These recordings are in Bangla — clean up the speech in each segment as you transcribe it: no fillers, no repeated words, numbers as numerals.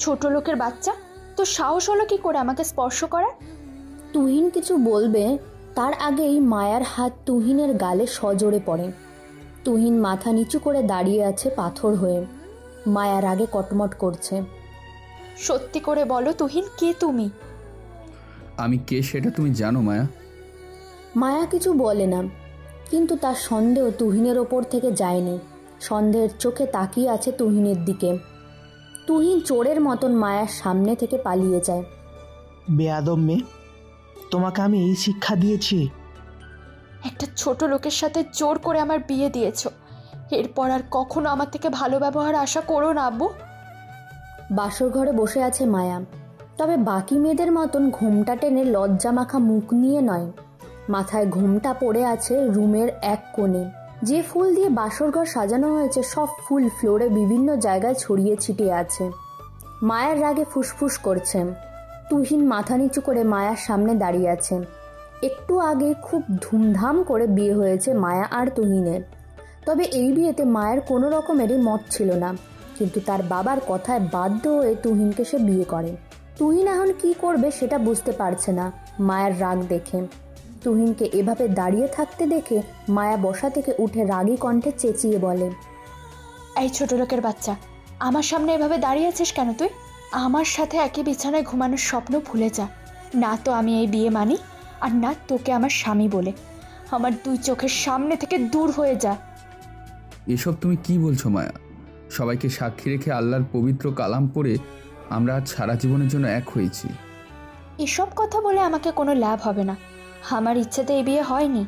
ছোট লোকের বাচ্চা, তোর সাহস হলো কি করে আমাকে স্পর্শ করার? তুহিন কিছু বলবে তার আগেই মায়ার হাত তুহিনের গালে সজোরে পড়ে। তুহিন মাথা নিচু করে দাঁড়িয়ে আছে পাথর হয়ে। মায়ার আগে কটমট করছে। সত্যি করে বলো তুহিন, কে তুমি? আমি কে সেটা তুমি জানো মায়া? মায়া কিছু বলে না, কিন্তু তার সন্দেহ তুহিনের ওপর থেকে যায়নি। সন্দেহের চোখে তাকিয়ে আছে তুহিনের দিকে। তুহিন চোরের মতন মায়ার সামনে থেকে পালিয়ে যায়। বেয়াদব মেয়ে, তোমাকে আমি এই শিক্ষা দিয়েছি? একটা ছোট লোকের সাথে জোর করে আমার বিয়ে দিয়েছো। এরপর আর কখনো আমার থেকে ভালো ব্যবহার আশা করো না আব্বু। বাসর ঘরে বসে আছে মায়া, তবে বাকি মেয়েদের মতন ঘোমটা টেনে লজ্জা মাখা মুখ নিয়ে নয়। মাথায় ঘোমটা পড়ে আছে রুমের এক কোণে। যে ফুল দিয়ে বাসর ঘর সাজানো হয়েছে সব ফুল ফ্লোরে বিভিন্ন জায়গায় ছড়িয়ে ছিটিয়ে আছে। মায়ের রাগে ফুসফুস করছে। তুহিন মাথা নিচু করে মায়ার সামনে দাঁড়িয়ে আছে। একটু আগে খুব ধুমধাম করে বিয়ে হয়েছে মায়া আর তুহিনের। তবে এই বিয়েতে মায়ের কোনো রকমেরই মত ছিল না, কিন্তু তার বাবার কথায় বাধ্য হয়ে তুহিনকে সে বিয়ে করে। তুহিন এখন কি করবে সেটা বুঝতে পারছে না মায়ের রাগ দেখে। তুহিনকে এভাবে দাঁড়িয়ে থাকতে দেখে মায়া বসা থেকে উঠে রাগী কণ্ঠে চেঁচিয়ে বলে, এই ছোট লোকের বাচ্চা, আমার সামনে এভাবে দাঁড়িয়ে আছিস কেন তুই? আমার সাথে একই বিছানায় ঘুমানোর স্বপ্ন ভুলে যা। না তো আমি এই বিয়ে মানি, আর না তোকে আমার স্বামী বলে। আমার দুই চোখের সামনে থেকে দূর হয়ে যা। এসব তুমি কি বলছো মায়া? সবাইকে সাক্ষী রেখে আল্লাহর পবিত্র কালাম পড়ে আমরা আজ সারা জীবনের জন্য এক হয়েছি। এসব কথা বলে আমাকে কোনো লাভ হবে না। আমার ইচ্ছেতে এই বিয়ে হয়নি,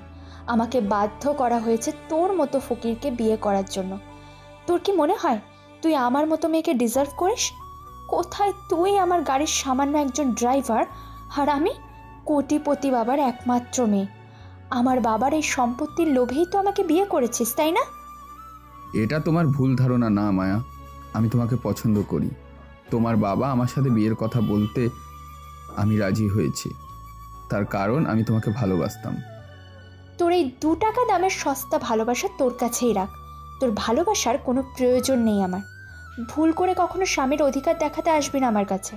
আমাকে বাধ্য করা হয়েছে তোর মতো ফকিরকে বিয়ে করার জন্য। তোর কি মনে হয় তুই আমার মতো মেয়েকে ডিজার্ভ করিস? কোথায় তুই আমার গাড়ির সামান্য একজন ড্রাইভার, আর আমি কোটিপতি বাবার একমাত্র মেয়ে। আমার বাবার এই সম্পত্তির লোভেই তো আমাকে বিয়ে করেছিস, তাই না? এটা তোমার ভুল ধারণা না মায়া। আমি তোমাকে পছন্দ করি। তোমার বাবা আমার সাথে বিয়ের কথা বলতে আমি রাজি হয়েছি, তার কারণ আমি তোমাকে ভালোবাসতাম। তোর এই 2 টাকা দামের সস্তা ভালোবাসা তোর কাছেই রাখ। তোর ভালোবাসার কোনো প্রয়োজন নেই আমার। ভুল করে কখনো স্বামীর অধিকার দেখাতে আসবি না আমার কাছে।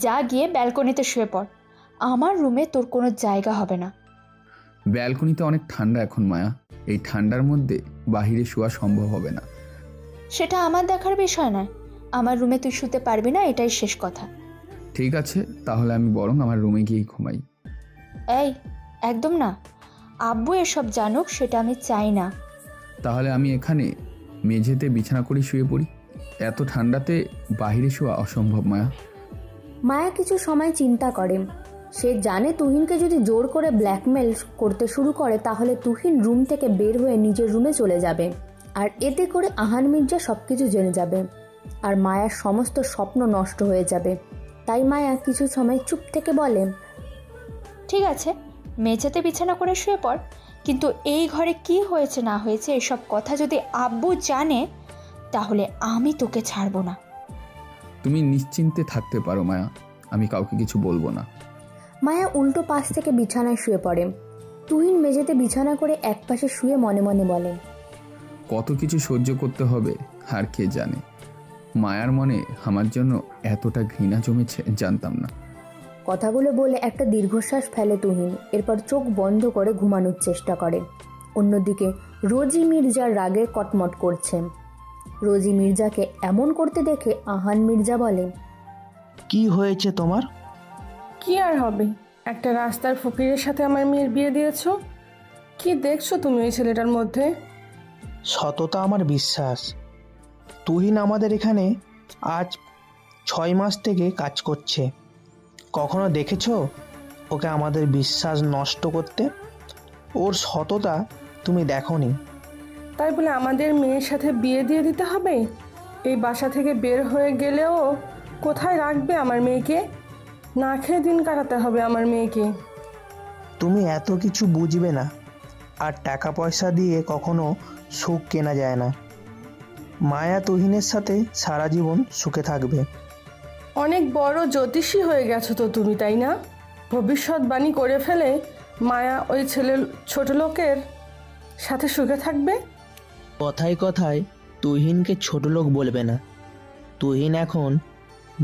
যা গিয়ে ব্যালকনিতে শুয়ে পড়, আমার রুমে তোর কোনো জায়গা হবে না। ব্যালকনিতে অনেক ঠান্ডা এখন মায়া, এই ঠান্ডার মধ্যে বাহিরে শোয়া সম্ভব হবে না। সেটা আমার দেখার বিষয় নয়। আমার রুমে তুই শুতে পারবি না, এটাই শেষ কথা। ঠিক আছে, তাহলে আমি বরং আমার রুমে গিয়েই ঘুমাই। এই, একদম না। আব্বু এসব জানুক সেটা আমি চাই না। তাহলে আমি এখানে মেঝেতে বিছানা করে শুয়ে পড়ি। এত ঠান্ডাতে বাহিরে শোয়া অসম্ভব মায়া। মায়া কিছু সময় চিন্তা করে। সে জানে তুহিনকে যদি জোর করে ব্ল্যাকমেল করতে শুরু করে তাহলে তুহিন রুম থেকে বের হয়ে নিজের রুমে চলে যাবে, আর এতে করে আহান মির্জা সব কিছু জেনে যাবে, আর মায়ার সমস্ত স্বপ্ন নষ্ট হয়ে যাবে। তাই মায়া কিছু সময় চুপ থেকে বলে, ঠিক আছে, মেঝেতে বিছানা করে শুয়ে পড়, কিন্তু এই ঘরে কি হয়েছে না হয়েছে এসব কথা যদি আব্বু জানে তাহলে আমি তোকে ছাড়বো না। তুমি নিশ্চিন্তে থাকতে পারো মায়া, আমি কাউকে কিছু বলবো না। মায়া উল্টো পাশ থেকে বিছানায় শুয়ে পড়ে। তুহিন মেঝেতে বিছানা করে একপাশে শুয়ে মনে মনে বলে, কত কিছু সহ্য করতে হবে আর কে জানে। মায়ার মনে আমার জন্য এতটা ঘৃণা জমেছে জানতাম না। কথাগুলো বলে একটা দীর্ঘশ্বাস ফেলে তুহিন, এরপর চোখ বন্ধ করে ঘুমানোর চেষ্টা করে। অন্যদিকে রোজি মির্জার রাগে কটমট করছে। রোজি মির্জাকে এমন করতে দেখে আহান মির্জা বলে, কি হয়েছে তোমার? কি আর হবে, একটা রাস্তার ফকিরের সাথে আমার মেয়ের বিয়ে দিয়েছো। কি দেখছো তুমি ওই ছেলেটার মধ্যে? সততা আমার বিশ্বাস। তুহিন আমাদের এখানে আজ 6 মাস থেকে কাজ করছে। কখনো দেখেছো ওকে আমাদের বিশ্বাস নষ্ট করতে? ওর সততা তুমি দেখোনি। তাই বলে আমাদের মেয়ের সাথে বিয়ে দিয়ে দিতে হবে? এই বাসা থেকে বের হয়ে গেলেও কোথায় রাখবে আমার মেয়েকে? না খেয়ে দিন কাটাতে হবে আমার মেয়েকে। তুমি এত কিছু বুঝবে না, আর টাকা পয়সা দিয়ে কখনো সুখ কেনা যায় না। মায়া তুহিনের সাথে সারা জীবন সুখে থাকবে। অনেক বড় জ্যোতিষী হয়ে গেছো তো তুমি, তাই না? ভবিষ্যৎবাণী করে ফেলে মায়া ওই ছোট লোকের সাথে সুখে থাকবে। কথায় কথায় তুহিনকে ছোট লোক বলবে না। তুহিন এখন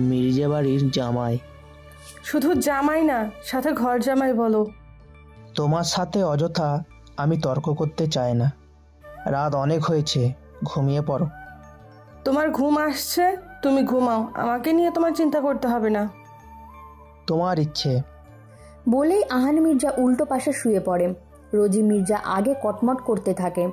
মির্জা বাড়ির জামাই। শুধু জামাই না, সাথে ঘর জামাই বলো। তোমার সাথে অযথা আমি তর্ক করতে চাই না। রাত অনেক হয়েছে, ঘুমিয়ে পড়ো। তোমার ঘুম আসছে, তুমি ঘুমাও, আমাকে নিয়ে তোমার চিন্তা করতে হবে না। তোমার ইচ্ছে। বলেই আহান মির্জা উল্টো পাশে শুয়ে পড়ে। রোজি মির্জা আগে কটমট করতে থাকে।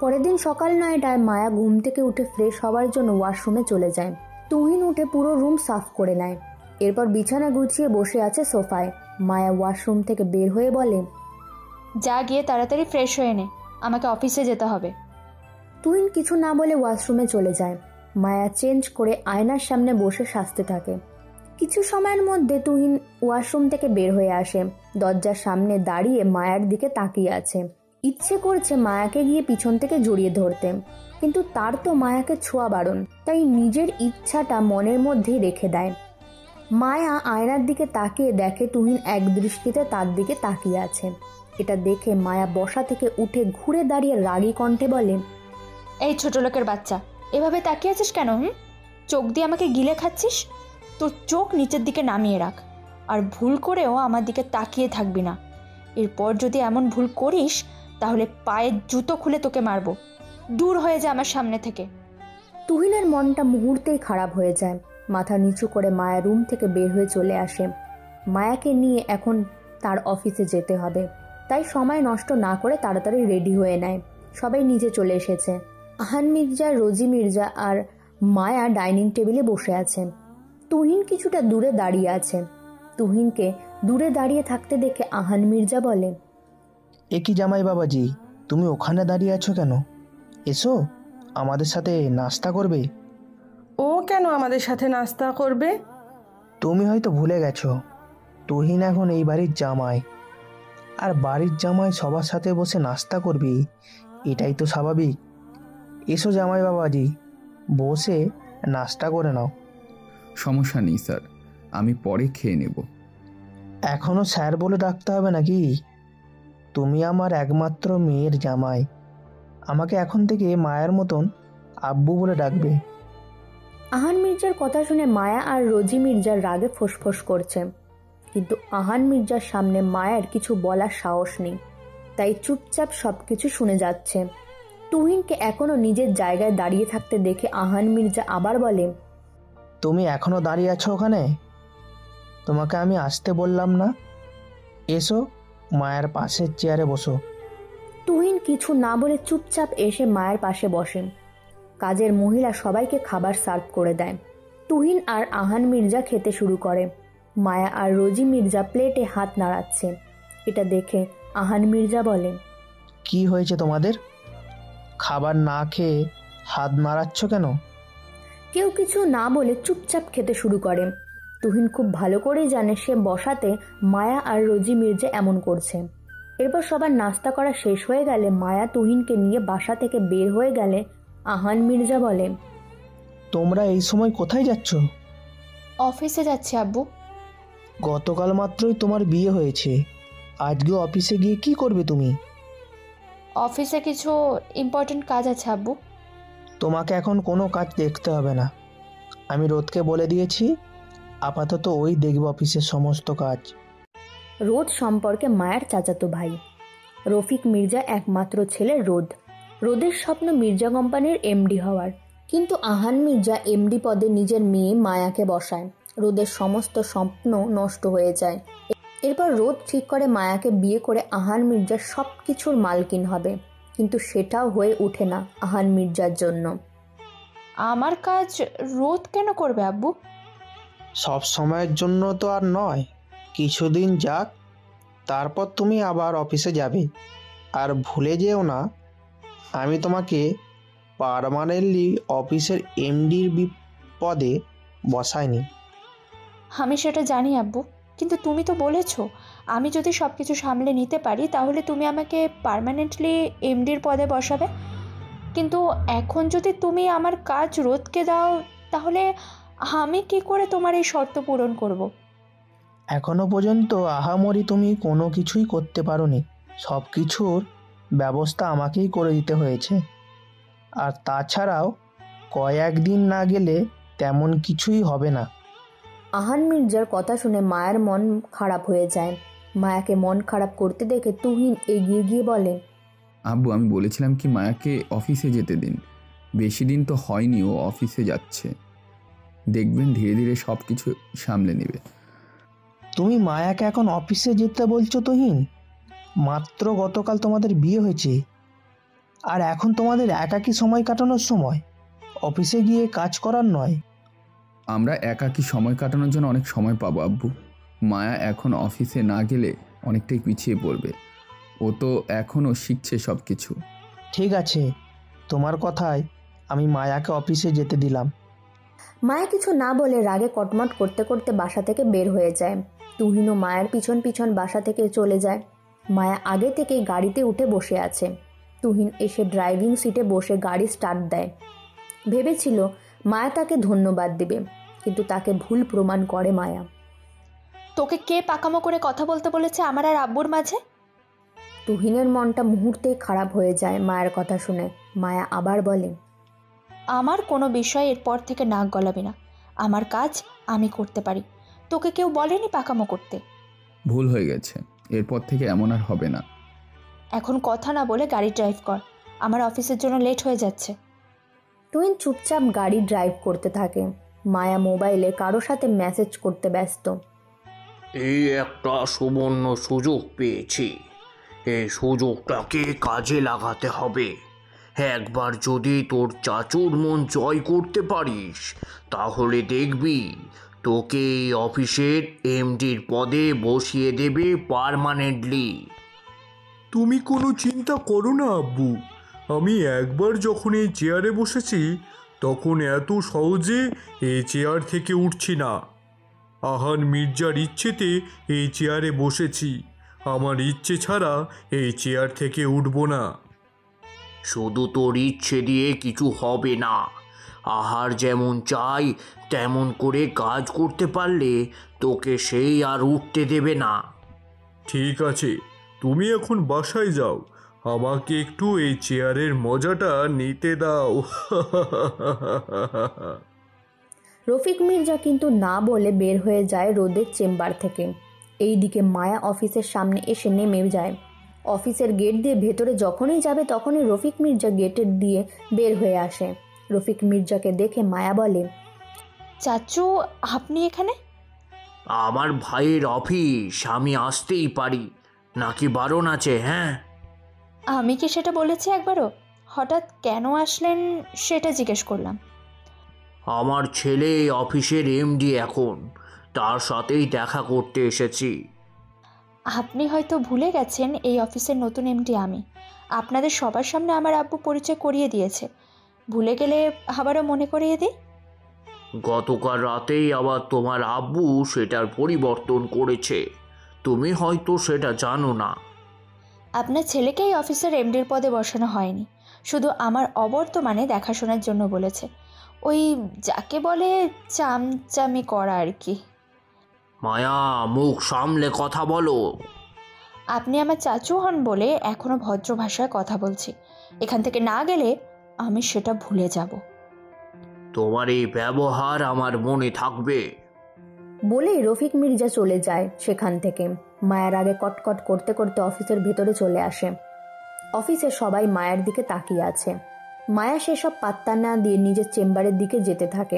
পরের দিন সকাল 9টায় মায়া ঘুম থেকে উঠে ফ্রেশ হওয়ার জন্য ওয়াশরুমে চলে যায়। তুহিন উঠে পুরো রুম সাফ করে নেয়। এরপর বিছানা গুছিয়ে বসে আছে সোফায়। মায়া ওয়াশরুম থেকে বের হয়ে বলে, যা গিয়ে তাড়াতাড়ি ফ্রেশ হয়ে নে, আমাকে অফিসে যেতে হবে। তুহিন কিছু না বলে ওয়াশরুমে চলে যায়। মায়া চেঞ্জ করে আয়নার সামনে বসে সাজতে থাকে। কিছু সময়ের মধ্যে তুহিন ওয়াশরুম থেকে বের হয়ে আসে। দরজার সামনে দাঁড়িয়ে মায়ার দিকে তাকিয়ে আছে। ইচ্ছে করছে মায়াকে গিয়ে পিছন থেকে জড়িয়ে ধরতে, কিন্তু তার তো মায়াকে ছোঁয়া বারণ, তাই নিজের ইচ্ছাটা মনের মধ্যেই রেখে দেয়। মায়া আয়নার দিকে তাকিয়ে দেখে তুহিন এক দৃষ্টিতে তার দিকে তাকিয়ে আছে। এটা দেখে মায়া বসা থেকে উঠে ঘুরে দাঁড়িয়ে রাগী কণ্ঠে বলে, এই ছোট লোকের বাচ্চা, এভাবে তাকিয়ে আছিস কেন? চোখ দিয়ে আমাকে গিলে খাচ্ছিস? তোর চোখ নিচের দিকে নামিয়ে রাখ, আর ভুল করেও আমার দিকে তাকিয়ে থাকবি না। এরপর যদি এমন ভুল করিস তাহলে পায়ের জুতো খুলে তোকে মারবো। দূর হয়ে যা আমার সামনে থেকে। তুহিনের মনটা মুহূর্তেই খারাপ হয়ে যায়। মাথা নিচু করে মায়া রুম থেকে বের হয়ে চলে আসে। মায়াকে নিয়ে এখন তার অফিসে যেতে হবে, তাই সময় নষ্ট না করে তাড়াতাড়ি রেডি হয়ে নেয়। সবাই নিচে চলে এসেছে। আহান মির্জা, রোজি মির্জা আর মায়া ডাইনিং টেবিলে বসে আছে। তুহিন কিছুটা দূরে দাঁড়িয়ে আছে। তুহিনকে দূরে দাঁড়িয়ে থাকতে দেখে আহান মির্জা বলে, এ কি জামাই বাবাজি, তুমি ওখানে দাঁড়িয়ে আছো কেন? এসো, আমাদের সাথে নাস্তা করবে। ও কেন আমাদের সাথে নাস্তা করবে? তুমি হয়তো ভুলে গেছো, তুহিন এখন এই বাড়ির জামাই, আর বাড়ির জামাই সবার সাথে বসে নাস্তা করবি, এটাই তো স্বাভাবিক। এসো জামাই বাবাজি, বসে নাস্তা করে নাও। সমস্যা নেই স্যার, আমি পরে খেয়ে নেব। এখনো স্যার বলে ডাকতে হবে নাকি? তুমি আমার একমাত্র মেয়ের জামাই, আমাকে এখন থেকে মায়ের মতন আব্বু বলে ডাকবে। আহান মির্জার কথা শুনে মায়া আর রোজি মির্জার রাগে ফোঁসফোঁস করছে, কিন্তু আহান মির্জার সামনে মায়ের কিছু বলার সাহস নেই, তাই চুপচাপ সবকিছু শুনে যাচ্ছে। তুহিনকে এখনো নিজের জায়গায় দাঁড়িয়ে থাকতে দেখে আহান মির্জা আবার বলে, তুমি এখনো দাঁড়িয়ে আছো ওখানে? তোমাকে আমি আসতে বললাম না? এসো, মায়ের পাশের চেয়ারে বসো। তুহিন কিছু না বলে চুপচাপ এসে মায়ের পাশে বসে। কাজের মহিলা সবাইকে খাবার সার্ভ করে দেয়। তুহিন আর আহান মির্জা খেতে শুরু করে। মায়া আর রোজি মির্জা প্লেটে হাত নাড়াচ্ছে। এটা দেখে আহান মির্জা বলে, কি হয়েছে তোমাদের? খাবার না খেয়ে হাত নাড়াচ্ছ কেন? কেউ কিছু না বলে চুপচাপ খেতে শুরু করে। তুহিন খুব ভালো করেই জানে সে বসাতে মায়া আর রোজি মির্জা এমন করছে। এরপর সবার নাস্তা করা শেষ হয়ে গেলে মায়া তুহিনকে নিয়ে বাসা থেকে বের হয়ে গেলে আহান মির্জা বলে, তোমরা এই সময় কোথায় যাচ্ছ? অফিসে যাচ্ছি আব্বু। গতকাল মাত্রই তোমার বিয়ে হয়েছে, আজকে অফিসে গিয়ে কি করবে তুমি? অফিসে কিছু ইম্পর্টেন্ট কাজ আছে আব্বু। তোমাকে এখন কোনো কাজ দেখতে হবে না, আমি রোদকে বলে দিয়েছি, আপাতত ওই দেখবে অফিসের সমস্ত কাজ। রোদ সম্পর্কে মায়ের চাচাতো ভাই। রফিক মির্জা একমাত্র ছেলে রোদ। রোদের স্বপ্ন মির্জা কোম্পানির এমডি হওয়ার, কিন্তু আহান মির্জা এমডি পদে নিজের মেয়ে মায়াকে বসায়। রোদের সমস্ত স্বপ্ন নষ্ট হয়ে যায়। এরপর রোদ ঠিক করে মায়াকে বিয়ে করে আহান মির্জার সব কিছুর মালকিন হবে, কিন্তু সেটাও হয়ে ওঠে না আহান মির্জার জন্য। আমার কাজ রোদ কেন করবে আব্বু? সব সময়ের জন্য তো আর নয়, কিছুদিন যাক, তারপর তুমি আবার অফিসে যাবে। আর ভুলে যেও না, আমি তোমাকে পার্মানেন্টলি অফিসের এমডির পদে বসাইনি। আমি সেটা জানি আব্বু, কিন্তু তুমি তো বলেছো আমি যদি সব কিছু সামলে নিতে পারি তাহলে তুমি আমাকে পার্মানেন্টলি এমডির পদে বসাবে। কিন্তু এখন যদি তুমি আমার কাজ রোদকে দাও তাহলে আমি কি করে তোমার এই শর্ত পূরণ করব? এখনো পর্যন্ত আহামরি তুমি কোনো কিছুই করতে পারোনি, সব কিছুর ব্যবস্থা আমাকেই করে দিতে হয়েছে। আর তাছাড়াও কয়েকদিন না গেলে তেমন কিছুই হবে না। আহান মির্জার কথা শুনে মায়ের মন খারাপ হয়ে যায়। মায়াকে মন খারাপ করতে দেখে তুহিন এগিয়ে গিয়ে বলে, আব্বু, আমি বলেছিলাম কি মায়াকে অফিসে যেতে দিন। বেশি দিন তো হয়নি ও অফিসে যাচ্ছে, দেখবেন ধীরে ধীরে সব কিছু সামলে নেবে। তুমি মায়াকে এখন অফিসে যেতে বলছো তুহিন? মাত্র গতকাল তোমাদের বিয়ে হয়েছে, আর এখন তোমাদের একাকী সময় কাটানোর সময়, অফিসে গিয়ে কাজ করার নয়। আমরা একাকী সময় কাটানোর জন্য অনেক সময় পাবো আব্বু। মায়া এখন অফিসে না গেলে অনেকটাই পিছিয়ে পড়বে। ও তো এখনও শিখছে সব কিছু। ঠিক আছে, তোমার কথায় আমি মায়াকে অফিসে যেতে দিলাম। মায়া কিছু না বলে রাগে কটমট করতে করতে বাসা থেকে বের হয়ে যায়। তুহিনও মায়ের পিছন পিছন বাসা থেকে চলে যায়। মায়া আগে থেকেই গাড়িতে উঠে বসে আছে। তুহিন এসে ড্রাইভিং সিটে বসে গাড়ি স্টার্ট দেয়। ভেবেছিল মায়া তাকে ধন্যবাদ দেবে, কিন্তু তাকে ভুল প্রমাণ করে মায়া। তোকে কে পাকামো করে কথা বলতে বলেছে আমার আর আব্বুর মাঝে? তুহিনের মনটা মুহূর্তেই খারাপ হয়ে যায় মায়ের কথা শুনে। মায়া আবার বলে, আমার কোনো বিষয় এরপর থেকে নাক গলাবি না। আমার কাজ আমি করতে পারি, তোকে কেউ বলেনি পাকামো করতে। ভুল হয়ে গেছে, এরপর থেকে এমন আর হবে না। এখন কথা না বলে গাড়ি ড্রাইভ কর, আমার অফিসের জন্য লেট হয়ে যাচ্ছে। তুহিন চুপচাপ গাড়ি ড্রাইভ করতে থাকে। মায়া মোবাইলে কারো সাথে মেসেজ করতে ব্যস্ত। এই একটা সুবর্ণ সুযোগ পেয়েছি, এই সুযোগটাকে কাজে লাগাতে হবে। একবার যদি তোর চাচুর মন জয় করতে পারিস, তাহলে দেখবি তোকে এই অফিসের এমডির পদে বসিয়ে দেবে পার্মানেন্টলি। তুমি কোনো চিন্তা করো না আব্বু, আমি একবার যখন এই চেয়ারে বসেছি তখন এত সহজে এই চেয়ার থেকে উঠছি না। আহান মির্জার ইচ্ছেতে এই চেয়ারে বসেছি, আমার ইচ্ছে ছাড়া এই চেয়ার থেকে উঠব না। শুধু তোর ইচ্ছে দিয়ে কিছু হবে না। আহার যেমন চাই তেমন করে কাজ করতে পারলে তোকে সেই আর উঠতে দেবে না। ঠিক আছে, তুমি এখন বাসায় যাও, আমাকে একটু এই চেয়ারের মজাটা নিতে দাও। রফিক মির্জা কিন্তু না বলে বের হয়ে যায় রোদের চেম্বার থেকে। এইদিকে মায়া অফিসের সামনে এসে নেমে যায়। অফিসের গেট দিয়ে ভেতরে যখনই যাবে তখনই রফিক মির্জা গেটের দিয়ে বের হয়ে আসে। রফিক মির্জাকে দেখে মায়া বলে, চাচু, আপনি এখানে? আমার ভাইয়ের অফিস, আমি আসতেই পারি, নাকি বারণ আছে? হ্যাঁ, আমি কি সেটা বলেছি একবারও? হঠাৎ কেন আসলেন সেটা জিজ্ঞেস করলাম। আমার ছেলে অফিসের এমডি এখন, তার সাথেই দেখা করতে এসেছি। আপনি হয়তো ভুলে গেছেন এই অফিসের নতুন এমডি আমি। আপনাদের সবার সামনে আমার আব্বু পরিচয় করিয়ে দিয়েছে, ভুলে গেলে আবারও মনে করিয়ে দিই। গতকাল রাতেই আবার তোমার আব্বু সেটার পরিবর্তন করেছে, তুমি হয়তো সেটা জানো না। আপনার ছেলেকে এই অফিসের এমডির পদে বসানো হয়নি, শুধু আমার অবর্তমানে দেখাশোনার জন্য বলেছে। ওই যাকে বলে চামচামি করা আর কি। মায়া, মুখ সামলে কথা বলো। আপনি আমার চাচু হন বলে এখনও ভদ্র ভাষায় কথা বলছি, এখান থেকে না গেলে আমি সেটা ভুলে যাব। তোমার এই ব্যবহার আমার মনে থাকবে। বলেই রফিক মির্জা চলে যায় সেখান থেকে। মায়ের আগে কটকট করতে করতে অফিসের ভেতরে চলে আসে। অফিসে সবাই মায়ের দিকে তাকিয়ে আছে। মায়া সেসব পাত্তা না দিয়ে নিজের চেম্বারের দিকে যেতে থাকে।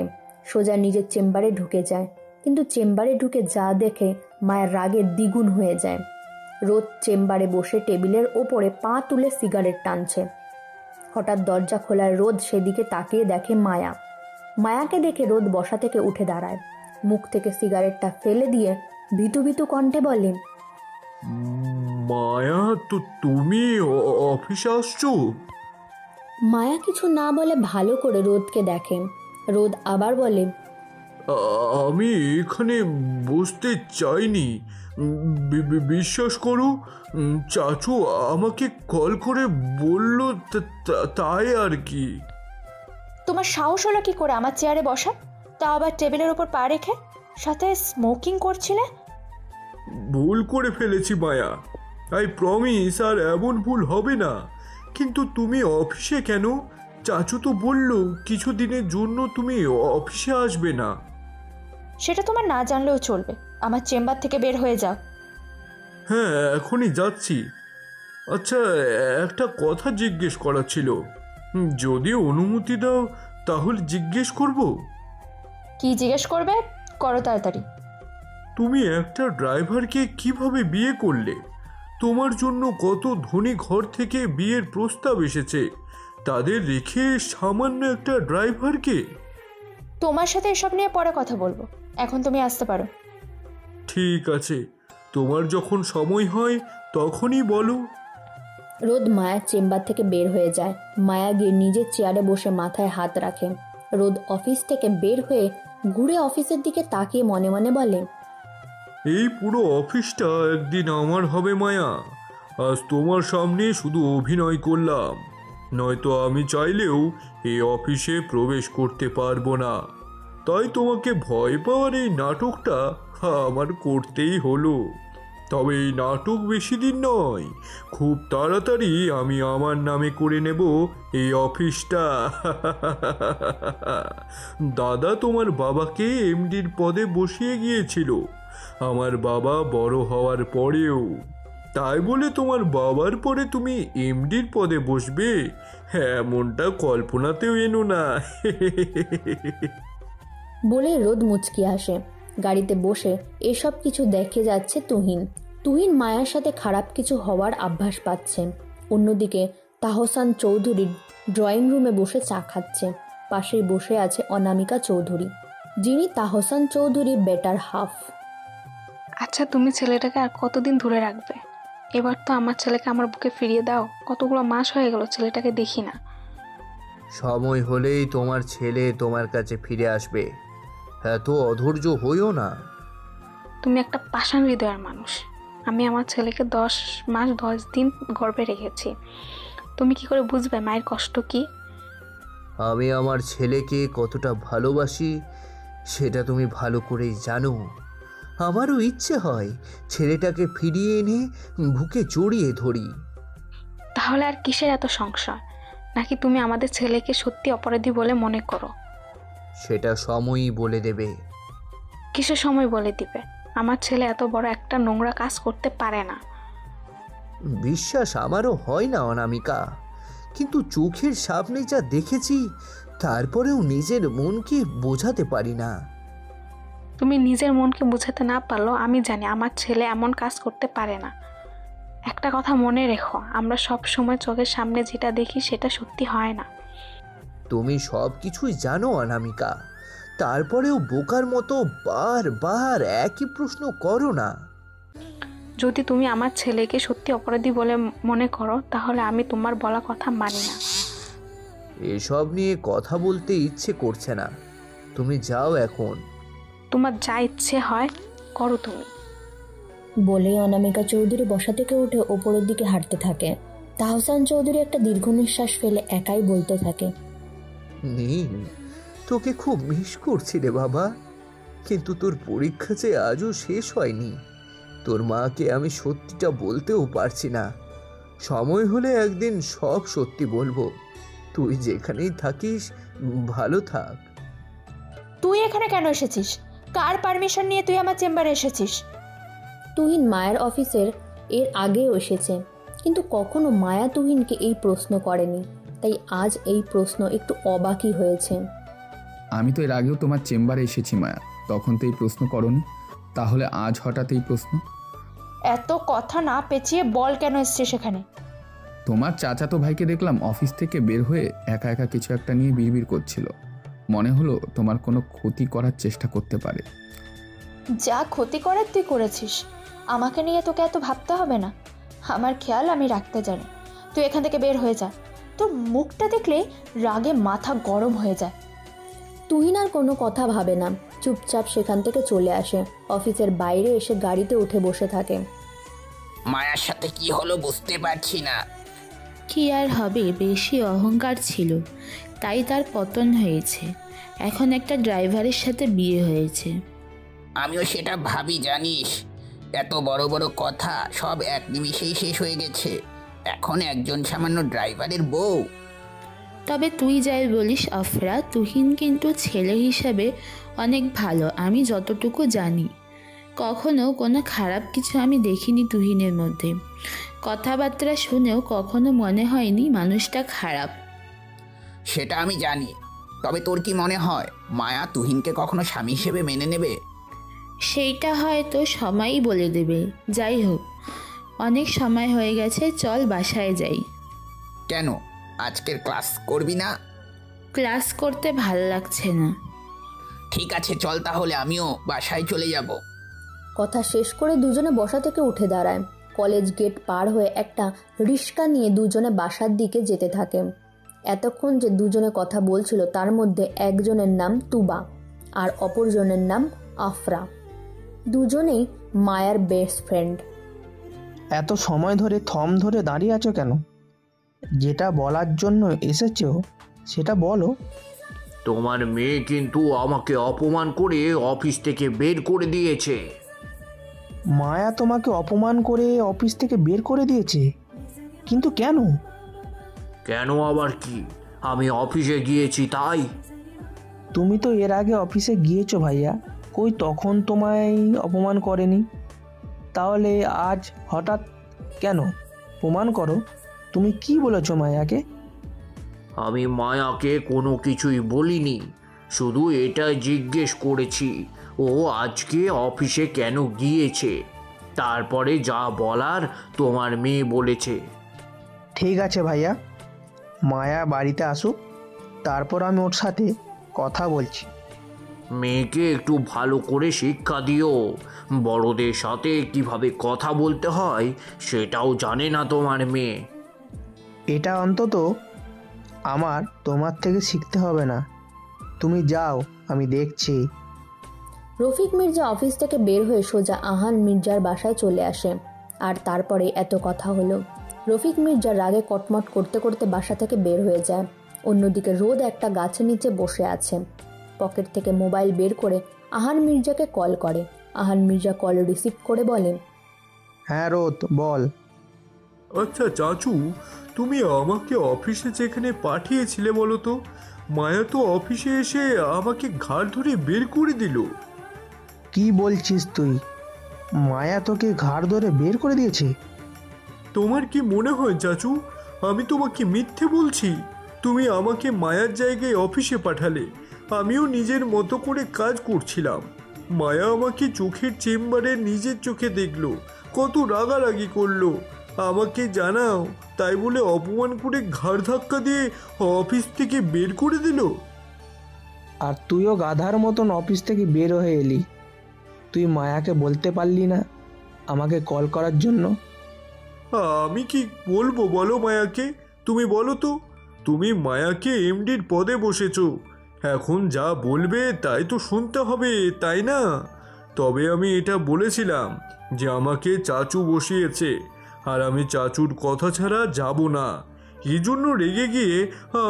সোজা নিজের চেম্বারে ঢুকে যায়, কিন্তু চেম্বারে ঢুকে যা দেখে মায়ের রাগে দ্বিগুণ হয়ে যায়। রোদ চেম্বারে বসে টেবিলের ওপরে পা তুলে সিগারেট টানছে। হঠাৎ দরজা খোলার রোদ সেদিকে তাকিয়ে দেখে মায়া। মায়াকে দেখে রোদ বসা থেকে উঠে দাঁড়ায়, মুখ থেকে সিগারেটটা ফেলে দিয়ে ভীতু ভীতু কণ্ঠে বলে, মায়া, তো তুমি অফিসে আসছো? মায়া কিছু না বলে ভালো করে রোদকে দেখে। রোদ আবার বলে, আমি এখানে বসতে চাইনি, বিশ্বাস করো, চাচু আমাকে কল করে বলল, তাই আর কি। তোমার সাহস হলো কি করে আমার চেয়ারে বসা, তা আবার টেবিলের ওপর পা রেখে? সাথে স্মোকিং করছিলে। ভুল করে ফেলেছি মায়া, আই প্রমিস আর এমন ভুল হবে না। কিন্তু তুমি অফিসে কেন? চাচু তো বলল কিছু দিনের জন্য তুমি অফিসে আসবে না। সেটা তোমার না জানলেও চলবে। আমার চেম্বার থেকে বের হয়ে যাও। হ্যাঁ, এখনই যাচ্ছি। আচ্ছা, একটা কথা জিজ্ঞেস করা ছিল। যদি অনুমতি দাও তাহলে জিজ্ঞেস করব। কি জিজ্ঞেস করবে? করো তাড়াতাড়ি। তুমি একটা ড্রাইভারকে কিভাবে বিয়ে করলে? তোমার জন্য কত ধনী ঘর থেকে বিয়ের প্রস্তাব এসেছে, তাদের রেখে সামান্য একটা ড্রাইভারকে? তোমার সাথে এসব নিয়ে পরে কথা বলবো, এখন তুমি আসতে পারো। ঠিক আছে, তোমার যখন সময় হয় তখনই বলো। রোদ মায়ার চেম্বার থেকে বের হয়ে যায়। মায়া গিয়ে নিজের চেয়ারে বসে মাথায় হাত রাখে। রোদ অফিস থেকে বের হয়ে ঘুরে অফিসের দিকে তাকিয়ে মনে মনে বলে, এই পুরো অফিসটা একদিন আমার হবে মায়া। আজ তোমার সামনে শুধু অভিনয় করলাম, নয়তো আমি চাইলেও এই অফিসে প্রবেশ করতে পারবো না। তাই তোমাকে ভয় পাওয়ার এই নাটকটা আমার করতেই হলো। তবে এই নাটক বেশি দিন নয়, খুব তাড়াতাড়ি আমি আমার নামে করে নেব এই অফিসটা। দাদা তোমার বাবাকে এমডির পদে বসিয়ে গিয়েছিল আমার বাবা বড় হওয়ার পরেও। তাই বলে তোমার বাবার পরে তুমি এমডির পদে বসবে, এমনটা কল্পনাতেও এনো না। বলে রোদ মুচকি আসে। গাড়িতে বসে এসব কিছু দেখে যাচ্ছে তুহিন। তুহিন মায়ার সাথে খারাপ কিছু হওয়ার আভাস পাচ্ছে। অন্যদিকে তাহসান চৌধুরী ড্রয়িং রুমে বসে চা খাচ্ছে। পাশেই বসে আছে অনামিকা চৌধুরী, যিনি তাহসান চৌধুরী বেটার হাফ। আচ্ছা, তুমি ছেলেটাকে আর কতদিন ধরে রাখবে? এবার তো আমার ছেলেকে আমার বুকে ফিরিয়ে দাও। কতগুলো মাস হয়ে গেল ছেলেটাকে দেখি না। সময় হলেই তোমার ছেলে তোমার কাছে ফিরে আসবে, এত অধৈর্য হইও না। তুমি একটা পাষাণ হৃদয়ের মানুষ। আমি আমার ছেলেকে 10 মাস 10 দিন গর্ভে রেখেছি। তুমি কি করে বুঝবে মায়ের কষ্ট কি? আমি আমার ছেলেকে কতটা ভালোবাসি সেটা তুমি ভালো করেই জানো। আমারও ইচ্ছে হয় ছেলেটাকে ফিরিয়ে এনে বুকে জড়িয়ে ধরি। তাহলে আর কিসের এত সংশয়? নাকি তুমি আমাদের ছেলেকে সত্যি অপরাধী বলে মনে করো? সেটা সময়ই বলে দেবে। কিসের সময় বলে দিবে? আমার ছেলে এত বড় একটা নোংরা কাজ করতে পারে না। বিশ্বাস আমারও হয় না অনামিকা, কিন্তু চোখের সামনে যা দেখেছি তারপরেও নিজের মনকে বোঝাতে পারি না। তুমি নিজের মনকে বোঝাতে না পারলেও আমি জানি আমার ছেলে এমন কাজ করতে পারে না। একটা কথা মনে রেখো, আমরা সব সময় চোখের সামনে যেটা দেখি সেটা সত্যি হয় না। তুমি সব কিছুই জানো অনামিকা, তারপরেও বোকার মতো বারবার একই প্রশ্ন করো না। যদি তুমি আমার ছেলেকে সত্যি অপরাধী বলে মনে করো তাহলে আমি তোমার বলা কথা মানি না। এসব নিয়ে কথা বলতে ইচ্ছে করছে না, তুমি যাও এখন। তোমার যা ইচ্ছে হয় করো তুমি। বলেই অনামিকা চৌধুরী বসা থেকে উঠে ওপরের দিকে হাঁটতে থাকে। তাহসান চৌধুরী একটা দীর্ঘ নিঃশ্বাস ফেলে একাই বলতে থাকে, নীল, তোকে খুব মিস করছি রে বাবা, কিন্তু তোর পরীক্ষা যে আজও শেষ হয়নি। তোর মাকে আমি সত্যিটা বলতেও পারছি না। সময় হলে একদিন সব সত্যি বলবো। তুই যেখানেই থাকিস ভালো থাক। তুই এখানে কেন এসেছিস? কার পারমিশন নিয়ে তুই আমার চেম্বারে এসেছিস? তুহিন মায়ের অফিসের এর আগেও এসেছে, কিন্তু কখনো মায়া তুহিনকে এই প্রশ্ন করেনি। তাই আজ এই প্রশ্ন একটু অবাকই হয়েছে। আমি তো এর আগেও তোমার চেম্বারে এসেছি মায়া, তখন তো এই প্রশ্ন করনি, তাহলে আজ হঠাৎ এই প্রশ্ন? এত কথা না পেঁচিয়ে বল কেন এসছিস সেখানে? তোমার চাচাতো ভাইকে দেখলাম অফিস থেকে বের হয়ে একা একা কিছু একটা নিয়ে বিড়বিড় করছিল। মনে হলো তোমার কোনো ক্ষতি করার চেষ্টা করতে পারে। যা ক্ষতি করার তুই করেছিস, আমাকে নিয়ে তোকে এত ভাবতে হবে না। আমার খেয়াল আমি রাখতে জানি। তুই এখান থেকে বের হয়ে যা। তোর মুখটা দেখলে রাগে মাথা গরম হয়ে যায়। তুহিন আর কোনো কথা ভাবে না, চুপচাপ সেখান থেকে চলে আসে। অফিসের বাইরে এসে গাড়িতে উঠে বসে থাকে। মায়ার সাথে কি হলো বুঝতে পারছি না। কি আর হবে, বেশি অহংকার ছিল তাই তার পতন হয়েছে। এখন একটা ড্রাইভারের সাথে বিয়ে হয়েছে। আমিও সেটা ভাবি জানিস, এত বড় বড় কথা সব এক নিমিষেই শেষ হয়ে গেছে। এখন একজন সামান্য ড্রাইভারের বউ। তবে তুই যাই বলিস আফরা, তুহিন কিন্তু ছেলে হিসাবে অনেক ভালো, আমি যতটুকু জানি। কখনো কোনো খারাপ কিছু আমি দেখিনি তুহিনের মধ্যে। কথাবার্তা শুনেও কখনো মনে হয়নি মানুষটা খারাপ। সেটা আমি জানি, তবে তোর কি মনে হয় মায়া তুহিনকে কখনো স্বামী হিসেবে মেনে নেবে? সেইটা হয়তো সময়ই বলে দেবে। যাই হোক, অনেক সময় হয়ে গেছে, চল বাসায় যাই। কেন, আজকের ক্লাস করবি না? ক্লাস করতে ভাল লাগছে না। ঠিক আছে চল তাহলে, আমিও বাসায় চলে যাব। কথা শেষ করে দুজনে বসা থেকে উঠে দাঁড়ায়। কলেজ গেট পার হয়ে একটা রিক্সা নিয়ে দুজনে বাসার দিকে যেতে থাকে। এতক্ষণ যে দুজনে কথা বলছিল তার মধ্যে একজনের নাম তুবা আর অপরজনের নাম আফরা। দুজনেই মায়ার বেস্ট ফ্রেন্ড। এত সময় ধরে থম ধরে দাঁড়িয়ে আছো কেন? যেটা বলার জন্য এসেছো সেটা বলো। তোমার মেয়ে কিন্তু আমাকে অপমান করে অফিস থেকে বের করে দিয়েছে। মায়া তোমাকে অপমান করে অফিস থেকে বের করে দিয়েছে? কিন্তু কেন? কেন আবার কি, আমি অফিসে গিয়েছি তাই। তুমি তো এর আগে অফিসে গিয়েছো ভাইয়া, কই তখন তোমায় অপমান করেনি? তাহলে আজ হঠাৎ কেন? প্রমাণ করো, তুমি কি বলেছো মায়াকে? আমি মায়াকে কোনো কিছুই বলিনি, শুধু এটা জিজ্ঞেস করেছি ও আজকে অফিসে কেন গিয়েছে। তারপরে যা বলার তোমার মেয়ে বলেছে। ঠিক আছে ভাইয়া, মায়া বাড়িতে আসুক, তারপর আমি ওর সাথে কথা বলছি। মেয়েকে একটু ভালো করে শিক্ষা দিও, বড়দের সাথে কিভাবে কথা বলতে হয় সেটাও জানে না তোমার মেয়ে। এটা অন্তত আমার তোমার থেকে শিখতে হবে না, তুমি যাও, আমি দেখছি। রফিক মির্জা অফিস থেকে বের হয়ে সোজা আহান মির্জার বাসায় চলে আসে। আর তারপরে এত কথা হলো। রফিক মির্জা রাগে কটমট করতে করতে বাসা থেকে বের হয়ে যায়। অন্যদিকে রোদ একটা গাছের নিচে বসে আছে। পকেট থেকে মোবাইল বের করে আহান মির্জাকে কল করে। আহান মির্জা কল রিসিভ করে বলেন, হ্যাঁ রোদ, বল। আচ্ছা চাচু, তুমি আমাকে অফিসে যেখানে পাঠিয়েছিলে বলো তো, মায়া তো অফিসে এসে আমাকে ঘাড় ধরে বের করে দিল। কি বলছিস তুই? মায়া তোকে ঘাড় ধরে বের করে দিয়েছে? তোমার কি মনে হয় চাচু আমি তোমাকে মিথ্যে বলছি? তুমি আমাকে মায়ার জায়গায় অফিসে পাঠালে, আমিও নিজের মতো করে কাজ করছিলাম। মায়া আমাকে চোখের চেম্বারে নিজের চোখে দেখলো, কত রাগারাগি করলো। আমাকে জানাও তাই বলে অপমান করে ঘাড় ধাক্কা দিয়ে অফিস থেকে বের করে দিল। আর তুইও গাধার মতন অফিস থেকে বের হয়ে এলি। তুই মায়াকে বলতে পারলি না আমাকে কল করার জন্য? আমি কি বলবো বলো মায়াকে? তুমি বলো তো, তুমি মায়াকে এমডির পদে বসেছো, এখন যা বলবে তাই তো শুনতে হবে, তাই না? তবে আমি এটা বলেছিলাম যে আমাকে চাচু বসিয়েছে, আর আমি চাচুর কথা ছাড়া যাব না। এই জন্য রেগে গিয়ে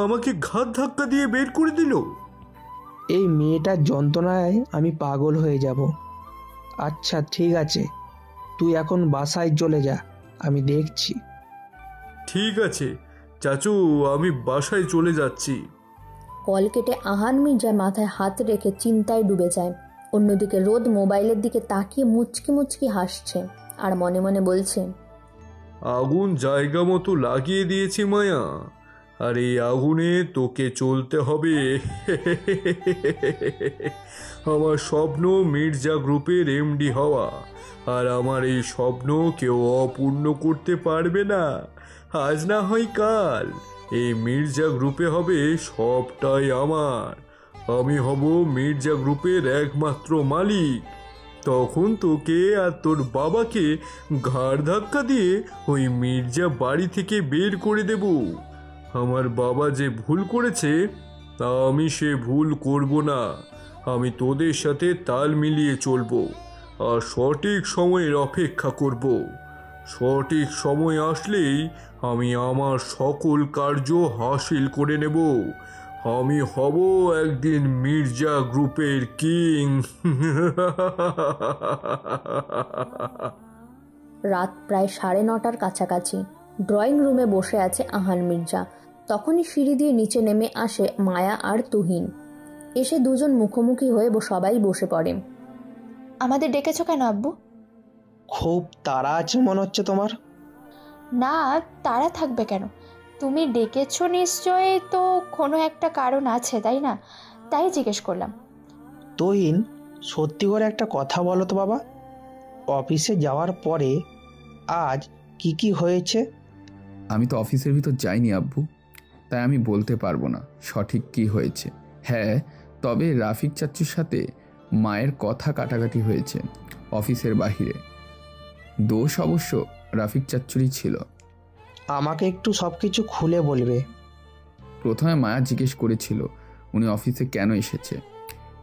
আমাকে ঘাত ধাক্কা দিয়ে বের করে দিল। এই মেয়েটার যন্ত্রণায় আমি পাগল হয়ে যাব। আচ্ছা ঠিক আছে, তুই এখন বাসায় চলে যা, আমি দেখছি। ঠিক আছে চাচু, আমি বাসায় চলে যাচ্ছি। কল কেটে আহান মির্জা মাথায় হাত রেখে চিন্তায় ডুবে যায়। অন্যদিকে রোদ মোবাইলের দিকে তাকিয়ে মুচকি মুচকি হাসছে আর মনে মনে বলছে, আগুন জায়গা মতো লাগিয়ে দিয়েছি মায়া, আর এই আগুনে তোকে চলতে হবে। আমার স্বপ্ন মির্জা গ্রুপের এমডি হওয়া, আর আমার এই স্বপ্ন কেউ অপূর্ণ করতে পারবে না। আজ না হয় কাল এই মির্জা গ্রুপে হবে সবটাই আমার। আমি হব মির্জা গ্রুপের একমাত্র মালিক। তখন তোকে আর তোর বাবাকে ঘাড় ধাক্কা দিয়ে ওই মির্জা বাড়ি থেকে বের করে দেব। আমার বাবা যে ভুল করেছে আমি সে ভুল করব না। আমি তোদের সাথে তাল মিলিয়ে চলবো আর সঠিক সময়ের অপেক্ষা করব। সঠিক সময় আসলেই আমি আমার সকল কার্য হাসিল করে নেব। আমি হব একদিন মির্জা গ্রুপের কিং। রাত প্রায় 9:30টার কাছাকাছি। ড্রয়িং রুমে বসে আছে আহান মির্জা। তখনই সিঁড়ি দিয়ে নিচে নেমে আসে মায়া আর তুহিন। এসে দুজন মুখোমুখি হয়ে সবাই বসে পড়ে। আমাদের ডেকেছো কেন আব্বু? খুব তাড়া আছে মনে হচ্ছে তোমার। না, তারা থাকবে কেন? তুমি ডেকেছো নিশ্চয়ই, তো কোনো একটা কারণ আছে তাই না? তাই জিজ্ঞেস করলাম। তুহিন, সত্যি করে একটা কথা বলো তো বাবা, অফিসে যাওয়ার পরে আজ কি কি হয়েছে? আমি তো অফিসের ভিতর যাইনি আব্বু, তাই আমি বলতে পারবো না সঠিক কি হয়েছে। হ্যাঁ, তবে রাফিক চাচ্চুর সাথে মায়ের কথা কাটাকাটি হয়েছে অফিসের বাহিরে। দোষ অবশ্য রাফিক চাচ্চুরই ছিল। আমাকে একটু সব কিছু খুলে বলবে। প্রথমে মায়া জিজ্ঞেস করেছিল উনি অফিসে কেন এসেছে।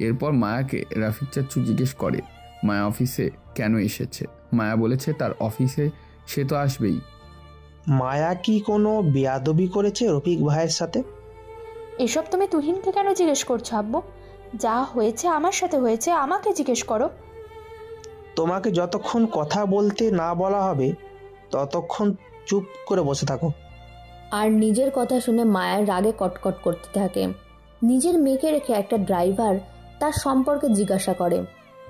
এরপর মায়াকে রাফিক চাচ্চু জিজ্ঞেস করে মায়া অফিসে কেন এসেছে। মায়া বলেছে তার অফিসে সে তো আসবেই। মায়া কি কোনো বেয়াদবি করেছে রফিক ভাইয়ের সাথে? এসব তুমি তুহিনকে কেন জিজ্ঞেস করছো আব্বু? যা হয়েছে আমার সাথে হয়েছে, আমাকে জিজ্ঞেস করো। তোমাকে যতক্ষণ কথা বলতে না বলা হবে ততক্ষণ চুপ করে বসে থাকো। আর নিজের কথা শুনে মায়ের রাগে কটকট করতে থাকে। নিজের মেয়েকে রেখে একটা ড্রাইভার তার সম্পর্কে জিজ্ঞাসা করে,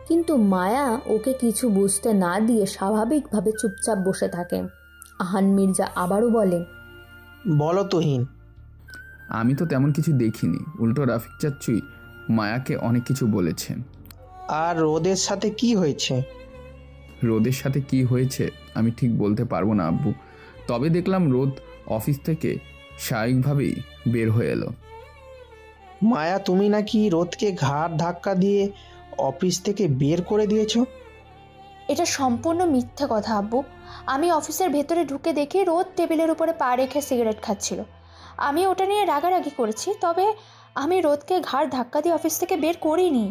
কিন্তু মায়া ওকে কিছু বুঝতে না দিয়ে স্বাভাবিকভাবে চুপচাপ বসে থাকে। আহান মির্জা আবারও বলে, বলো তুহিন। আমি তো তেমন কিছু দেখিনি, উল্টো রাফিক চাচ্চুই মায়াকে অনেক কিছু বলেছেন। আর রোদের সাথে কি হয়েছে? রোদের সাথে কি হয়েছে আমি ঠিক বলতে পারবো না আব্বু, তবে দেখলাম রোদ অফিস থেকে স্বাভাবিকভাবেই বের হয়ে এলো। মায়া, তুমি নাকি রোদকে ঘাড় ধাক্কা দিয়ে অফিস থেকে বের করে দিয়েছো? এটা সম্পূর্ণ মিথ্যে কথা আব্বু। আমি অফিসের ভেতরে ঢুকে দেখি রোদ টেবিলের উপরে পা রেখে সিগারেট খাচ্ছিল। আমি ওটা নিয়ে রাগারাগি করেছি, তবে আমি রোদকে ঘাড় ধাক্কা দিয়ে অফিস থেকে বের করিনি।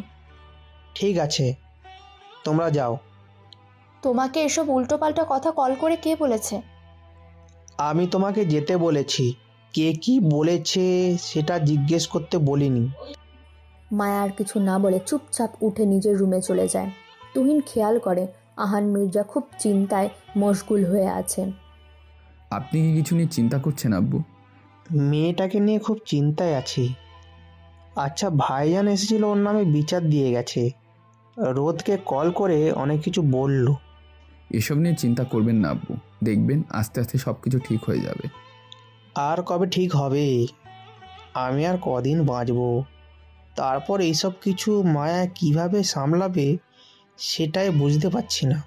ঠিক আছে, তোমরা যাও। তোমাকে এসব উল্টোপাল্টা কথা কল করে কে বলেছে? আমি তোমাকে যেতে বলেছি, কে কি বলেছে সেটা জিজ্ঞেস করতে বলিনি। মায়া আর কিছু না বলে চুপচাপ উঠে নিজের রুমে চলে যায়। তুহিন খেয়াল করে আহান মির্জা খুব চিন্তায় মশগুল হয়ে আছে। আপনি কি কিছু নিয়ে চিন্তা করছেন আব্বু? মেয়েটাকে নিয়ে খুব চিন্তায় আছি। আচ্ছা, ভাইজান এসেছিল, ওর নামে বিচার দিয়ে গেছে। রোদকে কল করে অনেক কিছু বলল। এসব নিয়ে চিন্তা করবেন না আব্বু, দেখবেন আস্তে আস্তে সব কিছু ঠিক হয়ে যাবে। আর কবে ঠিক হবে? আমি আর কদিন বাঁচবো? তারপর এইসব কিছু মায়া কিভাবে সামলাবে সেটাই বুঝতে পারছি না।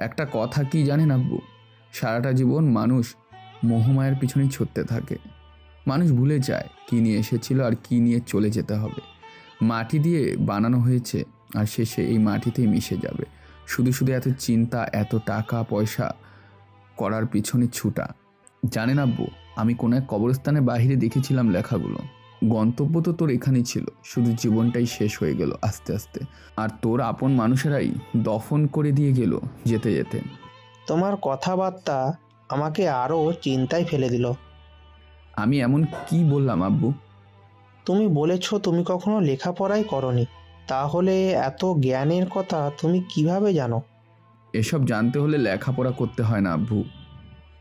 একটা কথা কি জানেন আব্বু, সারাটা জীবন মানুষ মোহমায়ের পিছনেই ছুটতে থাকে। মানুষ ভুলে যায় কি নিয়ে এসেছিল আর কি নিয়ে চলে যেতে হবে। মাটি দিয়ে বানানো হয়েছে আর শেষে এই মাটিতেই মিশে যাবে। শুধু শুধু এত চিন্তা, এত টাকা পয়সা করার পিছনে ছুটা। জানেন আব্বু, আমি কোনো এক কবরস্থানের বাইরে দেখেছিলাম লেখাগুলো, গন্তব্য তো তোর এখানেই ছিল, শুধু জীবনটাই শেষ হয়ে গেল আস্তে আস্তে, আর তোর আপন মানুষেরাই দফন করে দিয়ে গেল যেতে যেতে। তোমার কথাবার্তা আমাকে আরও চিন্তায় ফেলে দিল। আমি এমন কি বললাম আব্বু? তুমি বলেছ তুমি কখনো লেখাপড়াই করনি, তাহলে এত জ্ঞানের কথা তুমি কিভাবে জানো? এসব জানতে হলে লেখাপড়া করতে হয় না আব্বু।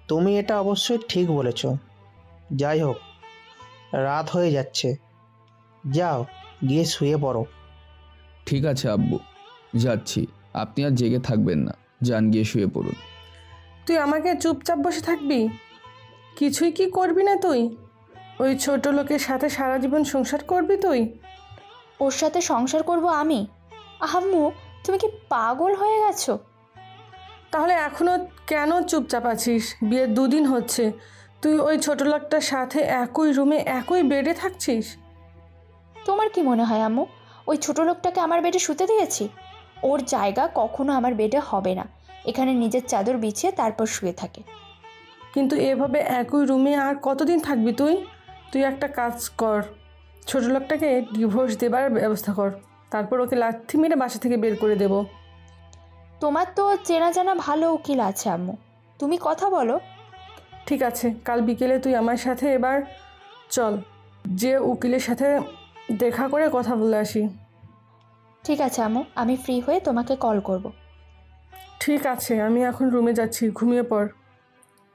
তুমি এটা অবশ্যই ঠিক বলেছ। যাই হোক, রাত হয়ে যাচ্ছে, যাও গিয়ে শুয়ে পড়ো। ঠিক আছে আব্বু, যাচ্ছি। আপনি আর জেগে থাকবেন না, যান গিয়ে শুয়ে পড়ুন। তুই আমাকে চুপচাপ বসে থাকবি? কিছুই কি করবি না তুই? ওই ছোট লোকের সাথে সারা জীবন সংসার করবি তুই? ওর সাথে সংসার করব আমি? আম্মু, তুমি কি পাগল হয়ে গেছো? তাহলে এখনও কেন চুপচাপ আছিস? বিয়ের 2 দিন হচ্ছে, তুই ওই ছোট লোকটার সাথে একই রুমে একই বেডে থাকছিস? তোমার কি মনে হয় আম্মু, ওই ছোট লোকটাকে আমার বেডে শুতে দিয়েছি? ওর জায়গা কখনো আমার বেডে হবে না। এখানে নিজের চাদর বিছিয়ে তারপর শুয়ে থাকে। কিন্তু এভাবে একই রুমে আর কতদিন থাকবি তুই? তুই একটা কাজ কর, ছোট লোকটাকে ডিভোর্স দেবার ব্যবস্থা কর, তারপর ওকে লাথি মেরে বাসা থেকে বের করে দেব। তোমার তো চেনা জানা ভালো উকিল আছে আম্মু, তুমি কথা বলো। ঠিক আছে, কাল বিকেলে তুই আমার সাথে এবার চল, যে উকিলের সাথে দেখা করে কথা বলে আসি। ঠিক আছে আম্মু, আমি ফ্রি হয়ে তোমাকে কল করব। ঠিক আছে, আমি এখন রুমে যাচ্ছি, ঘুমিয়ে পড়।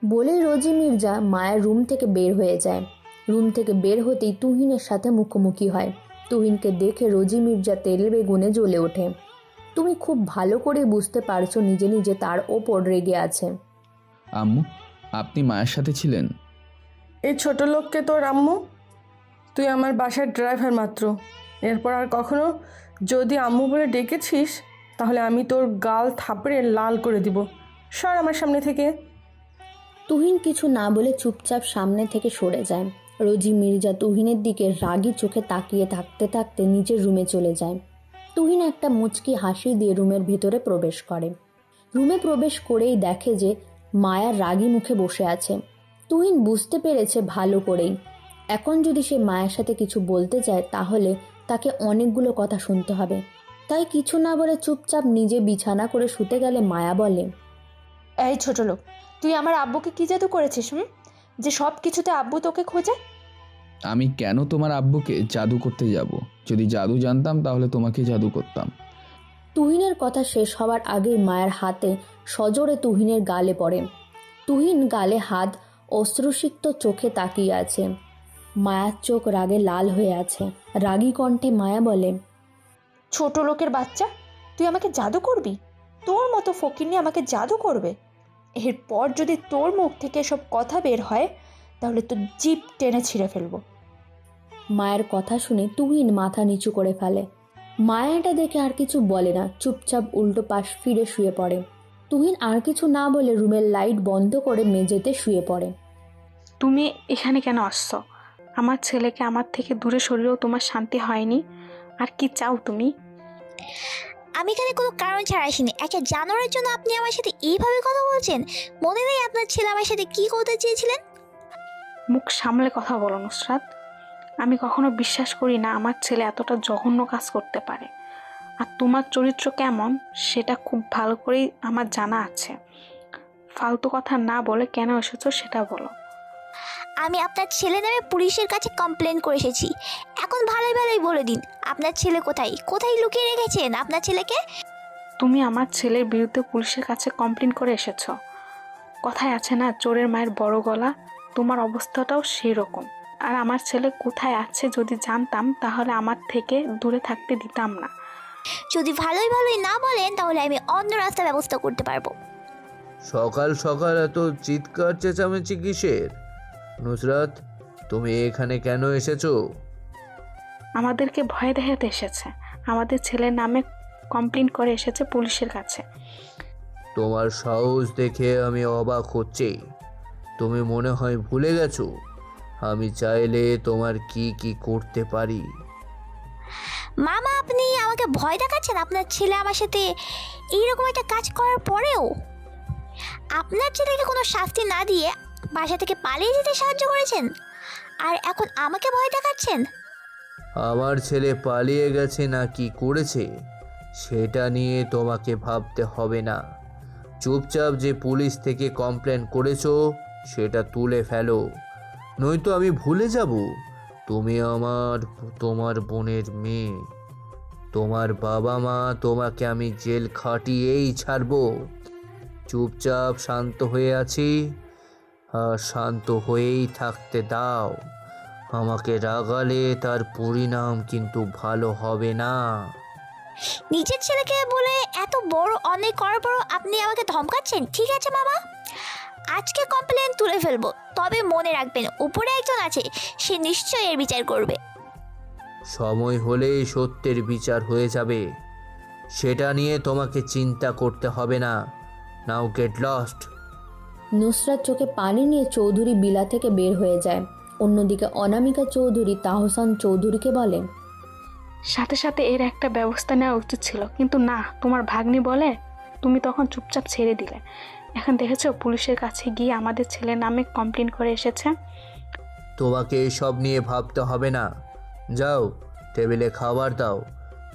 বলে রোজি মির্জা মায়ের রুম থেকে বের হয়ে যায়। রুম থেকে বের হতেই তুহিনের সাথে মুখোমুখি হয়। তুহিনকে দেখে রোজি মির্জা তেল বেগুনে জ্বলে ওঠে। তুমি খুব ভালো করে বুঝতে পারছো নিজে নিজে তার ওপর রেগে আছে। আম্মু, আপনি মায়ের সাথে ছিলেন? এই ছোট লোককে তোর আম্মু? তুই আমার বাসার ড্রাইভার মাত্র। এরপর আর কখনো যদি আম্মু বলে ডেকেছিস তাহলে আমি তোর গাল থাপড়ে লাল করে দিব। সর আমার সামনে থেকে। তুহিন কিছু না বলে চুপচাপ সামনে থেকে সরে যায়। রোজি মির্জা তুহিনের দিকে রাগী চোখে তাকিয়ে থাকতে থাকতে নিজের রুমে চলে যায়। তুহিন একটা মুচকি হাসি দিয়ে রুমের ভিতরে প্রবেশ করে। রুমে প্রবেশ করেই দেখে যে মায়া রাগী মুখে বসে আছে। তুহিন বুঝতে পেরেছে ভালো করেই, এখন যদি সে মায়ের সাথে কিছু বলতে চায় তাহলে তাকে অনেকগুলো কথা শুনতে হবে। তাই কিছু না বলে চুপচাপ নিজে বিছানা করে শুতে গেলে মায়া বলে, এই ছোট লোক, তুই আমার আব্বুকে কি জাদু করেছিস যে সব কিছুতে আব্বু তোকে খোঁজে? আমি কেন তোমার আব্বুকে জাদু করতে যাব? যদি জাদু জানতাম তাহলে তোমাকে জাদু করতাম। তুহিনের কথা শেষ হওয়ার আগেই মায়ের হাতে সজোরে তুহিনের গালে পড়ে। তুহিন গালে হাত অশ্রুসিক্ত চোখে তাকিয়ে আছে। মায়ার চোখ রাগে লাল হয়ে আছে। রাগী কণ্ঠে মায়া বলে, ছোট লোকের বাচ্চা, তুই আমাকে জাদু করবি? তোর মতো ফকিরনি আমাকে জাদু করবে? এরপর যদি তোর মুখ থেকে সব কথা বের হয় তাহলে তো জিভ টেনে ছিঁড়ে ফেলবো। মায়ের কথা শুনে তুহিন মাথা নিচু করে ফেলে। মায়াটা দেখে আর কিছু বলে না, চুপচাপ উল্টো পাশ ফিরে শুয়ে পড়ে। তুহিন আর কিছু না বলে রুমের লাইট বন্ধ করে মেঝেতে শুয়ে পড়ে। তুমি এখানে কেন আসছো? আমার ছেলেকে আমার থেকে দূরে সরিয়েও তোমার শান্তি হয়নি? আর কি চাও তুমি? আমি এখানে কোনো কারণ ছাড়া আসিনি। একটা জানোয়ারের জন্য আপনি আমার সাথে এইভাবে কথা বলছেন? মনে নেই আপনার ছেলে আমার সাথে কি করতে চেয়েছিলেন? মুখ সামলে কথা বলো নুসরাত। আমি কখনো বিশ্বাস করি না আমার ছেলে এতটা জঘন্য কাজ করতে পারে। আর তোমার চরিত্র কেমন সেটা খুব ভালো করেই আমার জানা আছে। ফালতু কথা না বলে কেন এসেছো সেটা বলো। আমি আপনার ছেলে নামে পুলিশের কাছে কমপ্লেন করে এসেছি। এখন ভালোই ভালোই বলে দিন, আপনার ছেলে কোথায় কোথায় লুকিয়ে রেখেছেন আপনার ছেলেকে? তুমি আমার ছেলের বিরুদ্ধে পুলিশের কাছে কমপ্লেন করে এসেছো। কথায় আছে না, চোরের মায়ের বড় গলা? তোমার অবস্থাটাও সেই রকম। আর আমার ছেলে কোথায় আছে যদি জানতাম তাহলে আমার থেকে দূরে থাকতে দিতাম না। যদি ভালোই ভালোই না বলেন তাহলে আমি অন্য রাস্তার ব্যবস্থা করতে পারবো। সকাল সকাল এত চিৎকার চেঁচামেচি কিসের? নুসরাত, তুমি এখানে কেন এসেছো? আমাদেরকে ভয় দেখাতে এসেছে। আমাদের ছেলের নামে কমপ্লেন করে এসেছে পুলিশের কাছে। তোমার সাহস দেখে আমি অবাক হচ্ছি। তুমি মনে হয় ভুলে গেছো আমি চাইলে তোমার কি কি করতে পারি। মামা, আপনি আমাকে ভয় দেখাচ্ছেন? আপনার ছেলে আমার সাথে এইরকম একটা কাজ করার পরেও আপনার ছেলেকে কোনো শাস্তি না দিয়ে বাসা থেকে পালিয়ে যেতে সাহায্য করেছেন, আর এখন আমাকে ভয় দেখাচ্ছেন? আমার ছেলে পালিয়ে গেছে না কি করেছে সেটা নিয়ে তোমাকে ভাবতে হবে না। চুপচাপ যে পুলিশ থেকে কমপ্লেন করেছো সেটা তুলে ফেলো, নয়তো আমি ভুলে যাব তুমি তোমার বোনের মেয়ে। তোমার বাবা মা তোমাকে আমি জেল খাটিয়েই ছাড়বো। চুপচাপ শান্ত হয়ে আছি, আর শান্ত হয়েই থাকতে দাও। আমাকে রাগালে তার পরিণাম কিন্তু ভালো হবে না। নিজের ছেলেকে বলে এত বড় অন্যায় করার পরও আপনি আমাকে ধমকাচ্ছেন? ঠিক আছে মামা, আজকে কমপ্লেন তুলে ফেলবো। তবে মনে রাখবেন, উপরে একজন আছে, সে নিশ্চয়ই এর বিচার করবে। সময় হলেই সত্যের বিচার হয়ে যাবে, সেটা নিয়ে তোমাকে চিন্তা করতে হবে না। নাও গেট লস্ট। নুসরাত চোখে পানি নিয়ে চৌধুরী বিলা থেকে বের হয়ে যায়। অন্যদিকে অনামিকা চৌধুরী তাহসান চৌধুরীকে বলে, সাথে সাথে এর একটা ব্যবস্থা নেওয়া উচিত ছিল, কিন্তু না, তোমার ভাগ্নি বলে তুমি তখন চুপচাপ ছেড়ে দিলে। এখন দেখেছো পুলিশের কাছে গিয়ে আমাদের ছেলের নামে কমপ্লেন করে এসেছে। তোমাকে এসব নিয়ে ভাবতে হবে না। যাও, টেবিলে খাবার দাও,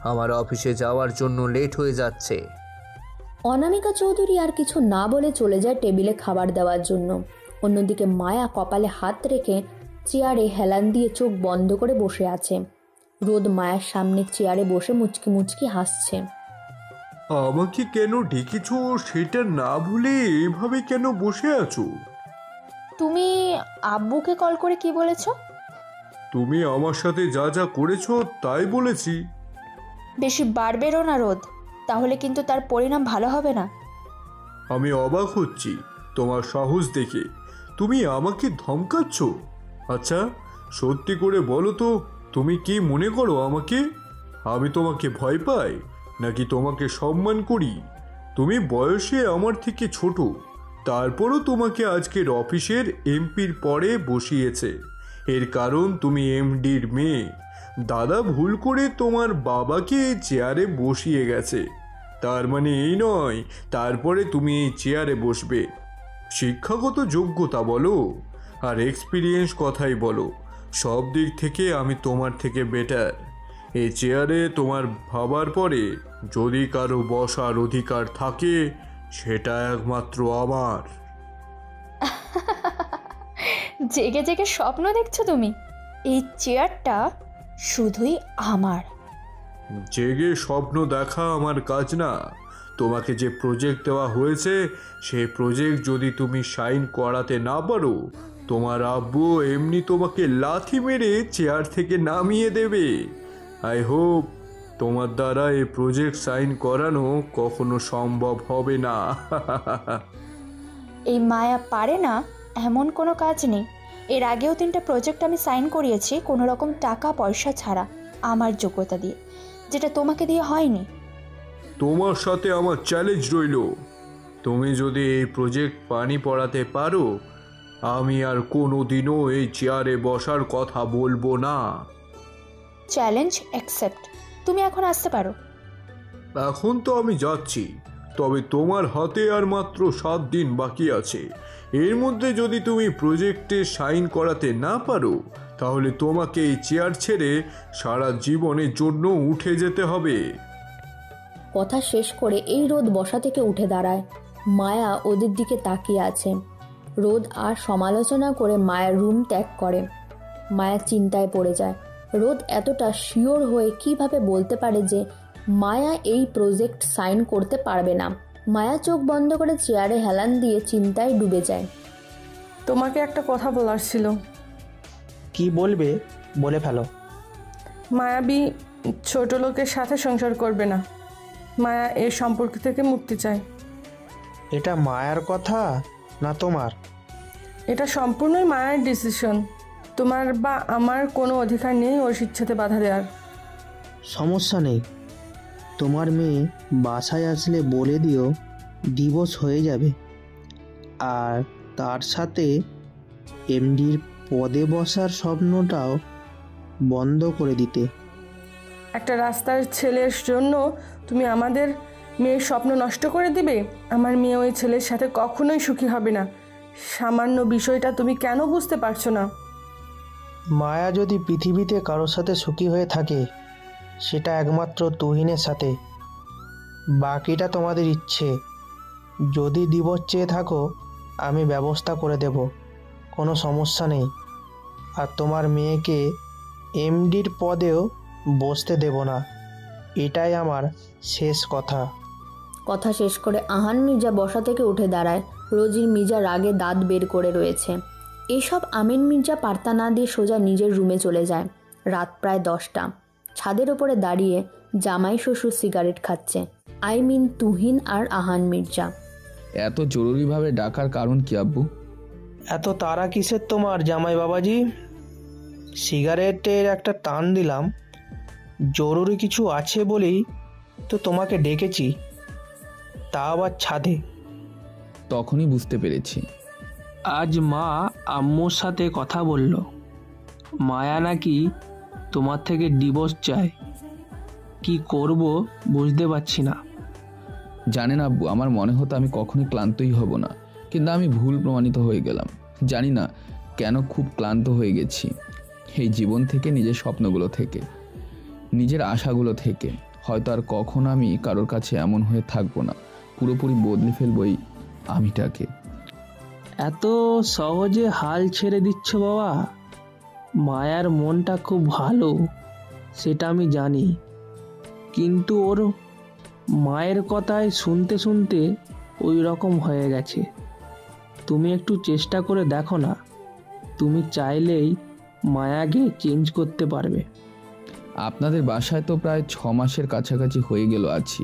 আমার অফিসে যাওয়ার জন্য লেট হয়ে যাচ্ছে। অনামিকা চৌধুরী আর কিছু না বলে চলে যায় টেবিলে খাবার দেওয়ার জন্য। অন্যদিকে মায়া কপালে হাত রেখে চেয়ারে হেলান দিয়ে চোখ বন্ধ করে বসে আছে। রোদ মায়ের সামনে চেয়ারে বসে মুচকি মুচকি হাসছে। আমাকে কেন ডেকেছো সেটা না ভুলে এভাবে কেন বসে আছো? তুমি আব্বুকে কল করে কি বলেছো? তুমি আমার সাথে যা যা করেছো তাই বলেছি। বেশি বাড়বেরও না রোদ, তাহলে কিন্তু তার পরিণাম ভালো হবে না। আমি অবাক হচ্ছি তোমার সাহস দেখে। তুমি আমাকে ধমকাচ্ছ? আচ্ছা সত্যি করে বলো তো, তুমি কি মনে করো আমাকে? আমি তোমাকে ভয় পাই নাকি তোমাকে সম্মান করি? তুমি বয়সে আমার থেকে ছোট, তারপরও তোমাকে আজকের অফিসের এমপির পরে বসিয়েছে। এর কারণ তুমি এমডির মেয়ে। দাদা ভুল করে তোমার বাবাকে এই চেয়ারে বসিয়ে গেছে, তার মানে এই নয় তারপরে তুমি এই চেয়ারে বসবে। শিক্ষাগত যোগ্যতা বলো আর এক্সপিরিয়েন্স কথাই বলো, সব দিক থেকে আমি তোমার থেকে বেটার। এই চেয়ারে তোমার ভাবার পরে যদি কারো বসার অধিকার থাকে সেটা একমাত্র আমার। জেগে জেগে স্বপ্ন দেখছো তুমি? এই চেয়ারটা শুধুই আমার। জেগে স্বপ্ন দেখা আমার কাজ না। তোমাকে যে প্রজেক্ট দেওয়া হয়েছে সেই প্রজেক্ট যদি তুমি সাইন করাতে না পারো, তোমার আব্বু এমনি তোমাকে লাথি মেরে চেয়ার থেকে নামিয়ে দেবে। আই হোপ তোমার দ্বারা এই প্রজেক্ট সাইন করানো কখনো সম্ভব হবে না। এই মায়া পারে না এমন কোনো কাজ নেই। এর আগেও 3টা প্রজেক্ট আমি সাইন করিয়েছি কোনো রকম টাকা পয়সা ছাড়া, আমার যোগ্যতা দিয়ে, যেটা তোমাকে দিয়ে হয়নি। তোমার সাথে আমার চ্যালেঞ্জ রইল, তুমি যদি এই প্রজেক্ট পানি পড়াতে পারো আমি আর কোনো দিনও এই চেয়ারে বসার কথা বলবো না। Challenge accept. তুমি এখন আসতে পারো। এখন তো আমি যাচ্ছি, তবে তোমার হাতে আর মাত্র 7 দিন বাকি আছে। এর মধ্যে যদি তুমি প্রজেক্টে সাইন করাতে না পারো তাহলে তোমাকে এই চেয়ার ছেড়ে সারা জীবনের জন্য উঠে যেতে হবে। কথা শেষ করে এই রোদ বসা থেকে উঠে দাঁড়ায়। মায়া ওদের দিকে তাকিয়ে আছে। রোদ আর সমালোচনা করে মায়ার রুম ত্যাগ করে। মায়া চিন্তায় পড়ে যায়। রোদ এতটা শিওর হয়ে কিভাবে বলতে পারে যে মায়া এই প্রজেক্ট সাইন করতে পারবে না। মায়া চোখ বন্ধ করে চেয়ারে হেলান দিয়ে চিন্তায় ডুবে যায়। তোমাকে একটা কথা বলার ছিল। কি বলবে বলে ফেলো। মায়াবী ছোট লোকের সাথে সংসার করবে না। মায়া এর সম্পর্ক থেকে মুক্তি চায়। এটা মায়ার কথা না তোমার? এটা সম্পূর্ণই মায়ের ডিসিশন। তোমার বা আমার কোনো অধিকার নেই ওর ইচ্ছাতে বাধা দেওয়ার। সমস্যা নেই, তোমার মেয়ে বাসায় আসলে বলে দিও ডিভোর্স হয়ে যাবে, আর তার সাথে এমডির পদে বসার স্বপ্নটাও বন্ধ করে দিতে। একটা রাস্তার ছেলের জন্য তুমি আমাদের মেয়ের স্বপ্ন নষ্ট করে দিবে? আমার মেয়ে ওই ছেলের সাথে কখনোই সুখী হবে না। সামান্য বিষয়টা তুমি কেন বুঝতে পারছো না? মায়া যদি পৃথিবীতে কারোর সাথে সুখী হয়ে থাকে সেটা একমাত্র তুহিনের সাথে। বাকিটা তোমাদের ইচ্ছে। যদি ডিভোর্স চেয়ে থাকো আমি ব্যবস্থা করে দেব, কোনো সমস্যা নেই। আর তোমার মেয়েকে এমডির পদেও বসতে দেব না, এটাই আমার শেষ কথা। কথা শেষ করে আহান মির্জা বসা থেকে উঠে দাঁড়ায়। রোজির মির্জা রাগে দাঁত বের করে রয়েছে। এসব আমিন মির্জা পাত্তা না দিয়ে সোজা নিজের রুমে চলে যায়। রাত প্রায় 10টা। ছাদের ওপরে দাঁড়িয়ে জামাই শ্বশুর সিগারেট খাচ্ছে। তুহিন আর আহান মির্জা। এত জরুরিভাবে ডাকার কারণ কি আব্বু? এত তারা কিসের তোমার জামাই বাবাজি? সিগারেটের একটা টান দিলাম, জরুরি কিছু আছে বলেই তো তোমাকে ডেকেছি, তা আবার ছাদে। তখনই বুঝতে পেরেছি। আজ মা আম্মুর সাথে কথা বলল, মায়া নাকি তোমার থেকে ডিভোর্স চায়। কি করব বুঝতে পারছি না। জানেন আব্বু, আমার মনে হতো আমি কখনোই ক্লান্তই হব না, কিন্তু আমি ভুল প্রমাণিত হয়ে গেলাম। জানি না কেন খুব ক্লান্ত হয়ে গেছি এই জীবন থেকে, নিজের স্বপ্নগুলো থেকে, নিজের আশাগুলো থেকে। হয়তো আর কখনো আমি কারোর কাছে এমন হয়ে থাকবো না, পুরোপুরি বদলে ফেলবই আমিটাকে। এত সহজে হাল ছেড়ে দিচ্ছ বাবা? মায়ার মনটা খুব ভালো, সেটা আমি জানি, কিন্তু ওর মায়ের কথায় শুনতে শুনতে ওই রকম হয়ে গেছে। তুমি একটু চেষ্টা করে দেখো না। তুমি চাইলেই মায়াকে চেঞ্জ করতে পারবে। আপনাদের বাসায় তো প্রায় 6 মাসের কাছাকাছি হয়ে গেল আছি।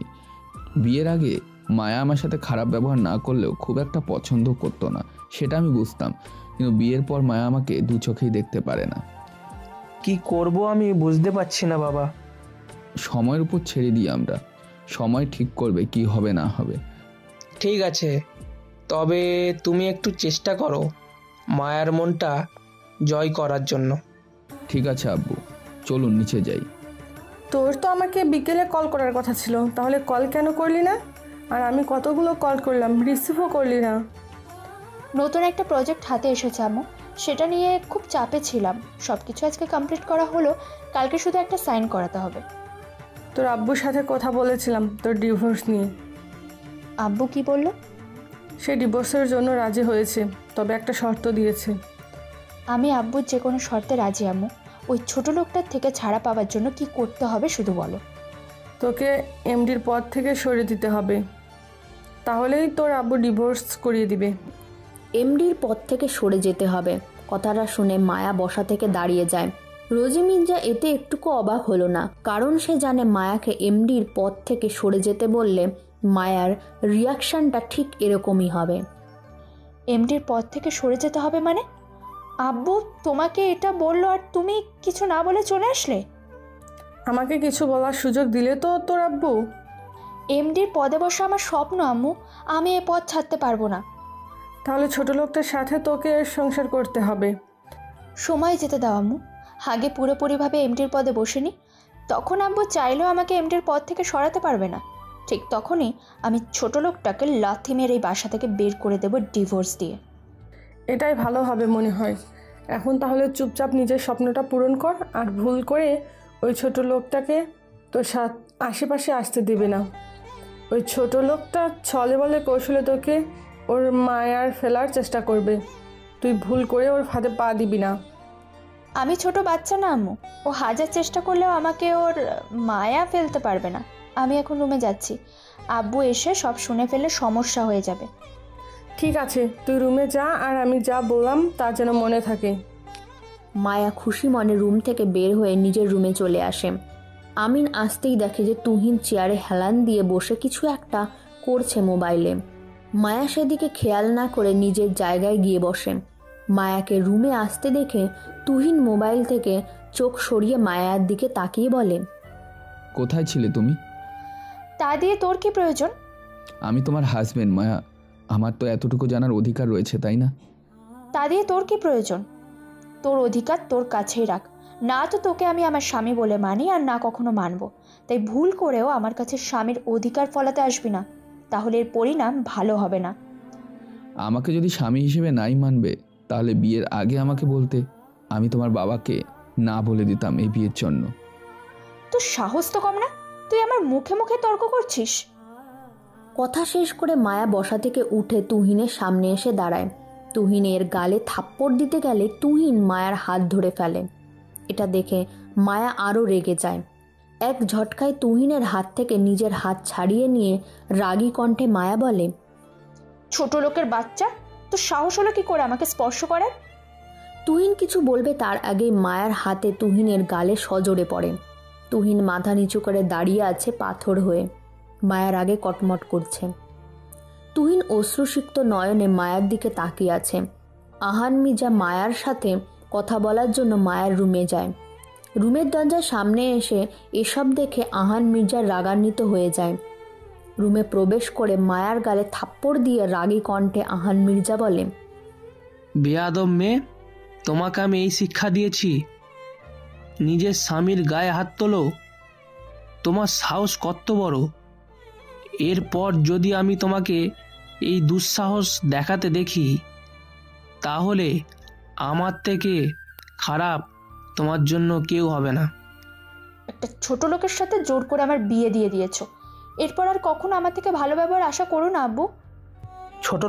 বিয়ের আগে মায়া আমার সাথে খারাপ ব্যবহার না করলেও খুব একটা পছন্দ করতো না, সেটা আমি বুঝতাম। কিন্তু বিয়ের পর মায়া আমাকে দু চোখেই দেখতে পারে না। কি করব আমি বুঝতে পারছি না বাবা। সময়ের উপর ছেড়ে দিই আমরা, সময় ঠিক করবে কি হবে না হবে। ঠিক আছে, তবে তুমি একটু চেষ্টা করো মায়ার মনটা জয় করার জন্য। ঠিক আছে আব্বু, চলুন নিচে যাই। তোর তো আমাকে বিকেলে কল করার কথা ছিল, তাহলে কল কেন করলি না? আর আমি কতগুলো কল করলাম, রিসিভও করলি না। নতুন একটা প্রজেক্ট হাতে এসেছে আম্মু, সেটা নিয়ে খুব চাপে ছিলাম। সব কিছু আজকে কমপ্লিট করা হলো, কালকে শুধু একটা সাইন করাতে হবে। তোর আব্বুর সাথে কথা বলেছিলাম তোর ডিভোর্স নিয়ে। আব্বু কি বললো? সে ডিভোর্সের জন্য রাজি হয়েছে, তবে একটা শর্ত দিয়েছে। আমি আব্বুর যে কোনো শর্তে রাজি আম্মু। ওই ছোট লোকটার থেকে ছাড়া পাওয়ার জন্য কি করতে হবে শুধু বলো। তোকে এমডির পদ থেকে সরিয়ে দিতে হবে, তাহলেই তোর আব্বু ডিভোর্স করিয়ে দিবে। এমডির পদ থেকে সরে যেতে হবে। কথাটা শুনে মায়া বসা থেকে দাঁড়িয়ে যায়। রোজি মির্জা এতে একটুকু অবাক হলো না, কারণ সে জানে মায়াকে এমডির পদ থেকে সরে যেতে বললে মায়ার রিয়াকশনটা ঠিক এরকমই হবে। এমডির পদ থেকে সরে যেতে হবে মানে? আব্বু তোমাকে এটা বললো আর তুমি কিছু না বলে চলে আসলে? আমাকে কিছু বলার সুযোগ দিলে তো তোর আব্বু। এমডির পদে বসা আমার স্বপ্ন আম্মু, আমি এ পদ ছাড়তে পারবো না। তাহলে ছোট লোকটার সাথে তোকে সংসার করতে হবে। সময় যেতে দাও আম্মু, আগে পুরোপুরিভাবে এমডির পদে বসিনি, তখন আব্বু চাইলেও আমাকে এমডির পদ থেকে সরাতে পারবে না। ঠিক তখনই আমি ছোট লোকটাকে লাথি মেরে এই বাসা থেকে বের করে দেবো ডিভোর্স দিয়ে। এটাই ভালো হবে মনে হয়। এখন তাহলে চুপচাপ নিজের স্বপ্নটা পূরণ কর, আর ভুল করে ওই ছোট লোকটাকে তোর আশেপাশে আসতে দিবে না। ওই ছোট লোকটা ছলে বলে কৌশলে তোকে ওর মায়ার ফেলার চেষ্টা করবে, তুই ভুল করে ওর ফাঁদে পা দিবি না। আমি ছোট বাচ্চা না আম্মু, ও হাজার চেষ্টা করলেও আমাকে ওর মায়া ফেলতে পারবে না। আমি এখন রুমে যাচ্ছি, আব্বু এসে সব শুনে ফেলে সমস্যা হয়ে যাবে। ঠিক আছে, তুই রুমে যা, আর আমি যা বললাম তা যেন মনে থাকে। মায়া খুশি মনে রুম থেকে বের হয়ে নিজের রুমে চলে আসে। আমিন আসতেই দেখে যে তুহিন চেয়ারে হেলান দিয়ে বসে কিছু একটা করছে মোবাইলে। মায়া সেদিকে খেয়াল না করে নিজের জায়গায় গিয়ে বসে। মায়াকে রুমে আসতে দেখে তুহিন মোবাইল থেকে চোখ সরিয়ে মায়ার দিকে তাকিয়ে বলে, কোথায় ছিলে তুমি? তা দিয়ে তোর কি প্রয়োজন? আমি তোমার হাজবেন্ড মায়া, আমার তো এতটুকু জানার অধিকার রয়েছে, তাই না? তা দিয়ে তোর কি প্রয়োজন? তোর অধিকার তোর কাছেই রাখ। না তো তোকে আমি আমার স্বামী বলে মানি, আর না কখনো মানব। তাই ভুল করেও আমার কাছে স্বামীর অধিকার ফলাতে আসবি না, তাহলে এর পরিণাম ভালো হবে না। আমাকে যদি স্বামী হিসেবে নাই মানবে, তাহলে বিয়ের আগে আমাকে বলতে, আমি তোমার বাবাকে না বলে দিতাম এই বিয়ের জন্য। তোর সাহস তো কম না, তুই আমার মুখে মুখে তর্ক করছিস। কথা শেষ করে মায়া বসা থেকে উঠে তুহিনের সামনে এসে দাঁড়ায়। তুহিনের গালে থাপ্পড় দিতে গেলে তুহিন মায়ার হাত ধরে ফেলে। এটা দেখে মায়া আরও রেগে যায়। এক ঝটকায় তুহিনের হাত থেকে নিজের হাত ছাড়িয়ে নিয়ে রাগী কণ্ঠে মায়া বলে, ছোট লোকের বাচ্চা, তোর সাহস হলো কি করে আমাকে স্পর্শ করার? তুহিন কিছু বলবে তার আগে মায়ার হাতে তুহিনের গালে সজোরে পড়ে। তুহিন মাথা নিচু করে দাঁড়িয়ে আছে পাথর হয়ে, মায়ার আগে কটমট করছে। তুহিন অশ্রুসিক্ত নয়নে মায়ার দিকে তাকিয়ে আছে। আহান মির্জা মায়ার সাথে কথা বলার জন্য মায়ার রুমে যায়। রুমের দরজার সামনে এসে এসব দেখে আহান মির্জা রাগান্বিত হয়ে যায়। রুমে প্রবেশ করে মায়ার গালে থাপ্পড় দিয়ে রাগী কণ্ঠে আহান মির্জা বলে, বেয়াদব মেয়ে, তোমাকে আমি এই শিক্ষা দিয়েছি, নিজের স্বামীর গায়ে হাত তোলো? তোমার সাহস কত বড়! এরপর যদি আমি তোমাকে এই দুঃসাহস দেখাতে দেখি, তাহলে আমার থেকে খারাপ তোমার জন্য কেউ হবে না। একটা ছোট লোকের সাথে জোর করে আমার বিয়ে দিয়ে দিয়েছো, এরপর আর কখনো আমার থেকে ভালো ব্যবহার আশা করো না আব্বু। ছোট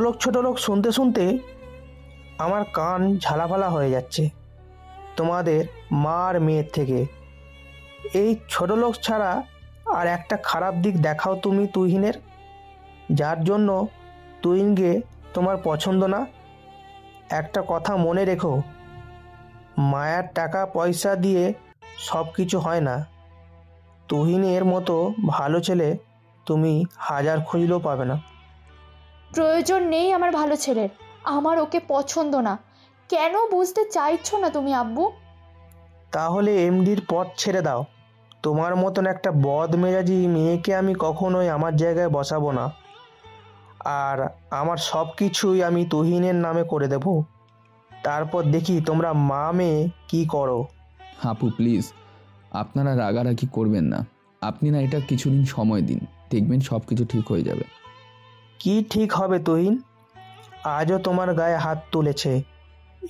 লোক শুনতে শুনতে আমার কান ঝালাফালা হয়ে যাচ্ছে তোমাদের মা আর মেয়ের থেকে। এই ছোট লোক ছাড়া আর একটা খারাপ দিক দেখাও তুমি তুহিনের, যার জন্য তুহিনকে তোমার পছন্দ না। একটা কথা মনে রেখো, মায়ার টাকা পয়সা দিয়ে সব কিছু হয় না। তুহিনের মতো ভালো ছেলে তুমি হাজার খুঁজলেও পাবে না। প্রয়োজন নেই আমার ভালো ছেলের, আমার ওকে পছন্দ না। কেন বুঝতে চাইছো না তুমি আব্বু? তাহলে এমডির পথ ছেড়ে দাও। তোমার মতন একটা বদমেজাজি মেয়েকে আমি কখনোই আমার জায়গায় বসাবো না। আর আমার সব কিছুই আমি তুহিনের নামে করে দেব। তারপর দেখি তোমরা মা মেয়ে কী করো। আপু প্লিজ, আপনারা রাগারাগি করবেন না। আপনি না এটা কিছুদিন সময় দিন, দেখবেন সব কিছু ঠিক হয়ে যাবে। কি ঠিক হবে তুহিন? আজও তোমার গায়ে হাত তুলেছে,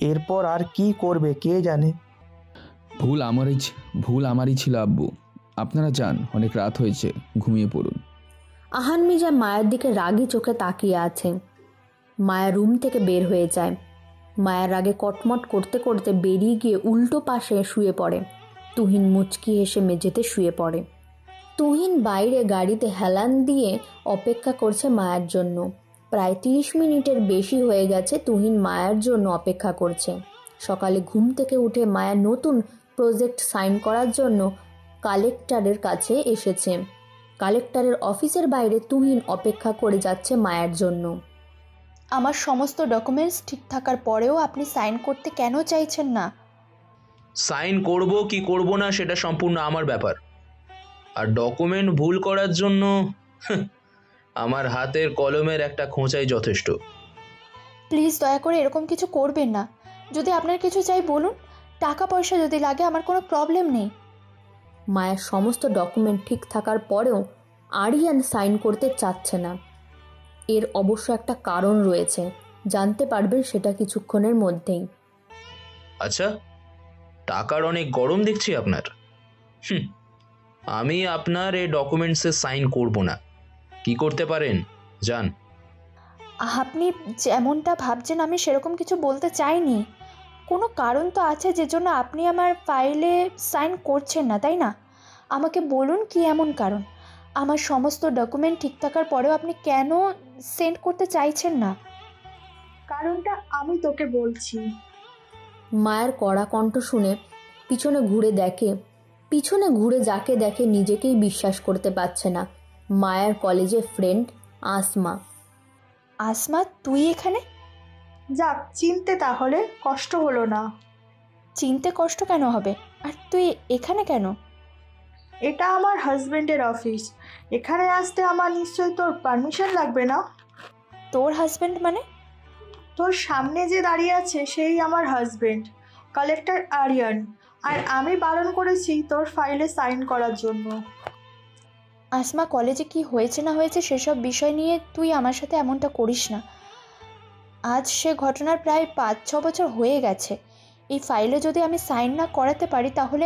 এরপর আর কি করবে কে জানে। ভুল আমারই ছিল আব্বু। আপনারা যান, অনেক রাত হয়েছে, ঘুমিয়ে পড়ুন। আহান মির্জা মায়ের দিকে রাগী চোখে তাকিয়ে আছে। মায়া রুম থেকে বের হয়ে যায়। মায়ের রাগে কটমট করতে করতে বেরিয়ে গিয়ে উল্টো পাশে শুয়ে পড়ে। তুহিন মুচকি হেসে মেঝেতে শুয়ে পড়ে। তুহিন বাইরে গাড়িতে হেলান দিয়ে অপেক্ষা করছে মায়ের জন্য। প্রায় 30 মিনিটের বেশি হয়ে গেছে তুহিন মায়ের জন্য অপেক্ষা করছে। সকালে ঘুম থেকে উঠে মায়া নতুন প্রজেক্ট সাইন করার জন্য কালেক্টরের কাছে এসেছে। কালেক্টরের অফিসের বাইরে তুহিন অপেক্ষা করে যাচ্ছে মায়ের জন্য। আমার সমস্ত ডকুমেন্টস ঠিক থাকার পরেও আপনি সাইন করতে কেন চাইছেন না? সাইন করব কি করব না সেটা সম্পূর্ণ আমার ব্যাপার। আর ডকুমেন্ট ভুল করার জন্য আমার হাতের কলমের একটা খোঁচাই যথেষ্ট। প্লিজ দয়া করে এরকম কিছু করবেন না। যদি আপনার কিছু চাই বলুন, টাকা পয়সা যদি লাগে আমার কোনো প্রবলেম নেই। মায়ের সমস্ত ডকুমেন্ট ঠিক থাকার পরেও আরিয়ান সাইন করতে চাচ্ছে না। এর অবশ্য একটা কারণ রয়েছে, জানতে পারবেন সেটা কিছুক্ষণের মধ্যেই। আচ্ছা, টাকার অনেক গরম দেখছি আপনার। আমি আপনার এই ডকুমেন্টসে সাইন করব না। কি করতে পারেন জান? আপনি যেমনটা ভাবছেন আমি সেরকম কিছু বলতে চাইনি। কোনো কারণ তো আছে যে জন্য আপনি আমার ফাইলে সাইন করছেন না, তাই না? আমাকে বলুন কি এমন কারণ? আমার সমস্ত ডকুমেন্ট ঠিক থাকার পরেও আপনি কেন সেন্ড করতে চাইছেন না? কারণটা আমি তোকে বলছি। মায়ের কড়া কণ্ঠ শুনে পিছনে ঘুরে যাকে দেখে নিজেকেই বিশ্বাস করতে পারছে না। মায়ের কলেজের ফ্রেন্ড আসমা। আসমা, তুই এখানে? যাক, চিনতে তাহলে কষ্ট হলো না। চিনতে কষ্ট কেন হবে? আর তুই এখানে কেন? এটা আমার হাজবেন্ডের অফিস। এখানে আসতে আমার নিশ্চয়ই তোর পারমিশন লাগবে না? তোর হাজবেন্ড মানে? তোর সামনে যে দাঁড়িয়ে আছে সেই আমার হাজবেন্ড, কালেক্টর আরিয়ান। আর আমি বারণ করেছি তোর ফাইলে সাইন করার জন্য। আসমা, কলেজে কি হয়েছে না হয়েছে সেসব বিষয় নিয়ে তুই আমার সাথে এমনটা করিস না। আজ সে ঘটনার প্রায় 5-6 বছর হয়ে গেছে। এই ফাইলে যদি আমি সাইন না করাতে পারি তাহলে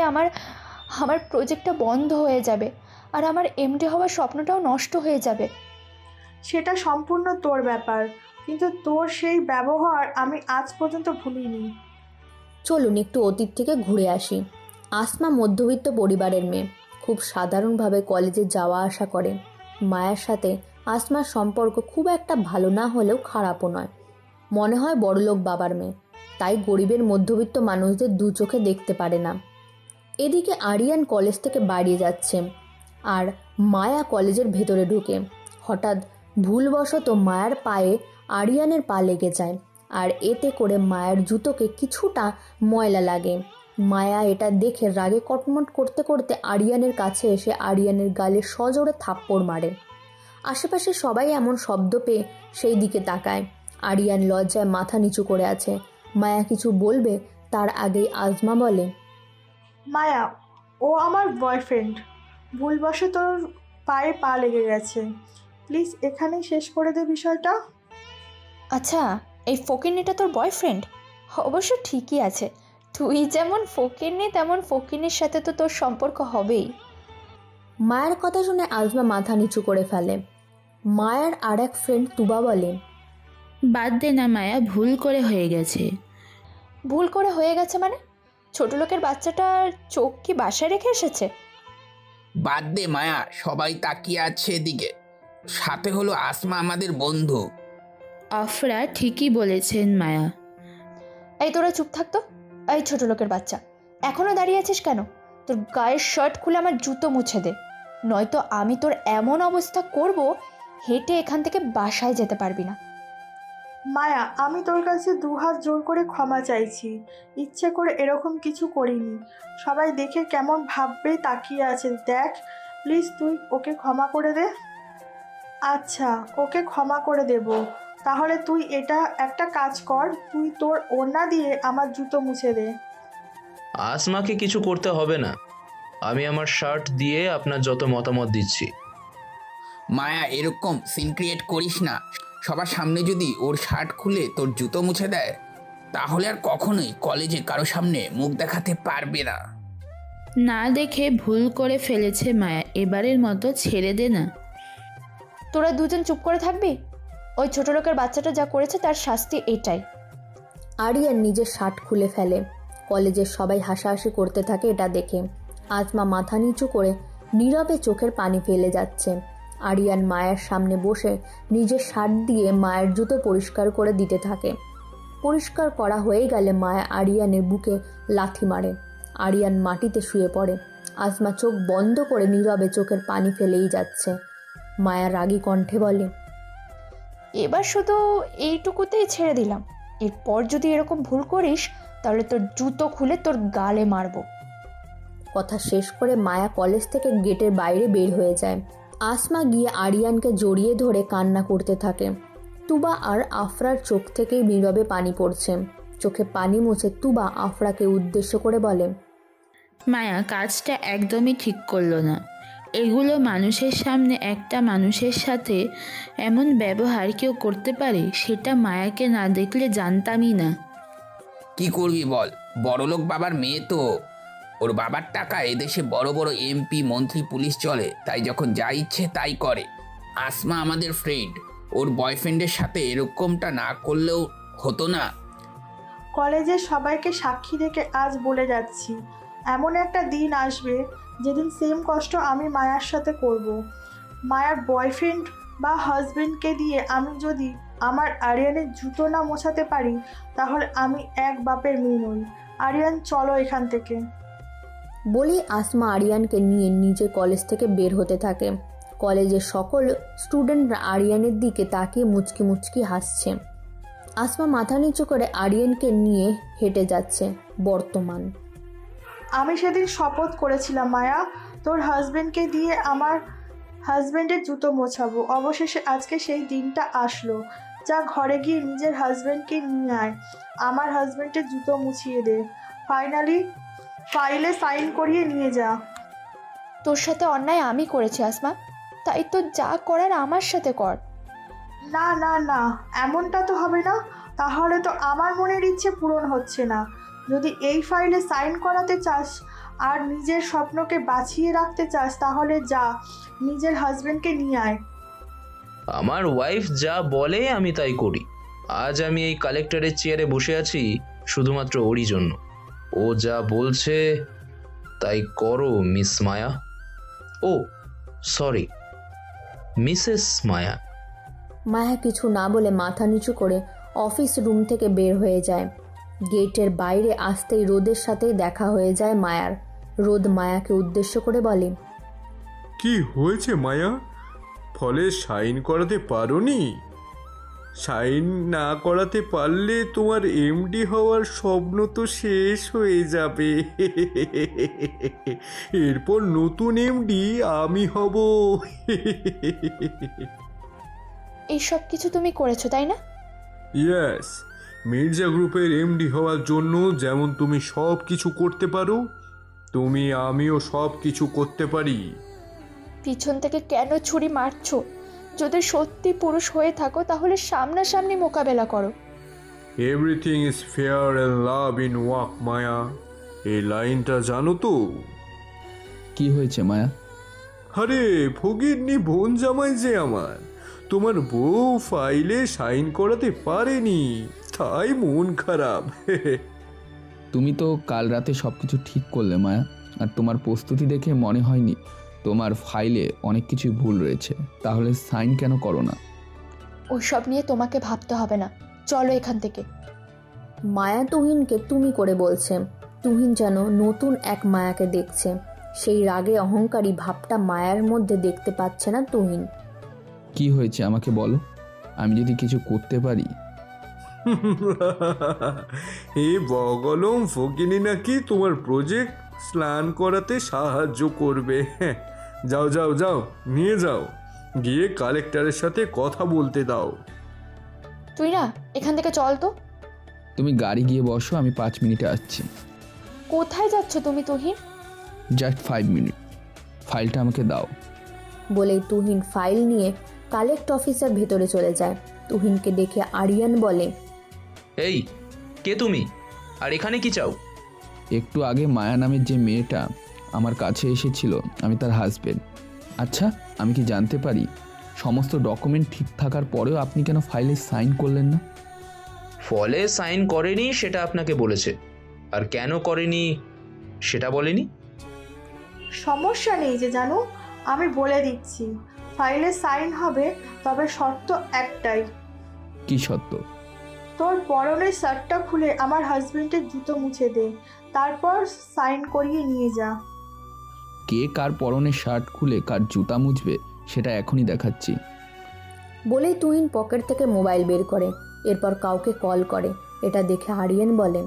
আমার প্রজেক্টটা বন্ধ হয়ে যাবে, আর আমার এমডি হওয়ার স্বপ্নটাও নষ্ট হয়ে যাবে। সেটা সম্পূর্ণ তোর ব্যাপার, কিন্তু তোর সেই ব্যবহার আমি আজ পর্যন্ত ভুলিনি। চলুন একটু অতীত থেকে ঘুরে আসি। আসমা মধ্যবিত্ত পরিবারের মেয়ে, খুব সাধারণভাবে কলেজে যাওয়া আসা করে। মায়ের সাথে আসমার সম্পর্ক খুব একটা ভালো না হলেও খারাপও নয়। মনে হয় বড়লোক বাবার মেয়ে, তাই গরিবের মধ্যবিত্ত মানুষদের দু চোখে দেখতে পারে না। এদিকে আরিয়ান কলেজ থেকে বাড়িয়ে যাচ্ছে আর মায়া কলেজের ভেতরে ঢুকে। হঠাৎ ভুলবশত মায়ের পায়ে আরিয়ানের পা লেগে যায়, আর এতে করে মায়ের জুতোকে কিছুটা ময়লা লাগে। মায়া এটা দেখে রাগে কটমট করতে করতে আরিয়ানের কাছে এসে আরিয়ানের গালে সজোরে থাপ্পড় মারে। আশেপাশে সবাই এমন শব্দ পেয়ে সেই দিকে তাকায়। আরিয়ান লজ্জায় মাথা নিচু করে আছে। মায়া কিছু বলবে তার আগেই আজমা বলে, মায়া, ও আমার বয়ফ্রেন্ড। ভুলবশত তোর পায়ে পা লেগে গেছে। প্লিজ এখানেই শেষ করে দে বিষয়টা। আচ্ছা, এই ফকিন্নিটা তোর বয়ফ্রেন্ড? অবশ্য ঠিকই আছে, তুই যেমন ফকিন্নি তেমন ফকিন্নির সাথে তো তোর সম্পর্ক হবেই। মায়ের কথা শুনে আজমা মাথা নিচু করে ফেলে। মায়ের আর এক ফ্রেন্ড তুবা বলে, বাদ দে না মায়া, ভুল করে হয়ে গেছে। ভুল করে হয়ে গেছে মানে? ছোট লোকের বাচ্চাটার চোখ কি বাসায় রেখে এসেছে? বাদ দে মায়া, সবাই তাকিয়ে আছে এদিকে। সাথে হলো আসমা, আমাদের বন্ধু। আফরা ঠিকই বলেছেন মায়া। এই তোরা চুপ থাকতো। এই ছোট লোকের বাচ্চা, এখনো দাঁড়িয়ে আছিস কেন? তোর গায়ের শার্ট খুলে আমার জুতো মুছে দে, নয়তো আমি তোর এমন অবস্থা করব হেঁটে এখান থেকে বাসায় যেতে পারবি না। মায়া, আমি তোর কাছে 2 হাত জোর করে ক্ষমা চাইছি। ইচ্ছে করে এরকম কিছু করিনি। সবাই দেখে কেমন ভাববে তাকিয়ে আছে দেখ। প্লিজ তুই ওকে ক্ষমা করে দে। আচ্ছা, ওকে ক্ষমা করে দেব। তাহলে তুই একটা কাজ কর, তুই তোর ওড়না দিয়ে আমার জুতো মুছে দে। আসমাকে কিছু করতে হবে না, আমি আমার শার্ট দিয়ে আপনার যত মতামত দিচ্ছি। মায়া, এরকম সিন ক্রিয়েট করিস না। সবার সামনে যদি ওর শার্ট খুলে তোর জুতো মুছে দেয়, তাহলে আর কখনোই কলেজে কারো সামনে মুখ দেখাতে পারবে না। না দেখে ভুল করে ফেলেছে মায়া, এবারের মতো ছেড়ে দে না। তোরা দুজন চুপ করে থাকবি? ওই ছোট লোকের বাচ্চাটা যা করেছে তার শাস্তি এটাই। আরিয়ান নিজের শার্ট খুলে ফেলে। কলেজের সবাই হাসাহাসি করতে থাকে এটা দেখে। আসমা মাথা নিচু করে নীরবে চোখের পানি ফেলে যাচ্ছে। আরিয়ান মায়ের সামনে বসে নিজের শার্ট দিয়ে মায়ের জুতো পরিষ্কার করে দিতে থাকে। পরিষ্কার করা হয়ে গেলে মায়া আরিয়ানের বুকে লাথি মারে। আরিয়ান মাটিতে শুয়ে পড়ে। আসমা চোখ বন্ধ করে নীরবে চোখের পানি ফেলেই যাচ্ছে। মায়া রাগী কণ্ঠে বলে, এবার শুধু এইটুকুতেই ছেড়ে দিলাম, এরপর যদি এরকম ভুল করিস তাহলে তোর জুতো খুলে তোর গালে মারবো। কথা শেষ করে মায়া কলেজ থেকে গেটের বাইরে বের হয়ে যায়। আসমা গিয়ে আরিয়ানকে জড়িয়ে ধরে কান্না করতে থাকে। তুবা আর আফরার চোখ থেকেই নীরবে পানি পড়ছে। চোখে পানি মুছে তুবা আফরাকে উদ্দেশ্য করে বলে, মায়া কাজটা একদমই ঠিক করলো না। এগুলো মানুষের সামনে একটা মানুষের সাথে এমন ব্যবহার কেউ করতে পারে সেটা মায়াকে না দেখলে জানতামই না। কি করবি বল, বড়লোক বাবার মেয়ে তো। ওর বাবার টাকা এদেশে বড় বড় এমপি, মন্ত্রী, পুলিশ চলে, তাই যখন যা ইচ্ছে তাই করে। আসমা আমাদের ফ্রেন্ড, ওর বয়ফ্রেন্ডের সাথে এরকমটা না করলেও হতো না। কলেজের সবাইকে সাক্ষী রেখে আজ বলে যাচ্ছি, এমন একটা দিন আসবে যেদিন সেম কষ্ট আমি মায়ার সাথে করব। মায়ার বয়ফ্রেন্ড বা হাজবেন্ডকে দিয়ে আমি যদি আমার আরিয়ানের জুতো না মোছাতে পারি, তাহলে আমি এক বাপের মেয়ে নই। আরিয়ান, চলো এখান থেকে। বলেই আসমা আরিয়ানকে নিয়ে নিজে কলেজ থেকে বের হতে থাকে। কলেজের সকল স্টুডেন্টরা আরিয়ানের দিকে তাকিয়ে মুচকি মুচকি হাসছে। আসমা মাথা নিচু করে আরিয়ানকে নিয়ে হেঁটে যাচ্ছে। বর্তমান। আমি সেদিন শপথ করেছিলাম মায়া, তোর হাজবেন্ডকে দিয়ে আমার হাজবেন্ডের জুতো মোছাবো। অবশেষে আজকে সেই দিনটা আসলো। যা ঘরে গিয়ে নিজের হাজবেন্ডকে নিয়ে আয়, আমার হাজবেন্ডের জুতো মুছিয়ে দে। ফাইনালি ফাইলে সাইন করিয়ে নিয়ে যা। তোর সাথে অন্যায় আমি করেছি আসমা, তাই তো যা করার আমার সাথে কর। না না না, এমনটা তো হবে না। তাহলে তো আমার মনের ইচ্ছে পূরণ হচ্ছে না। যদি এই ফাইলে সাইন করাতে চাস আর নিজের স্বপ্নকে বাঁচিয়ে রাখতে চাস, তাহলে যা, নিজের হাজবেন্ডকে নিয়ে আয়। আমার ওয়াইফ যা বলে আমি তাই করি। আজ আমি এই কালেক্টরের চেয়ারে বসে আছি শুধুমাত্র ওরই জন্য। ও যা বলছে তাই করো মিস মায়া। ও সরি, মিসেস মায়া। মায়া কিছু না বলে মাথা নিচু করে অফিস রুম থেকে বের হয়ে যায়। গেটের বাইরে আসতেই রোদের সাথেই দেখা হয়ে যায় মায়ার। রোদ মায়াকে উদ্দেশ্য করে বলে, কি হয়েছে মায়া? ফলে সাইন করাতে পারোনি? সাইন না করাতে পারলে তোমার এমডি হওয়ার স্বপ্ন তো শেষ হয়ে যাবে। এরপর নতুন এমডি আমি হব। এইসব কিছু তুমি করেছো তাই না? ইয়েস, মির্জা গ্রুপের এমডি হওয়ার জন্য যেমন তুমি সব কিছু করতে পারো, আমিও সব কিছু করতে পারি। পিছন থেকে কেন ছুরি মারছো? যদি সত্যি পুরুষ হয়ে থাকো তাহলে সামনাসামনি মোকাবেলা করো। Everything is fair and love in war মায়া। এই লাইনটা জানো তো? কি হয়েছে মায়া? আরে ফকিরনি বোন জামাই যে আমার, তোমার বউ ফাইলে সাইন করাতে পারেনি, তাই মন খারাপ। তুমি তো কাল রাতে সব কিছু ঠিক করলে মায়া, আর তোমার প্রস্তুতি দেখে মনে হয়নি তোমার ফাইলে অনেক কিছু ভুল রয়েছে। তাহলে সাইন কেন করো না? ওইসব নিয়ে তোমাকে ভাবতে হবে না, চলো এখান থেকে। মায়া তুহিনকে তুমি করে বলছে। তুহিন যেন নতুন এক মায়াকে দেখছে। সেই রাগে অহংকারী ভাবটা মায়ার মধ্যে দেখতে পাচ্ছে না তুহিন। কি হয়েছে আমাকে বলো, আমি যদি কিছু করতে পারি। এই বগলম ফকিনি নাকি তোমার প্রজেক্ট স্নান করাতে সাহায্য করবে। যাও যাও যাও, নিয়ে যাও, গিয়ে কালেক্টরের সাথে কথা বলতে দাও। তুই না এখান থেকে চল তো। তুমি গাড়ি গিয়ে বসো, আমি 5 মিনিটে আসছি। কোথায় যাচ্ছ তুমি তুহিন? জাস্ট 5 মিনিট, ফাইলটা আমাকে দাও। বলেই তুহিন ফাইল নিয়ে কালেক্ট অফিসের ভেতরে চলে যায়। তুহিনকে দেখে আরিয়ান বলে, এই কে তুমি, আর এখানে কি চাও? একটু আগে মায়া নামের যে মেয়েটা আমার কাছে এসেছিল, আমি তার হাজবেন্ড। আচ্ছা, আমি কি জানতে পারি সমস্ত ডকুমেন্ট ঠিক থাকার পরেও আপনি কেন ফাইলে সাইন করলেন না? ফলে সাইন করেনি সেটা আপনাকে বলেছে, আর কেন করেনি সেটা বলেনি। সমস্যা নেই যে জানো, আমি বলে দিচ্ছি। ফাইলে সাইন হবে, তবে শর্ত একটাই। কি সত্য? তোর পরনের শার্টটা খুলে আমার হাজবেন্ডের জুতো মুছে দে, তারপর সাইন করিয়ে নিয়ে যা। কে কার পরনের শার্ট খুলে কার জুতা মুছবে সেটা এখনই দেখাচ্ছি। বলেই তুহিন পকেট থেকে মোবাইল বের করে, এরপর কাউকে কল করে। এটা দেখে আরিয়ান বলে,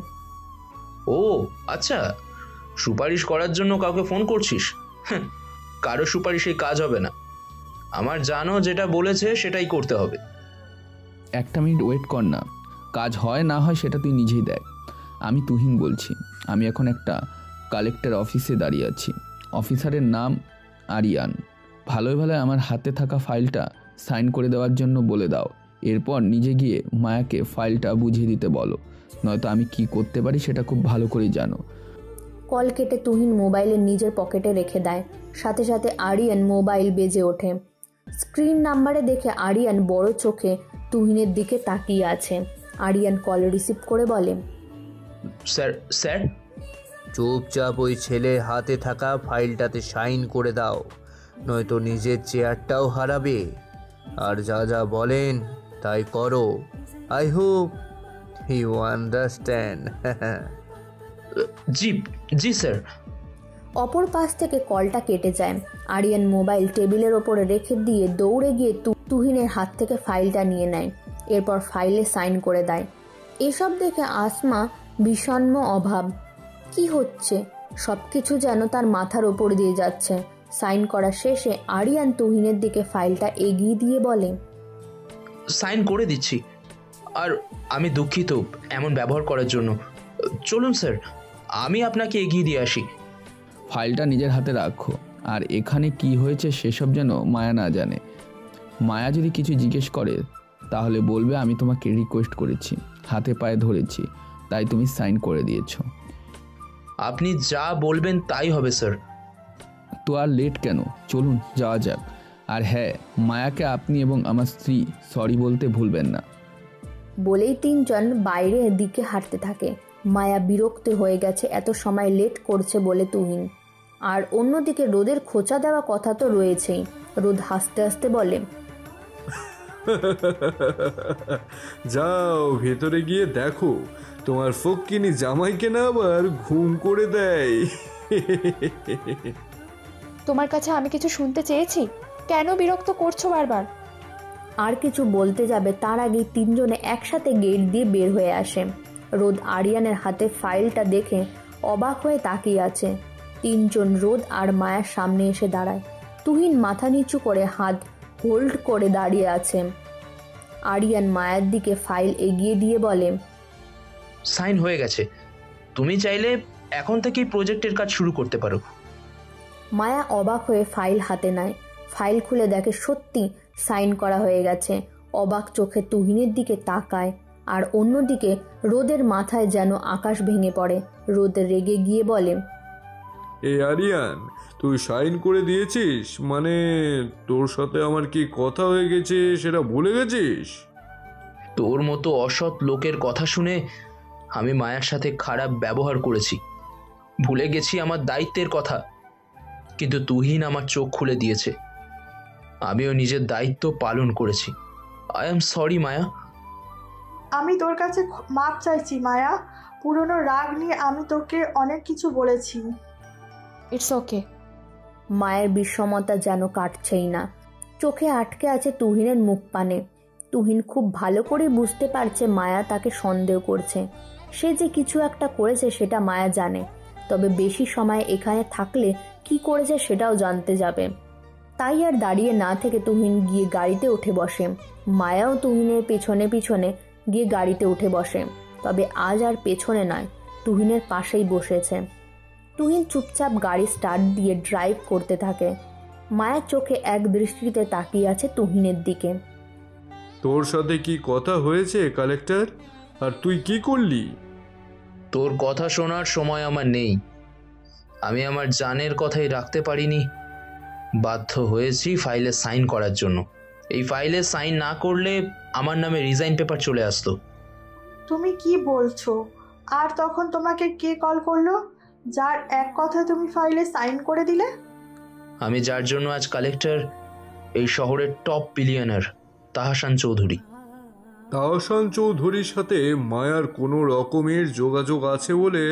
ও আচ্ছা, সুপারিশ করার জন্য কাউকে ফোন করছিস? কারো সুপারিশে কাজ হবে না। আমার জানো যেটা বলেছে সেটাই করতে হবে। 1 মিনিট ওয়েট কর না, কাজ হয় না হয় সেটা তুই নিজেই দেখ। আমি তুহিন বলছি। আমি এখন একটা কালেক্টর অফিসে দাঁড়িয়ে আছি। অফিসারের নাম আরিয়ান। ভালোই ভালোই আমার হাতে থাকা ফাইলটা সাইন করে দেওয়ার জন্য বলে দাও। এরপর নিজে গিয়ে মায়াকে ফাইলটা বুঝিয়ে দিতে বলো, নয়তো আমি কি করতে পারি সেটা খুব ভালো করেই জানো। কল কেটে তুহিন মোবাইলে নিজের পকেটে রেখে দেয়। সাথে সাথে আরিয়ান মোবাইল বেজে ওঠে। স্ক্রিন নাম্বারে দেখে আরিয়ান বড় চোখে তুহিনের দিকে তাকিয়ে আছে। আরিয়ান কল রিসিভ করে বলে, স্যার স্যার চুপচাপ ওই ছেলের হাতে থাকা ফাইলটাতে সাইন করে দাও, নয়তো নিজের চেয়ারটাও হারাবে। আর যা যা বলেন তাই করো। I hope you understand. জি জি স্যার। অপর পাশ থেকে কলটা কেটে যায়। আরিয়ান মোবাইল টেবিলের ওপরে রেখে দিয়ে দৌড়ে গিয়ে তুহিনের হাত থেকে ফাইলটা নিয়ে নেয়। এরপর ফাইলে সাইন করে দেয়। এসব দেখে আসমা বিষণ্ণ অভাব। কি হচ্ছে? সব কিছু যেন তার মাথার ওপর দিয়ে যাচ্ছে। সাইন করা শেষে আরিয়ান তুহিনের দিকে ফাইলটা এগিয়ে দিয়ে বলে, সাইন করে দিচ্ছি, আর আমি দুঃখিত এমন ব্যবহার করার জন্য। চলুন স্যার, আমি আপনাকে এগিয়ে দিয়ে আসি। ফাইলটা নিজের হাতে রাখো, আর এখানে কি হয়েছে সেসব যেন মায়া না জানে। মায়া যদি কিছু জিজ্ঞেস করে তাহলে বলবে আমি তোমাকে রিকোয়েস্ট করেছি, হাতে পায়ে ধরেছি, তাই তুমি সাইন করে দিয়েছো। আপনি যা বলবেন তাই হবে স্যার। তো আর লেট কেন, চলুন যাওয়া যাক। আর হ্যাঁ, মায়াকে আপনি এবং আমার স্ত্রী সরি বলতে ভুলবেন না। বলেই তিনজন বাইরের দিকে হাঁটতে থাকে। মায়া বিরক্ত হয়ে গেছে এত সময় লেট করছে বলে তুহিন। আর অন্যদিকে রোদের খোঁচা দেওয়া কথা তো রয়েছেই। রোদ হাসতে হাসতে বলে, যাও ভেতরে গিয়ে দেখো তোমার ফক্কিনি জামাইকে না আবার ঘুম করে দেয়। তোমার কাছে আমি কিছু শুনতে চেয়েছি, কেন বিরক্ত করছো বারবার? আর কিছু বলতে যাবে তার আগেই তিনজনে একসাথে গেট দিয়ে বের হয়ে আসে। রোদ আরিয়ানের হাতে ফাইলটা দেখে অবাক হয়ে তাকিয়ে আছে। তিনজন রোদ আর মায়ার সামনে এসে দাঁড়ায়। তুহিন মাথা নিচু করে হাত হোল্ড করে দাঁড়িয়ে আছে। আরিয়ান মায়ার দিকে ফাইল এগিয়ে দিয়ে বলে, সাইন হয়ে গেছে, তুমি চাইলে এখন থেকেই প্রজেক্টের কাজ শুরু করতে পারো। মায়া অবাক হয়ে ফাইল হাতে নেয়। ফাইল খুলে দেখে সত্যি সাইন করা হয়ে গেছে। অবাক চোখে তুহিনের দিকে তাকায়। আর অন্যদিকে রোদের মাথায় যেন আকাশ ভেঙে পড়ে। রোদ রেগে গিয়ে বলে, এ আরিয়ান, তুই সাইন করে দিয়েছিস মানে তোর সাথে আমার কি কথা হয়ে গেছে সেটা ভুলে গেছিস? তোর মতো অসৎ লোকের কথা শুনে আমি মায়ের সাথে খারাপ ব্যবহার করেছি, ভুলে গেছি আমার দায়িত্বের কথা। কিন্তু তুহিন আমার চোখ খুলে দিয়েছে, আমিও নিজের দায়িত্ব পালন করেছি। আই এম সরি মায়া। আমি তোর কাছে মাপ চাইছি মায়া। পুরনো রাগ নিয়ে আমি তোকে অনেক কিছু বলেছি। It's okay. মায়ের বিষমতা যেন কাটছেই না, চোখে আটকে আছে তুহিনের মুখ পানে। তুহিন খুব ভালো করে বুঝতে পারছে মায়া তাকে সন্দেহ করছে। সে যে কিছু একটা করেছে সেটা মায়া জানে, তবে বেশি সময় এখানে থাকলে কি করেছে সেটাও জানতে যাবে। তাই আর দাঁড়িয়ে না থেকে তুহিন গিয়ে গাড়িতে উঠে বসে। মায়াও তুহিনের পেছনে পিছনে গিয়ে গাড়িতে উঠে বসে, তবে আজ আর পেছনে নয়, তুহিনের পাশেই বসেছে। তুহিন চুপচাপ গাড়ি স্টার্ট দিয়ে ড্রাইভ করতে থাকে। মায়ের চোখে এক দৃষ্টিতে তাকিয়ে আছে তুহিনের দিকে। তোর সাথে কি কথা হয়েছে কালেক্টর? আর তুই কি করলি? তোর কথা শোনার সময় আমার নেই। আমি আমার জানের কথাই রাখতে পারিনি, বাধ্য হয়েছি ফাইলে সাইন করার জন্য। এই ফাইলে সাইন না করলে আমার নামে রিজাইন পেপার চলে আসতো। তুমি কি বলছো? আর তখন তোমাকে কে কল করলো, যার এক কথা তুমি ফাইলে সাইন করে দিলে? আমি যার জন্য আজ কালেক্টর, এই শহরের টপ বিলিয়নার তাহসান চৌধুরী। তাহসান চৌধুরীর সাথে মায়ার কোনো রকমের যোগাযোগ আছে বলে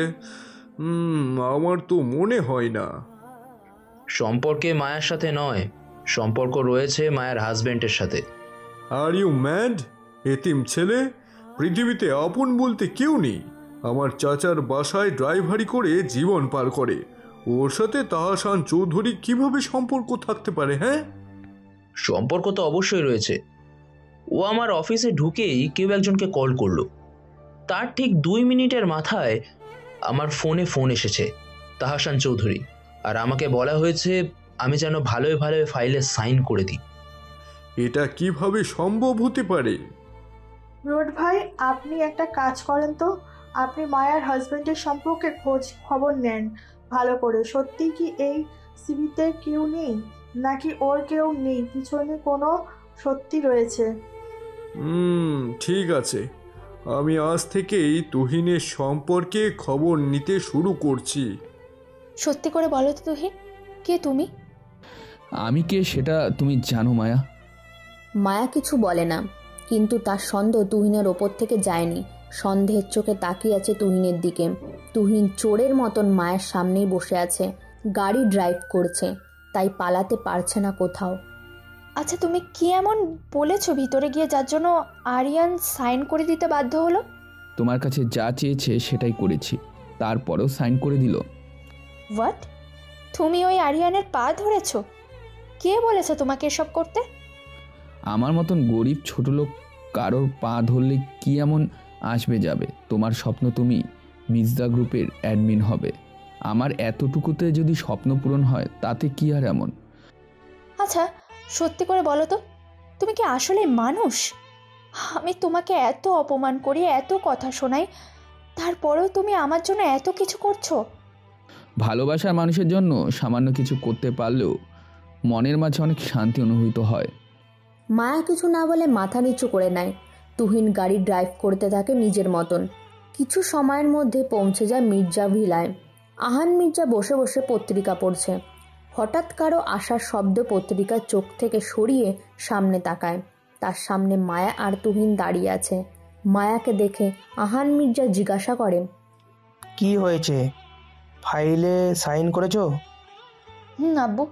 আমার তো মনে হয় না। সম্পর্কে মায়ের সাথে নয়, সম্পর্ক রয়েছে মায়ের হাজবেন্ডের সাথে। Are you mad? এতিম ছেলে, পৃথিবীতে আপন বলতে কেউ নেই। আমার চাচার বাসায় ড্রাইভারি করে জীবন পার করে, ওর সাথে তাহসান চৌধুরী কিভাবে সম্পর্ক থাকতে পারে? হ্যাঁ, সম্পর্ক তো অবশ্যই রয়েছে। ও আমার অফিসে ঢুকেই কেউ একজনকে কল করলো, তার ঠিক 2 মিনিটের মাথায় আমার ফোন এসেছে তাহসান চৌধুরী, আর আমাকে বলা হয়েছে আমি যেন ভালোই ভালোই ফাইলে সাইন করে দিই। এটা কিভাবে সম্ভব হতে পারে? রোড ভাই, আপনি একটা কাজ করেন তো, আপনি মায়ার হাজবেন্ডের সম্পর্কে খোঁজ খবর নেন ভালো করে। সত্যি কি এই সিবিতে কেউ নেই, নাকি ওর কেউ নেই, পিছনে কোনো সত্যি রয়েছে? ঠিক আছে, আমি আজ থেকেই তুহিনের সম্পর্কে খবর নিতে শুরু করছি। সত্যি করে বলো তো তুহিন, কে তুমি? আমি কে সেটা তুমি জানো মায়া? মায়া কিছু বলে না, কিন্তু তার সন্দেহ তুহিনের ওপর থেকে যায়নি। সন্দেহের চোখে তাকিয়ে আছে তুহিনের দিকে। তুহিন চোরের মতন মায়ের সামনেই বসে আছে, গাড়ি ড্রাইভ করছে, তাই পালাতে পারছে না কোথাও। আচ্ছা, তুমি কি এমন বলেছো ভিতরে গিয়ে যার জন্য আরিয়ান সাইন করে দিতে বাধ্য হলো? তোমার কাছে যা চেয়েছে সেটাই করেছি, তারপরেও সাইন করে দিল। হোয়াট? তুমি ওই আরিয়ানের পা ধরেছো? কে বলেছে তোমাকে এসব করতে? আমার মতন গরিব ছোট লোক কারোর পা ধরলে কি এমন আসবে যাবে? তোমার স্বপ্ন তুমি মির্জা গ্রুপের অ্যাডমিন হবে। আমার এতটুকুতে যদি স্বপ্ন পূরণ হয় তাতে কি আর এমন? আচ্ছা, সত্যি করে বলো তো, তুমি কি আসলে মানুষ? আমি তোমাকে এত অপমান করি, এত কথা শোনাই, তারপরেও তুমি আমার জন্য এত কিছু করছো? ভালোবাসার মানুষের জন্য সামান্য কিছু করতে পারলেও মনের মাঝে অনেক শান্তি অনুভূত হয়। মায়া কিছু না বলে মাথা নিচু করে নেয়। তুহিন গাড়ি ড্রাইভ করতে থাকে নিজের মতন। কিছু সময়ের মধ্যে পৌঁছে যায় মির্জা ভিলায়। আহান মির্জা বসে বসে পত্রিকা পড়ছে। হঠাৎ কারো আসার শব্দ পত্রিকার চোখ থেকে সরিয়ে সামনে তাকায়। তার সামনে মায়া আর তুহিন দাঁড়িয়ে আছে। মায়াকে দেখে আহান মির্জা জিজ্ঞাসা করে, কি হয়েছে? ফাইলে সাইন করেছো? আব্বু,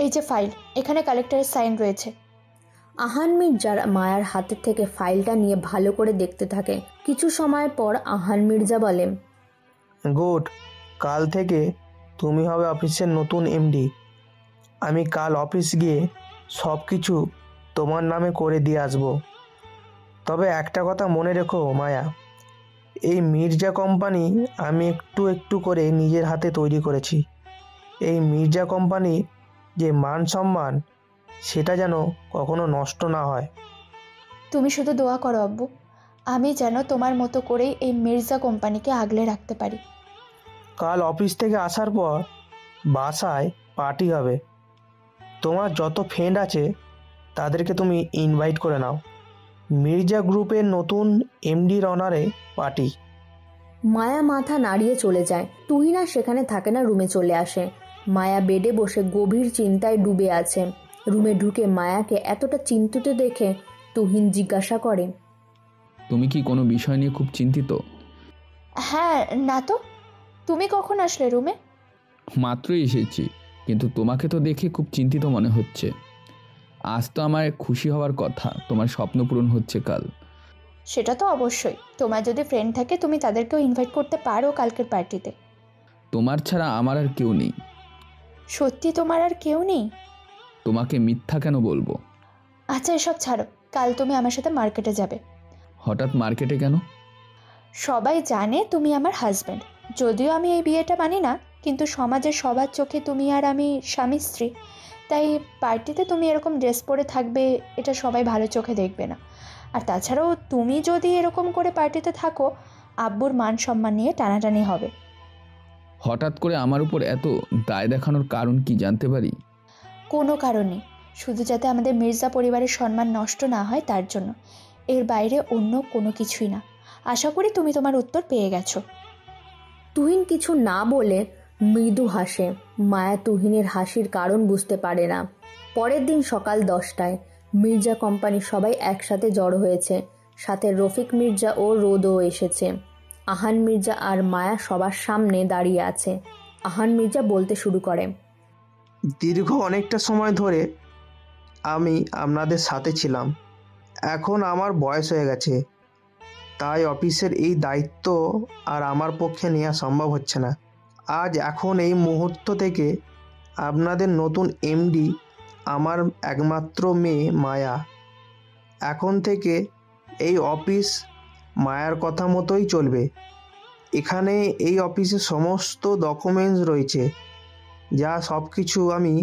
এই যে ফাইল, এখানে কালেক্টরের সাইন রয়েছে। আহান মির্জার মায়ার হাতের থেকে ফাইলটা নিয়ে ভালো করে দেখতে থাকে। কিছু সময় পর আহান মির্জা বলে, গুড, কাল থেকে তুমি হবে অফিসের নতুন এমডি। আমি কাল অফিস গিয়ে সব কিছু তোমার নামে করে দিয়ে আসবো। তবে একটা কথা মনে রেখো মায়া, এই মির্জা কোম্পানি আমি একটু একটু করে নিজের হাতে তৈরি করেছি। এই মির্জা কোম্পানি যে মান সম্মান, সেটা যেন কখনো নষ্ট না হয়। তুমি শুধু দোয়া করো আব্বু, আমি যেন তোমার মতো করেই এই মির্জা কোম্পানিকে আগলে রাখতে পারি। কাল অফিস থেকে আসার পর বাসায় পার্টি হবে। তোমার যত ফ্রেন্ড আছে তাদেরকে তুমি ইনভাইট করে নাও। মির্জা গ্রুপের নতুন এমডির অনারে পার্টি। মায়া মাথা নাড়িয়ে চলে যায়। তুহিন আর সেখানে থাকে না, রুমে চলে আসে। মায়া বেডে বসে গভীর চিন্তায় ডুবে আছে। রুমে ঢুকে মায়াকে এতটা চিন্তিত দেখে তুহিন জিজ্ঞাসা করে, তুমি কি কোনো বিষয় নিয়ে খুব চিন্তিত? হ্যাঁ, না তো। তুমি কখন আসলে রুমে? মাত্রই এসেছি, কিন্তু তোমাকে তো দেখে খুব চিন্তিত মনে হচ্ছে। আজ তো আমার খুশি হওয়ার কথা, তোমার স্বপ্ন পূরণ হচ্ছে কাল। সেটা তো অবশ্যই। তোমার যদি ফ্রেন্ড থাকে তুমি তাদেরকেও ইনভাইট করতে পারো কালকের পার্টিতে। তোমার ছাড়া আমার আর কেউ নেই। সত্যি তোমার আর কেউ নেই? তোমাকে মিথ্যা কেন বলবো? আচ্ছা, এসব ছাড়ো। কাল তুমি আমার সাথে মার্কেটে যাবে। হঠাৎ মার্কেটে কেন? সবাই জানে তুমি আমার হাজব্যান্ড। যদিও আমি এই বিয়েটা মানি না, কিন্তু সমাজের সবার চোখে তুমি আর আমি স্বামী স্ত্রী। তাই পার্টিতে তুমি এরকম ড্রেস পরে থাকবে, এটা সবাই ভালো চোখে দেখবে না। আর তাছাড়াও তুমি যদি এরকম করে পার্টিতে থাকো, আব্বুর মান সম্মান নিয়ে টানাটানি হবে। হঠাৎ করে আমার উপর এত দায় দেখানোর কারণ কি জানতে পারি? কোনো কারণ নেই, শুধু যাতে আমাদের মির্জা পরিবারের সম্মান নষ্ট না হয় তার জন্য। এর বাইরে অন্য কোনো কিছুই না। আশা করি তুমি তোমার উত্তর পেয়ে গেছো। তুহিন কিছু না বলে মৃদু হাসে। মায়া তুহিনের হাসির কারণ বুঝতে পারে না। পরের দিন সকাল 10টায় মির্জা কোম্পানির সবাই একসাথে জড়ো হয়েছে। সাথে রফিক মির্জা ও রোদও এসেছে। আহান মির্জা আর মায়া সবার সামনে দাঁড়িয়ে আছে। আহান মির্জা বলতে শুরু করে, দীর্ঘ অনেকটা সময় ধরে আমি আপনাদের সাথে ছিলাম। এখন আমার বয়স হয়ে গেছে, তাই অফিসের এই দায়িত্ব আর আমার পক্ষে নেওয়া সম্ভব হচ্ছে না। আজ এখন এই মুহূর্ত থেকে আপনাদের নতুন এমডি আমার একমাত্র মেয়ে মায়া। এখন থেকে এই অফিস মায়ার কথা মতোই চলবে। এখানে এই অফিসে সমস্ত ডকুমেন্টস রয়েছে, যা সব কিছু আমি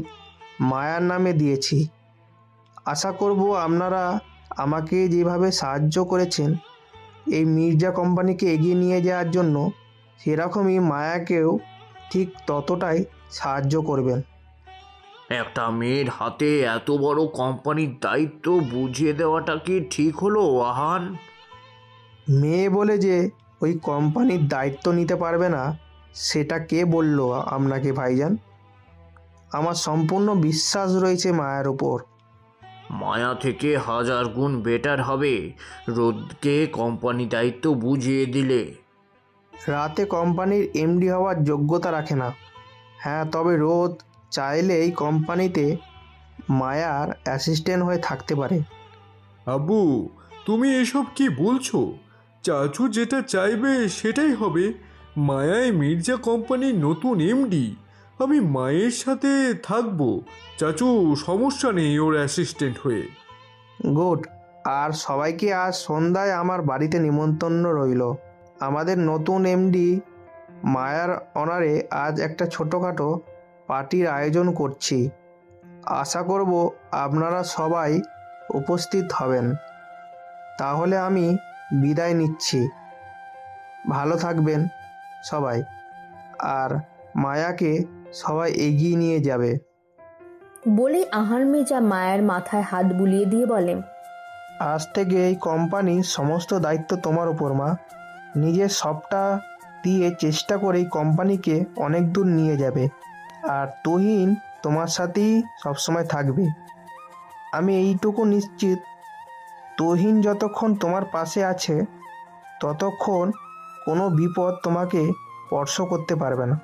মায়ার নামে দিয়েছি। আশা করব আপনারা আমাকে যেভাবে সাহায্য করেছেন এই মির্জা কোম্পানিকে এগিয়ে নিয়ে যাওয়ার জন্য, সেরকমই মায়াকেও ঠিক ততটাই সাহায্য করবেন। একটা মেয়ের হাতে এত বড় কোম্পানির দায়িত্ব বুঝিয়ে দেওয়াটা কি ঠিক হলো আহান? মেয়ে বলে যে ওই কোম্পানির দায়িত্ব নিতে পারবে না, সেটা কে বলল আপনাকে ভাইজান? আমার সম্পূর্ণ বিশ্বাস রয়েছে মায়ের উপর। মায়া থেকে 1000 গুণ বেটার হবে রোদকে কোম্পানি দায়িত্ব বুঝিয়ে দিলে। রাতে কোম্পানির এমডি হওয়ার যোগ্যতা রাখে না। হ্যাঁ, তবে রোদ চাইলে এই কোম্পানিতে মায়ার অ্যাসিস্ট্যান্ট হয়ে থাকতে পারে। আব্বু, তুমি এসব কি বলছো? চাচু যেটা চাইবে সেটাই হবে। মায়ায় মির্জা কোম্পানির নতুন এমডি, আমি মায়ের সাথে থাকবো। চাচু, সমস্যা নেই ওর অ্যাসিস্ট্যান্ট হয়ে। গুড। আর সবাইকে আজ সন্ধ্যায় আমার বাড়িতে নিমন্ত্রণ রইল। আমাদের নতুন এমডি মায়ার অনারে আজ একটা ছোটোখাটো পার্টির আয়োজন করছি। আশা করব আপনারা সবাই উপস্থিত হবেন। তাহলে আমি বিদায় নিচ্ছি। ভালো থাকবেন সবাই, আর মায়াকে সবাই এগিয়ে নিয়ে যাবে। বলেই আহান মির্জা মায়ের মাথায় হাত বুলিয়ে দিয়ে বলে, আজ থেকে এই কোম্পানির সমস্ত দায়িত্ব তোমার উপর মা। নিজের সবটা দিয়ে চেষ্টা করে এই কোম্পানিকে অনেক দূর নিয়ে যাবে। আর তুহিন তোমার সাথেই সবসময় থাকবে। আমি এইটুকু নিশ্চিত, তুহিন যতক্ষণ তোমার পাশে আছে ততক্ষণ কোনো বিপদ তোমাকে স্পর্শ করতে পারবে না।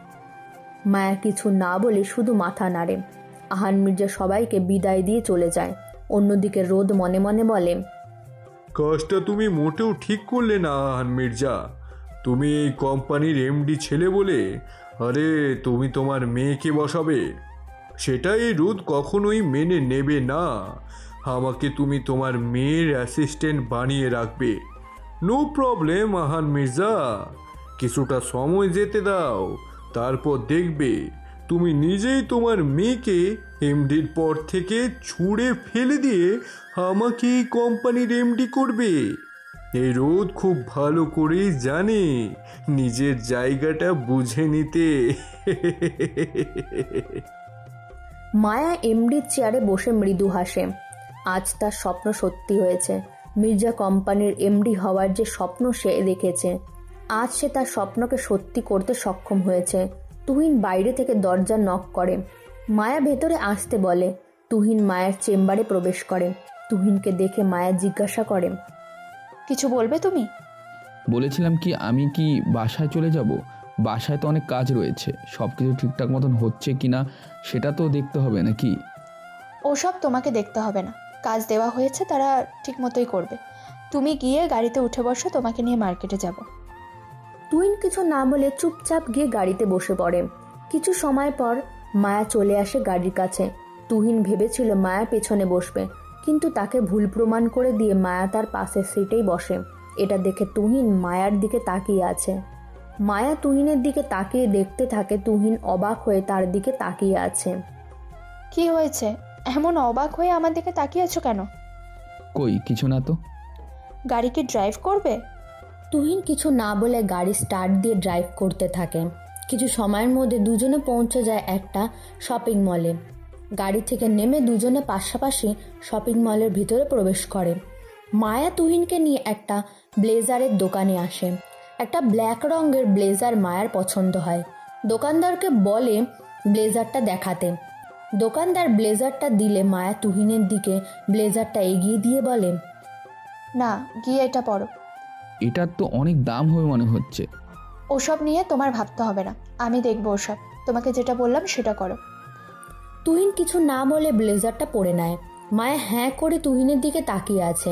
মায়া কিছু না বলে শুধু মাথা নাড়ে। আহান মির্জা সবাইকে বিদায় দিয়ে চলে যায়। অন্যদিকে রোদ মনে মনে বলে, কাজটা তুমি মোটেও ঠিক করলে না আহান মির্জা। তুমি এই কোম্পানির এমডি ছেলে বলে আরে তুমি তোমার মেয়েকে বসাবে, সেটাই রোদ কখনোই মেনে নেবে না। আমাকে তুমি তোমার মেয়ের অ্যাসিস্ট্যান্ট বানিয়ে রাখবে। নো প্রবলেম আহান মির্জা, কিছুটা সময় যেতে দাও, তারপর দেখবে তুমি নিজেই তোমার মেয়েকে এমডির পর থেকে ছুঁড়ে ফেলে দিয়ে আমাকে এই কোম্পানির এমডি করবে। এই রোদ খুব ভালো করেই জানে নিজের জায়গাটা বুঝে নিতে। মায়া এমডির চেয়ারে বসে মৃদু হাসে। আজ তার স্বপ্ন সত্যি হয়েছে। মির্জা কোম্পানির এমডি হওয়ার যে স্বপ্ন সে দেখেছে, আজ সে তার স্বপ্নকে সত্যি করতে সক্ষম হয়েছে। তুহিন বাইরে থেকে দরজা নক করে। মায়া ভেতরে আসতে বলে। তুহিন মায়ের চেম্বারে প্রবেশ করে। তুহিনকে দেখে মায়া জিজ্ঞাসা করে, কিছু বলবে তুমি? বলেছিলাম কি আমি কি বাসায় চলে যাব? বাসায় তো অনেক কাজ রয়েছে, সব কিছু ঠিকঠাক মতন হচ্ছে কি না সেটা তো দেখতে হবে নাকি? ওসব তোমাকে দেখতে হবে না, কাজ দেওয়া হয়েছে তারা ঠিক মতোই করবে। তুমি গিয়ে গাড়িতে উঠে বসো, তোমাকে নিয়ে মার্কেটে যাব। তুহিন কিছু না বলে চুপচাপ গিয়ে গাড়িতে বসে পড়ে। কিছু সময় পর মায়া চলে আসে গাড়ির কাছে। তুহিন ভেবেছিল মায়া পেছনে বসবে, কিন্তু তাকে ভুল প্রমাণ করে দিয়ে মায়া তার পাশের সিটেই বসে। এটা দেখে তুহিন মায়ার দিকে তাকিয়ে আছে। মায়া তুহিনের দিকে তাকিয়ে দেখতে থাকে। তুহিন অবাক হয়ে তার দিকে তাকিয়ে আছে। কি হয়েছে, এমন অবাক হয়ে আমার দিকে তাকিয়ে আছো কেন? কই কিছু না তো। গাড়ি কি ড্রাইভ করবে? তুহিন কিছু না বলে গাড়ি স্টার্ট দিয়ে ড্রাইভ করতে থাকে। কিছু সময়ের মধ্যে দুজনে পৌঁছে যায় একটা শপিং মলে। গাড়ি থেকে নেমে দুজনে পাশাপাশি শপিং মলের ভিতরে প্রবেশ করে। মায়া তুহিনকে নিয়ে একটা ব্লেজারের দোকানে আসে। একটা ব্ল্যাক রঙের ব্লেজার মায়ার পছন্দ হয়। দোকানদারকে বলে ব্লেজারটা দেখাতে। দোকানদার ব্লেজারটা দিলে মায়া তুহিনের দিকে ব্লেজারটা এগিয়ে দিয়ে বলে, না, গিয়ে এটা পরো। এটার তো অনেক দাম হবে মনে হচ্ছে। ওসব নিয়ে তোমার ভাবতে হবে না, আমি দেখবো ওসব। তোমাকে যেটা বললাম সেটা করো। তুহিন কিছু না বলে ব্লেজারটা পরে নেয়। মায়া হ্যাঁ করে তুহিনের দিকে তাকিয়ে আছে।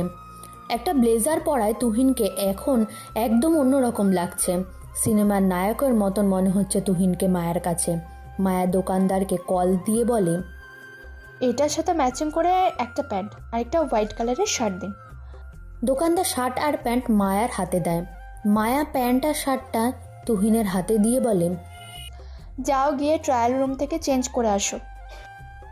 একটা ব্লেজার পরায় তুহিনকে এখন একদম অন্যরকম লাগছে। সিনেমার নায়কের মতন মনে হচ্ছে তুহিনকে মায়ের কাছে। মায়া দোকানদারকে কল দিয়ে বলে, এটার সাথে ম্যাচিং করে একটা প্যান্ট আর একটা হোয়াইট কালারের শার্ট দিন। দোকানদার শার্ট আর প্যান্ট মায়ার হাতে দেয়। মায়া প্যান্ট আর শার্টটা তুহিনের হাতে দিয়ে বলে, যাও গিয়ে ট্রায়াল রুম থেকে চেঞ্জ করে আসো।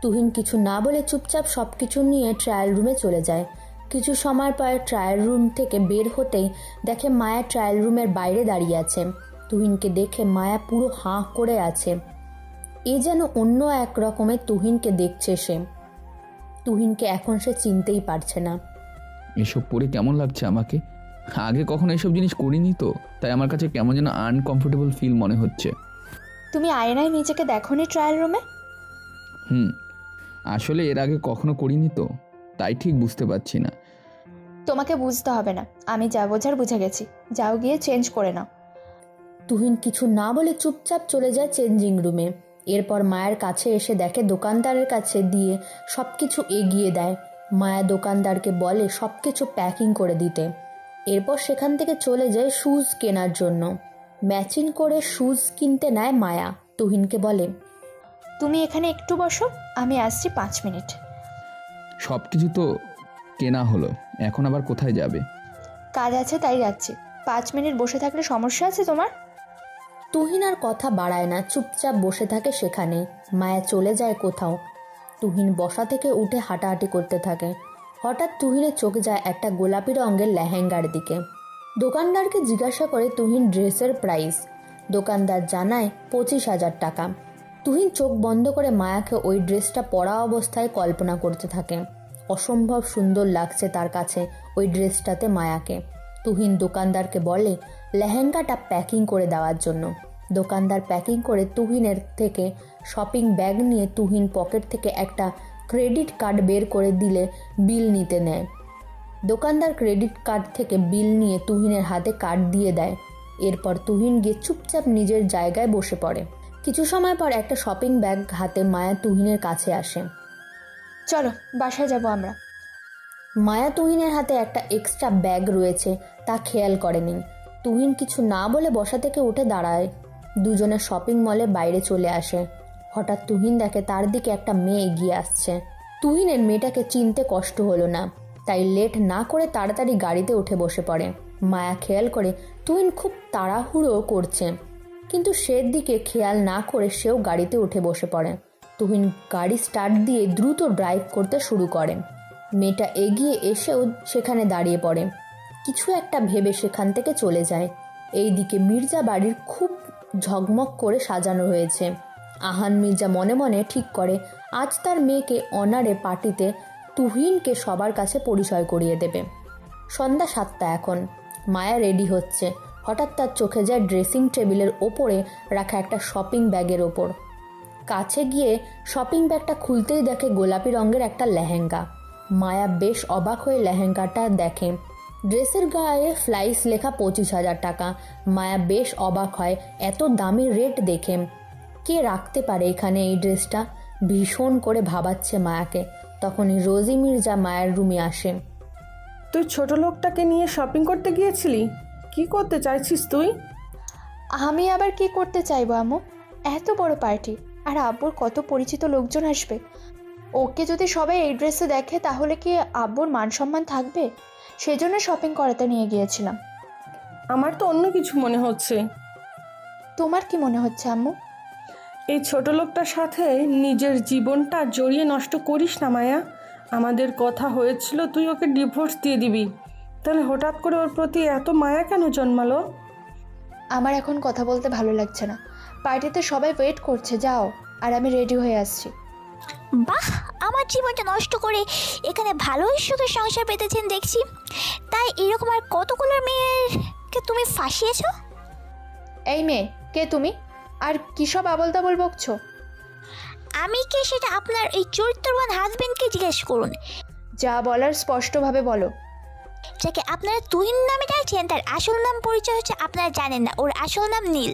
তুহিন কিছু না বলে চুপচাপ সব কিছু নিয়ে ট্রায়াল রুমে চলে যায়। কিছু সময় পর ট্রায়াল রুম থেকে বের হতেই দেখে মায়া ট্রায়াল রুমের বাইরে দাঁড়িয়ে আছে। তুহিনকে দেখে মায়া পুরো হাঁ করে আছে। এ যেন অন্য এক রকমের তুহিনকে দেখছে সে। তুহিনকে এখন সে চিনতেই পারছে না। এসব পরে কেমন লাগছে আমাকে? আগে কখনো এসব জিনিস করিনি তো, তাই আমার কাছে কেমন যেন আনকমফোর্টেবল ফিল মনে হচ্ছে। তুমি আয়নায় নিজেকে দেখোনি ট্রায়াল রুমে? আসলে এর আগে কখনো করিনি তো, তাই ঠিক বুঝতে পারছি না। তোমাকে বুঝতে হবে না, আমি যা বোঝার বুঝে গেছি। যাও গিয়ে চেঞ্জ করে নাও। তুহিন কিছু না বলে চুপচাপ চলে যায় চেঞ্জিং রুমে। এরপর মায়ের কাছে এসে দেখে দোকানদারের কাছে দিয়ে সব কিছু এগিয়ে দেয়। মায়া দোকানদারকে বলে সব কিছু প্যাকিং করে দিতে। এরপর সেখান থেকে চলে যায় শুজ কেনার জন্য। ম্যাচিং করে শুজ কিনতে নেয় মায়া। তুহিনকে বলে, তুমি এখানে একটু বসো, আমি আসছি 5 মিনিট। সব কিছু তো কেনা হলো, এখন আবার কোথায় যাবে? কাজ আছে তাই যাচ্ছি। 5 মিনিট বসে থাকলে সমস্যা আছে তোমার? তুহিন আর কথা বাড়ায় না, চুপচাপ বসে থাকে সেখানে। মায়া চলে যায় কোথাও। তুহিন বসা থেকে উঠে হাঁটাহাঁটি করতে থাকে। হঠাৎ তুহিনের চোখ যায় একটা গোলাপি রঙের লেহেঙ্গার দিকে। দোকানদারকে জিজ্ঞাসা করে তুহিন ড্রেসের প্রাইস। দোকানদার জানায় 25,000 টাকা। তুহিন চোখ বন্ধ করে মায়াকে ওই ড্রেসটা পরা অবস্থায় কল্পনা করতে থাকে। অসম্ভব সুন্দর লাগছে তার কাছে ওই ড্রেসটাতে মায়াকে। তুহিন দোকানদারকে বলে লেহেঙ্গাটা প্যাকিং করে দেওয়ার জন্য। দোকানদার প্যাকিং করে তুহিনের থেকে শপিং ব্যাগ নিয়ে তুহিন পকেট থেকে একটা ক্রেডিট কার্ড বের করে দিলে বিল নিতে নেয়। দোকানদার ক্রেডিট কার্ড থেকে বিল নিয়ে তুহিনের হাতে কার্ড দিয়ে দেয়। এরপর তুহিন গিয়ে চুপচাপ নিজের জায়গায় বসে পড়ে। কিছু সময় পর একটা শপিং ব্যাগ হাতে মায়া তুহিনের কাছে আসে। চলো বাসায় যাব আমরা। মায়া তুহিনের হাতে একটা এক্সট্রা ব্যাগ রয়েছে তা খেয়াল করেনি। তুহিন কিছু না বলে বসা থেকে উঠে দাঁড়ায়। দুজনে শপিং মলে বাইরে চলে আসে। হঠাৎ তুহিন দেখে তার দিকে একটা মেয়ে এগিয়ে আসছে। তুহিনের মেয়েটাকে চিনতে কষ্ট হলো না, তাই লেট না করে তাড়াতাড়ি গাড়িতে উঠে বসে পড়ে। মায়া খেয়াল করে তুহিন খুব তাড়াহুড়ো করছে, কিন্তু সেদিকে খেয়াল না করে সেও গাড়িতে উঠে বসে পড়ে। তুহিন গাড়ি স্টার্ট দিয়ে দ্রুত ড্রাইভ করতে শুরু করে। মেয়েটা এগিয়ে এসেও সেখানে দাঁড়িয়ে পড়ে। কিছু একটা ভেবে সেখান থেকে চলে যায়। এইদিকে মির্জা বাড়ির খুব ঝকমক করে সাজানো হয়েছে। আহান মির্জা মনে মনে ঠিক করে আজ তার মেয়েকে অনারে পার্টিতে তুহিনকে সবার কাছে পরিচয় করিয়ে দেবে। সন্ধ্যা 7টা এখন। মায়া রেডি হচ্ছে। হঠাৎ তার চোখে যায় ড্রেসিং টেবিলের ওপরে রাখা একটা শপিং ব্যাগের ওপর। কাছে গিয়ে শপিং ব্যাগটা খুলতেই দেখে গোলাপি রঙের একটা লেহেঙ্গা। মায়া বেশ অবাক হয়ে লেহেঙ্গাটা দেখে। ড্রেসের গায়ে ফ্লাইস লেখা 25,000 টাকা। মায়া বেশ অবাক হয় এত দামের রেট দেখে। কে রাখতে পারে এখানে এই ড্রেসটা? ভীষণ করে ভাবাচ্ছে মায়াকে। তখনই রোজি মির্জা মায়ের রুমে আসে। তুই ছোট লোকটাকে নিয়ে শপিং করতে গিয়েছিলি? কি করতে চাইছিস তুই? আমি আবার কি করতে চাইবো আম্মু? এত বড় পার্টি, আর আব্বুর কত পরিচিত লোকজন আসবে। ওকে যদি সবাই এই ড্রেসে দেখে তাহলে কি আব্বুর মান সম্মান থাকবে? সেজন্য শপিং করাতে নিয়ে গিয়েছিলাম। আমার তো অন্য কিছু মনে হচ্ছে। তোমার কি মনে হচ্ছে আম্মু? এই ছোট লোকটার সাথে নিজের জীবনটা জড়িয়ে নষ্ট করিস না মায়া। আমাদের কথা হয়েছিল তুই ওকে ডিভোর্স দিয়ে দিবি, তাহলে হঠাৎ করে ওর প্রতি এত মায়া কেন জন্মালো? আমার এখন কথা বলতে ভালো লাগছে না। পার্টিতে সবাই ওয়েট করছে, যাও। আর আমি রেডি হয়ে আসছি। বাহ, আমার জীবনটা নষ্ট করে এখানে ভালোই সুখে সংসার পেতেছেন দেখছি। তাই এরকম আর কতগুলো মেয়েকে তুমি ফাঁসিয়েছ? এই মেয়ে, কে তুমি? আর কী সব আবল তাবল বকছো? আমি কে সেটা আপনার এই চরিত্রবান হাজবেন্ডকে জিজ্ঞেস করুন। যা বলার স্পষ্টভাবে বলো। যাকে আপনারা তুহিন নামে ডাকছেন তার আসল নাম পরিচয় হচ্ছে আপনারা জানেন না। ওর আসল নাম নীল।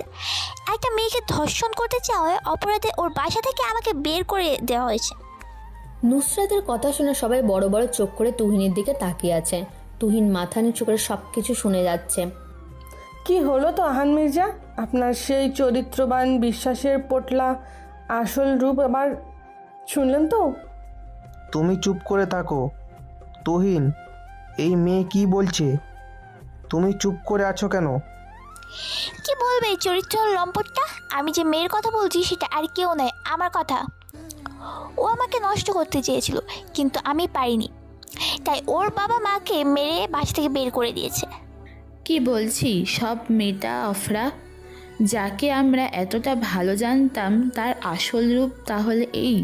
একটা মেয়েকে ধর্ষণ করতে চাওয়ায় অপরাধে ওর বাসা থেকে আমাকে বের করে দেওয়া হয়েছে। নুসরাতের কথা শুনে সবাই বড় বড় চোখ করে তুহিনের দিকে তাকিয়ে আছে। তুহিন মাথা নিচু করে সব কিছু শুনে যাচ্ছে। কি হলো তো আহান মির্জা? আপনার সেই চরিত্রবান বিশ্বাসের পোটলা আসল রূপ আবার শুনলেন তো? তুমি চুপ করে থাকো। তুহিন, এই মেয়ে কি বলছে? তুমি চুপ করে আছো কেন? কি বলবে এই চরিত্র লম্পটটা? আমি যে মেয়ের কথা বলছি সেটা আর কেউ নয়, আমার কথা। ও আমাকে নষ্ট করতে চেয়েছিল, কিন্তু আমি পারিনি। তাই ওর বাবা মাকে মেরে বাসা থেকে বের করে দিয়েছে। কি বলছি সব মেয়েটা অফরা? যাকে আমরা এতটা ভালো জানতাম তার আসল রূপ তাহলে এই?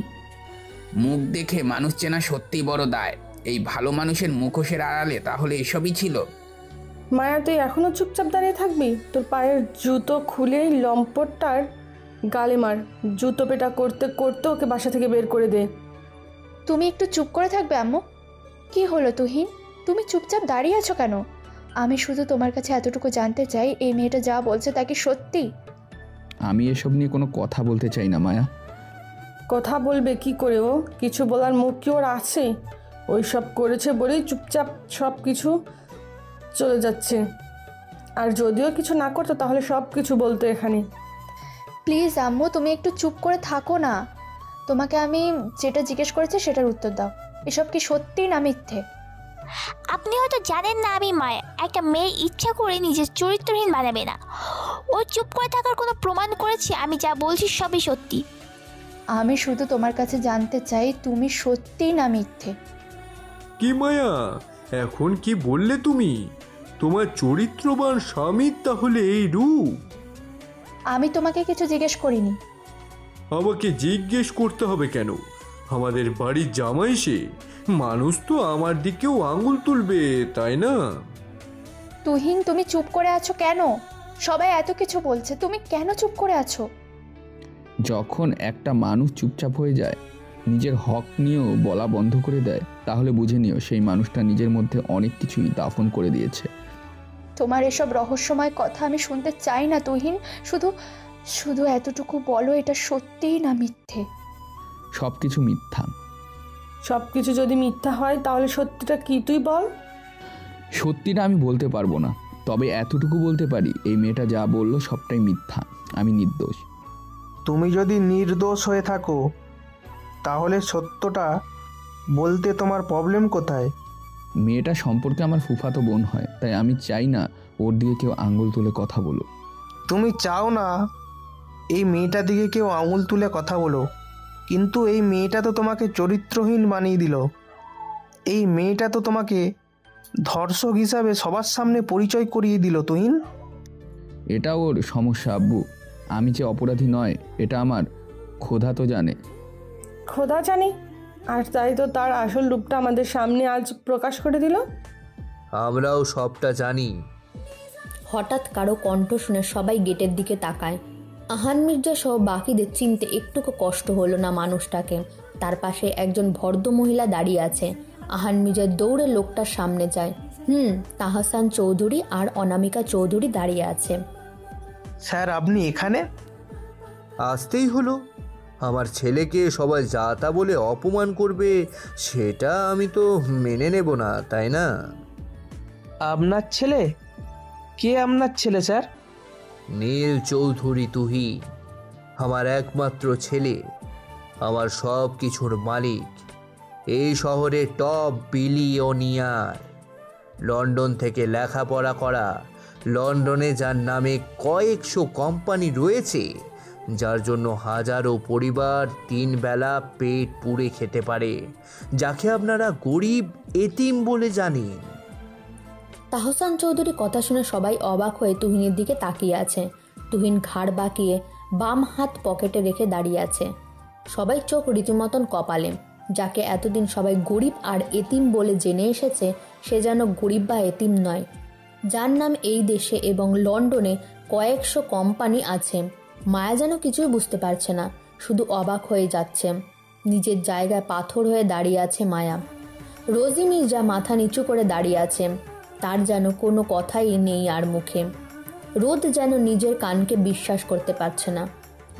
মুখ দেখে মানুষ চেনা সত্যি বড় দায়। এই ভালো মানুষের মুখোশের আড়ালে তাহলে এসবই ছিল। মায়া, তুই এখনো চুপচাপ দাঁড়িয়ে থাকবি? তোর পায়ের জুতো খুলেই লম্পটটার গালে মার। জুতো পেটা করতে করতে ওকে বাসা থেকে বের করে দে। তুমি একটু চুপ করে থাকবে আম্মু? কি হলো তুহিন, তুমি চুপচাপ দাঁড়িয়ে আছো কেন? আমি শুধু তোমার কাছে এতটুকু জানতে চাই, এই মেয়েটা যা বলছে তা কি সত্যি? আমি এসব নিয়ে কোনো কথা বলতে চাই না মায়া। কথা বলবে কি করে? ও কিছু বলার মুখ কি ওর আছে? ওই সব করেছে বলেই চুপচাপ সব কিছু চলে যাচ্ছে। আর যদিও কিছু না করতো তাহলে সব কিছু বলতো এখানে। প্লিজ আম্মু, তুমি একটু চুপ করে থাকো না। তোমাকে আমি যেটা জিজ্ঞেস করেছি সেটার উত্তর দাও। এসব কি সত্যি না মিথ্যে? আপনি হয়তো জানেন না আমি মায়া। একটা মেয়ে ইচ্ছা করে নিজের চরিত্রহীন বানাবে না। ও চুপ করে থাকার কোনো প্রমাণ করেছি? আমি যা বলছি সবই সত্যি। আমি শুধু তোমার কাছে জানতে চাই তুমি সত্যি না মিথ্যে। কি মায়া, এখন কি বললে তুমি? তোমার চরিত্রবান স্বামীর তাহলে এই রূপ? আমি তোমাকে কিছু জিজ্ঞেস করিনি। আমাকে জিজ্ঞেস করতে হবে কেন? আমাদের বাড়ির জামাই সে। মানুষ তো আমার দিকেও আঙুল তুলবে, তাই না? তুহিন, তুমি চুপ করে আছো কেন? সবাই এত কিছু বলছে, তুমি কেন চুপ করে আছো? যখন একটা মানুষ চুপচাপ হয়ে যায়, নিজের হক নিয়েও বলা বন্ধ করে দেয়, তাহলে বুঝে নিও সেই মানুষটা নিজের মধ্যে অনেক কিছুই দাফন করে দিয়েছে। তোমার এসব রহস্যময় কথা আমি শুনতে চাই না তুহিন। শুধু শুধু এতটুকু বলো, এটা সত্যিই না মিথ্যে? সব কিছু মিথ্যা। সব কিছু যদি মিথ্যা হয় তাহলে সত্যিটা কি তুই বল? সত্যিটা আমি বলতে পারবো না, তবে এতটুকু বলতে পারি এই মেয়েটা যা বললো সবটাই মিথ্যা। আমি নির্দোষ। তুমি যদি নির্দোষ হয়ে থাকো তাহলে সত্যটা বলতে তোমার প্রবলেম কোথায়? মেয়েটা সম্পর্কে আমার ফুফাতো বোন হয়, তাই আমি চাই না ওর দিকে কেউ আঙুল তুলে কথা বলো। তুমি চাও না এই মেয়েটার দিকে কেউ আঙুল তুলে কথা বলো, কিন্তু এই মেয়েটা তো তোমাকে চরিত্রহীন বানিয়ে দিল। এই মেয়েটা তো তোমাকে ধর্ষক হিসাবে সবার সামনে পরিচয় করিয়ে দিল তুহিন। এটা ওর সমস্যা আব্বু। আমি যে অপরাধী নয় এটা আমার খোদা তো জানে। খোদা জানি, আর তাই তো তার আসল রূপটা আমাদের সামনে আজ প্রকাশ করে দিল। আমরাও সবটা জানি। হঠাৎ কারো কণ্ঠ শুনে সবাই গেটের দিকে তাকায়। আহান মির্জা সহ বাকিদের চিনতে একটুকু কষ্ট হলো না মানুষটাকে। তার পাশে একজন ভদ্র মহিলা দাঁড়িয়ে আছে। আহান মির্জা দৌড়ে লোকটার সামনে যায়। তাহসান চৌধুরী আর অনামিকা চৌধুরী দাঁড়িয়ে আছে। স্যার আপনি এখানে? আসতেই হলো। আমার ছেলেকে সবাই যা তা বলে অপমান করবে, সেটা আমি তো মেনে নেব না, তাই না? আপনার ছেলে? কে আপনার ছেলে স্যার? নীল চৌধুরী তুহিন, আমার একমাত্র ছেলে, আমার সব কিছুর মালিক, এই শহরের টপ বিলিয়নিয়ার, লন্ডন থেকে লেখাপড়া করা, লন্ডনে যার নামে কয়েকশো কোম্পানি রয়েছে, যার জন্য হাজারো পরিবার 3 বেলা পেট পুড়ে খেতে পারে, যাকে আপনারা গরিব এতিম বলে জানেন। তাহসান চৌধুরী কথা শুনে সবাই অবাক হয়ে তুহিনের দিকে তাকিয়ে আছে। তুহিন ঘাড় বাঁকিয়ে বাম হাত পকেটে রেখে দাঁড়িয়ে আছে। সবাই চোখ রীতিমতন কপালে। যাকে এতদিন সবাই গরিব আর এতিম বলে জেনে এসেছে, সে যেন গরিব বা এতিম নয়, যার নাম এই দেশে এবং লন্ডনে কয়েকশো কোম্পানি আছে। মায়া যেন কিছুই বুঝতে পারছে না, শুধু অবাক হয়ে যাচ্ছে। নিজের জায়গায় পাথর হয়ে দাঁড়িয়ে আছে মায়া। রোজি মির্জা মাথা নিচু করে দাঁড়িয়ে আছে, তার যেন কোনো কথাই নেই আর মুখে। রোদ যেন নিজের কানকে বিশ্বাস করতে পারছে না।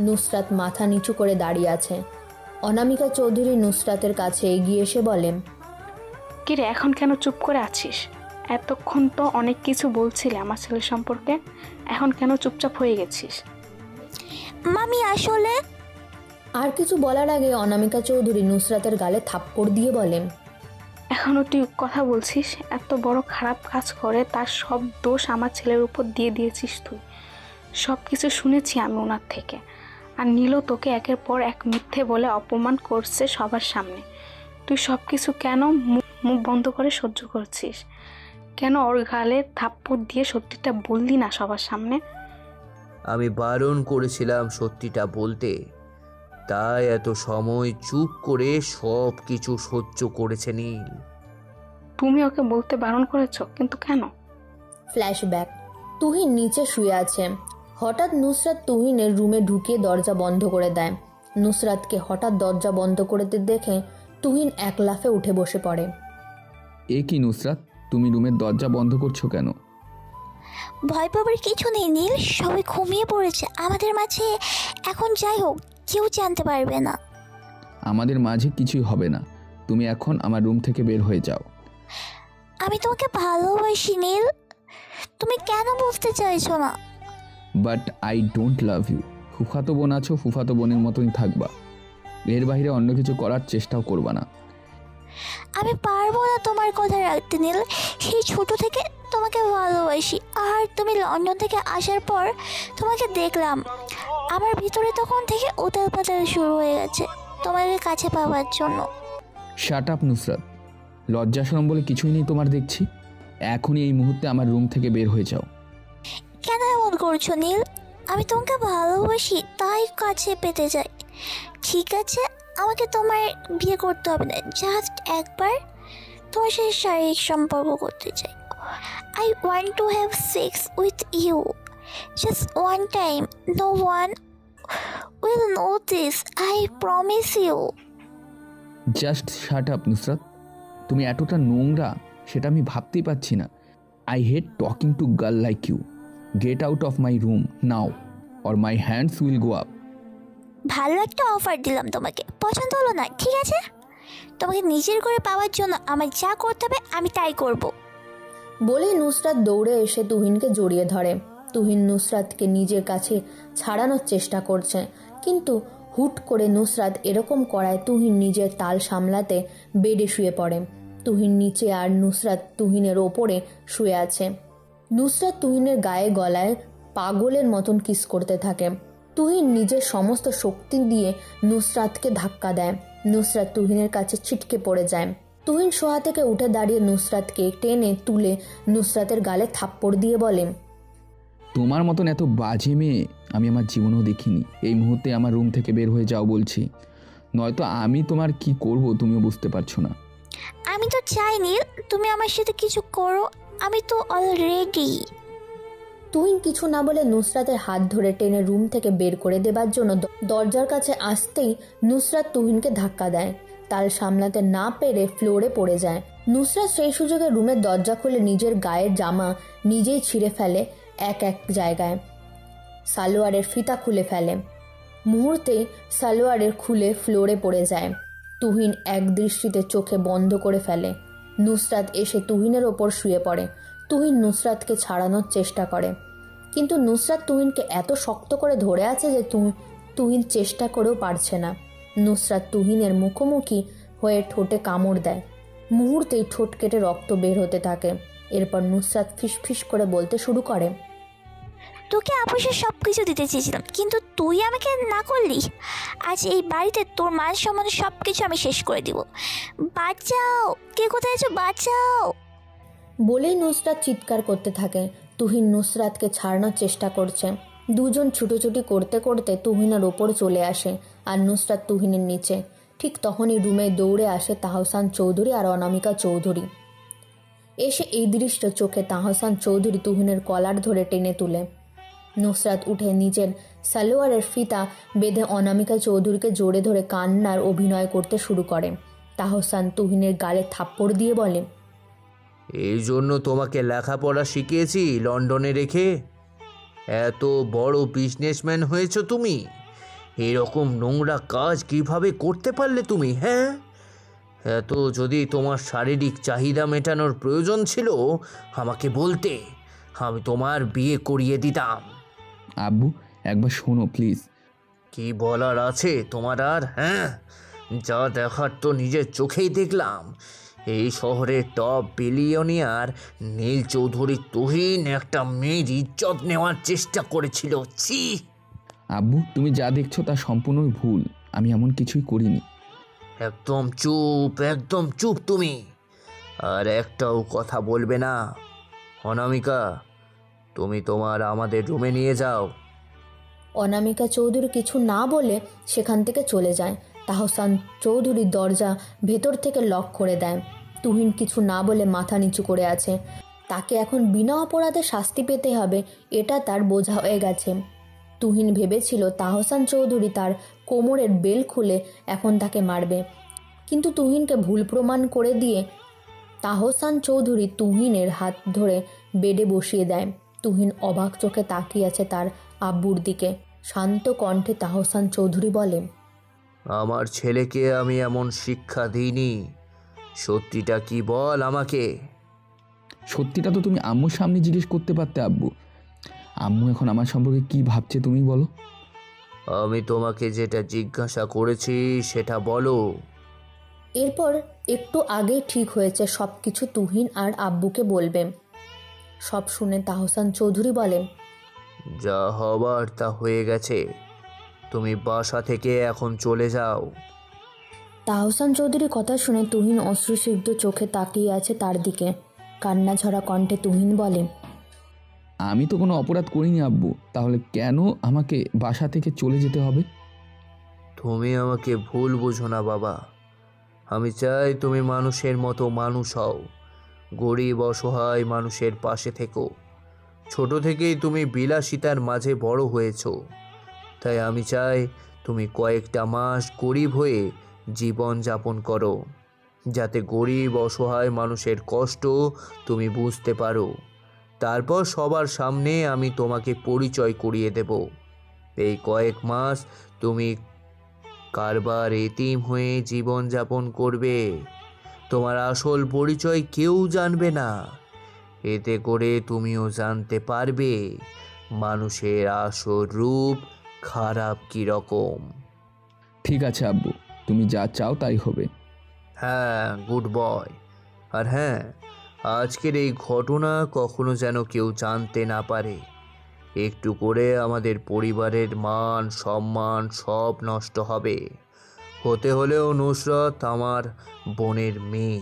নুসরাত মাথা নিচু করে দাঁড়িয়ে আছে। অনামিকা চৌধুরী নুসরাতের কাছে এগিয়ে এসে বলেন, কিরে এখন কেন চুপ করে আছিস? এতক্ষণ তো অনেক কিছু বলছিলে আমার ছেলে সম্পর্কে, এখন কেন চুপচাপ হয়ে গেছিস? মামি আসলে। আর কিছু বলার আগে অনামিকা চৌধুরী নুসরাতের গালে থাপ্পড় দিয়ে বলেন, এখনও তুই কথা বলছিস? এত বড় খারাপ কাজ করে তার সব দোষ আমার ছেলের উপর দিয়ে দিয়েছিস তুই। সব কিছু শুনেছি আমি ওনার থেকে। আর নীলও তোকে একের পর এক মিথ্যে বলে অপমান করছে সবার সামনে। তুই সব কিছু কেন মুখ বন্ধ করে সহ্য করছিস? কেন ওর গালে থাপ্পড় দিয়ে সত্যিটা বললি না সবার সামনে? আমি বারণ করেছিলাম সত্যিটা বলতে, তাই এত সময় চুপ করে সব কিছু সহ্য করেছে নীল। তুমি ওকে বলতে বারণ করেছো, কিন্তু কেন? ফ্ল্যাশব্যাক। তুহিন নিচে শুয়ে আছে। হঠাৎ নুসরাত তুহিনের রুমে ঢুকিয়ে দরজা বন্ধ করে দেয়। নুসরাতকে হঠাৎ দরজা বন্ধ করতে দেখে তুহিন এক লাফে উঠে বসে পড়ে। এ কি নুসরাত, তুমি রুমের দরজা বন্ধ করছো কেন? ভয় পাবার কিছু নেই নীল, সবাই ঘুমিয়ে পড়েছে আমাদের মাঝে। এখন যাই হোক, কেউ জানতে পারবে না। আমাদের মাঝে কিছুই হবে না, তুমি এখন আমার রুম থেকে বের হয়ে যাও। আমি তোমাকে ভালোবাসি নীল, তুমি কেন বুঝতে চাইছো না? But I don't love you. ফুফাতো বোন আছো, ফুফাতো বোনের মতোই থাকবা, এর বাইরে অন্য কিছু করার চেষ্টাও করবা না। আমি পারবো না তোমার কথা রাখতে নীল, সেই ছোট থেকে তোমাকে ভালোবাসি। আর তুমি লন্ডন থেকে আসার পর তোমাকে দেখলাম, আমার ভিতরে তখন থেকে উতাল পাতাল শুরু হয়ে গেছে তোমাকে কাছে পাওয়ার জন্য। শাট আপ নুসরাত, লজ্জা শরম বলে কিছুই নেই তোমার দেখছি। এখনই এই মুহূর্তে আমার রুম থেকে বের হয়ে যাও। কেন এমন করছো নীল? আমি তোমাকে ভালোবাসি, তাই কাছে পেতে চাই। ঠিক আছে, আমাকে তোমার বিয়ে করতে হবে না, জাস্ট একবার তোমার সাথে শারীরিক সম্পর্ক করতে চাই। I want to have sex with you, just one time. No one will know this, I promise you. Just shut up Nusrat, তুমি এতটা নোংরা সেটা আমি ভাবতেই পারছি না। I hate talking to girl like you. Get out of my room now or my hands will go up. ভালো একটা অফার দিলাম তোমাকে, পছন্দ হলো না? ঠিক আছে, তোমাকে নিজের করে পাওয়ার জন্য আমার যা করতে হবে আমি তাই করব। বলে নুসরাত দৌড়ে এসে তুহিনকে জড়িয়ে ধরে। তুহিন নুসরাতকে নিজের কাছে ছাড়ানোর চেষ্টা করছে, কিন্তু হুট করে নুসরাত এরকম করায় তুহিন নিজের তাল সামলাতে বেডে শুয়ে পড়ে। তুহিন নিচে আর নুসরাত তুহিনের ওপরে শুয়ে আছে। নুসরাত তুহিনের গায়ে গলায় পাগলের মতন কিস করতে থাকে। তুহিন নিজের সমস্ত শক্তি দিয়ে নুসরাতকে ধাক্কা দেয়। নুসরাত তুহিনের কাছে ছিটকে পড়ে যায়। তুহিন শোয়া থেকে উঠে দাঁড়িয়ে নুসরাতকে টেনে তুলে নুসরাতের গালে থাপ্পড় দিয়ে বলে, তোমার মতন এত বাজে মেয়ে আমি আমার জীবনেও দেখিনি। এই মুহূর্তে আমার রুম থেকে বের হয়ে যাও বলছি, নয়তো আমি তোমার কি করব তুমিও বুঝতে পারছো না। আমি তো চাই নীল তুমি আমার সাথে কিছু করো, আমি তো অলরেডি। তুহিন কিছু না বলে নুসরাতের হাত ধরে টেনে রুম থেকে বের করে দেবার জন্য দরজার কাছে আসতেই নুসরাত তুহিনকে ধাক্কা দেয়। তাল সামলাতে না পেরে ফ্লোরে পড়ে যায়। নুসরাত সেই সুযোগে রুমের দরজা খুলে নিজের গায়ের জামা নিজেই ছিঁড়ে ফেলে এক এক জায়গায়, সালোয়ারের ফিতা খুলে ফেলে। মুহূর্তেই সালোয়ারের খুলে ফ্লোরে পড়ে যায়। তুহিন এক দৃষ্টিতে চোখে বন্ধ করে ফেলে। নুসরাত এসে তুহিনের ওপর শুয়ে পড়ে। তুহিন নুসরাতকে ছাড়ানোর চেষ্টা করে, কিন্তু নুসরাত তুহিনকে এত শক্ত করে ধরে আছে যে তুহিন চেষ্টা করেও পারছে না। নুসরাত তুহিনের মুখোমুখি হয়ে ঠোঁটে কামড় দেয়। মুহূর্তেই ঠোঁট কেটে রক্ত বের হতে থাকে। এরপর নুসরাত ফিসফিস করে বলতে শুরু করে, তোকে অবশ্যই সব কিছু দিতে চেয়েছিলাম, কিন্তু তুই আমাকে না করলি। আজ এই বাড়িতে তোর মান সম্মান সব কিছু আমি শেষ করে দিব। বাঁচাও, কে কোথায় আছো, বাঁচাও। বলেই নুসরাত চিৎকার করতে থাকে। তুহিন নুসরাতকে ছাড়ানোর চেষ্টা করছে। দুজন ছুটোছুটি করতে করতে তুহিনের ওপর চলে আসে আর নুসরাত তুহিনের নিচে। ঠিক তখনই রুমে দৌড়ে আসে তাহসান চৌধুরী আর অনামিকা চৌধুরী। এসে এই দৃশ্য চোখে তাহসান চৌধুরী তুহিনের কলার ধরে টেনে তুলে। নুসরাত উঠে নিজের সালোয়ারের ফিতা বেঁধে অনামিকা চৌধুরীকে জোরে ধরে কান্নার অভিনয় করতে শুরু করে। তাহসান তুহিনের গালে থাপ্পড় দিয়ে বলে, এই জন্য তোমাকে লেখাপড়া শিখিয়েছি লন্ডনে রেখে? এত বড় বিজনেসম্যান হয়েছো তুমি, এরকম নোংরা কাজ কিভাবে করতে পারলে তুমি? হ্যাঁ, এত যদি তোমার শারীরিক চাহিদা মেটানোর প্রয়োজন ছিল আমাকে বলতে, আমি তোমার বিয়ে করিয়ে দিতাম। আব্বু একবার শোনো প্লিজ। কি বলার আছে তোমার আর? হ্যাঁ, যা দেখার তো নিজের চোখেই দেখলাম। এই শহরের টপ বিলিয়নিয়ার নীল চৌধুরী তুহিন একটা মেয়ের ইজ্জত নেওয়ার চেষ্টা করেছিল। ছি! আব্বু তুমি যা দেখছো তা সম্পূর্ণই ভুল, আমি এমন কিছুই করিনি। একদম চুপ, একদম চুপ তুমি, আর একটাও কথা বলবে না। অনামিকা, তুমি আমাদের রুমে নিয়ে যাও। অনামিকা চৌধুরী কিছু না বলে সেখান থেকে চলে যায়। তাহসান চৌধুরী দরজা ভেতর থেকে লক করে দেয়। তুহিন কিছু না বলে মাথা নিচু করে আছে। তাকে এখন বিনা অপরাধে শাস্তি পেতে হবে, এটা তার বোঝা হয়ে গেছে। তুহিন ভেবেছিল তাহসান চৌধুরী তার কোমরের বেল খুলে এখন তাকে মারবে, কিন্তু তুহিনকে ভুল প্রমাণ করে দিয়ে তাহসান চৌধুরী তুহিনের হাত ধরে বেডে বসিয়ে দেয়। তুহিন অবাক চোখে তাকিয়ে আছে তার আব্বুর দিকে। শান্ত কণ্ঠে তাহসান চৌধুরী বলে, আমার ছেলেকে আমি এমন শিক্ষা দিইনি। সত্যিটা কি বল আমাকে। সত্যিটা তো তুমি আম্মুর সামনে জিজ্ঞেস করতে পারতে আব্বু। আম্মু এখন আমার সম্পর্কে কি ভাবছে তুমি বলো। আমি তোমাকে যেটা জিজ্ঞাসা করেছি সেটা বলো। এরপর একটু আগেই ঠিক হয়েছে সব কিছু তুহিন আর আব্বুকে বলবে। সব শুনে তাহসান চৌধুরী বলে, যা হবার তা হয়ে গেছে, তুমি বাসা থেকে এখন চলে যাও। তাহসান চৌধুরীর কথা শুনে তুহিন অশ্রুসিক্ত চোখে তাকিয়ে আছে তার দিকে। কান্না ঝরা কণ্ঠে তুহিন বলে, আমি তো কোনো অপরাধ করিনি আব্বু, তাহলে কেন আমাকে বাসা থেকে চলে যেতে হবে? তুমি আমাকে ভুল বুঝো না বাবা। আমি চাই তুমি মানুষের মতো মানুষ হও, গরিব অসহায় মানুষের পাশে থেকো। ছোট থেকেই তুমি বিলাসিতার মাঝে বড় হয়েছ, তাই আমি চাই তুমি কয়েকটা মাস গরিব হয়ে জীবন যাপন করো, যাতে গরিব অসহায় মানুষের কষ্ট তুমি বুঝতে পারো। তারপর সবার সামনে আমি তোমাকে পরিচয় করিয়ে দেব। এই কয়েক মাস তুমি কারবার এতিম হয়ে জীবন যাপন করবে। তোমার আসল পরিচয় কেউ জানবে না। এতে করে তুমিও জানতে পারবে মানুষের আসল রূপ খারাপ কীরকম। ঠিক আছে আব্বু, তুমি যা চাও তাই হবে। হ্যাঁ, গুড বয়। আর হ্যাঁ, আজকের এই ঘটনা কখনো যেন কেউ জানতে না পারে। একটু করে আমাদের পরিবারের মান সম্মান সব নষ্ট হবে। হতে হলেও নুসরত আমার বোনের মেয়ে,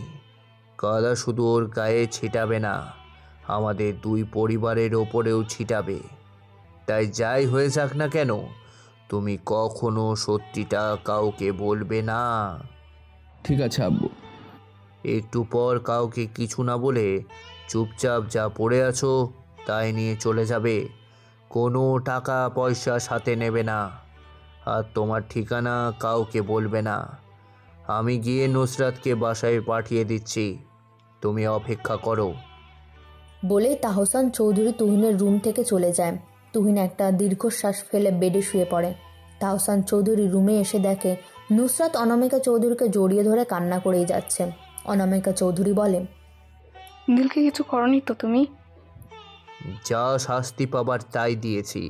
কাদা শুধু ওর গায়ে ছিটাবে না, আমাদের দুই পরিবারের ওপরেও ছিটাবে। তাই যাই হয়ে যাক না কেন, তুমি কখনো সত্যিটা কাউকে বলবে না। ঠিক আছে আব্বু। একটু পর কাউকে কিছু না বলে চুপচাপ যা পড়ে আছো তাই নিয়ে চলে যাবে। কোনো টাকা পয়সা সাথে নেবে না, আর তোমার ঠিকানা কাউকে বলবে না। আমি গিয়ে নুসরাতকে বাসায় পাঠিয়ে দিচ্ছি। তুমি অপেক্ষা করো। বলেই তাহসান চৌধুরী তুহিনের রুম থেকে চলে যায়। তুহিন একটা দীর্ঘশ্বাস ফেলে বেডে শুয়ে পড়ে। তাহসান চৌধুরী রুমে এসে দেখে নুসরাত অনামিকা চৌধুরীকে জড়িয়ে ধরে কান্না করেই যাচ্ছে। অনামিকা চৌধুরী বলে, নীলকে কিছু করনি তো তুমি? যা শাস্তি পাবার তাই দিয়েছি।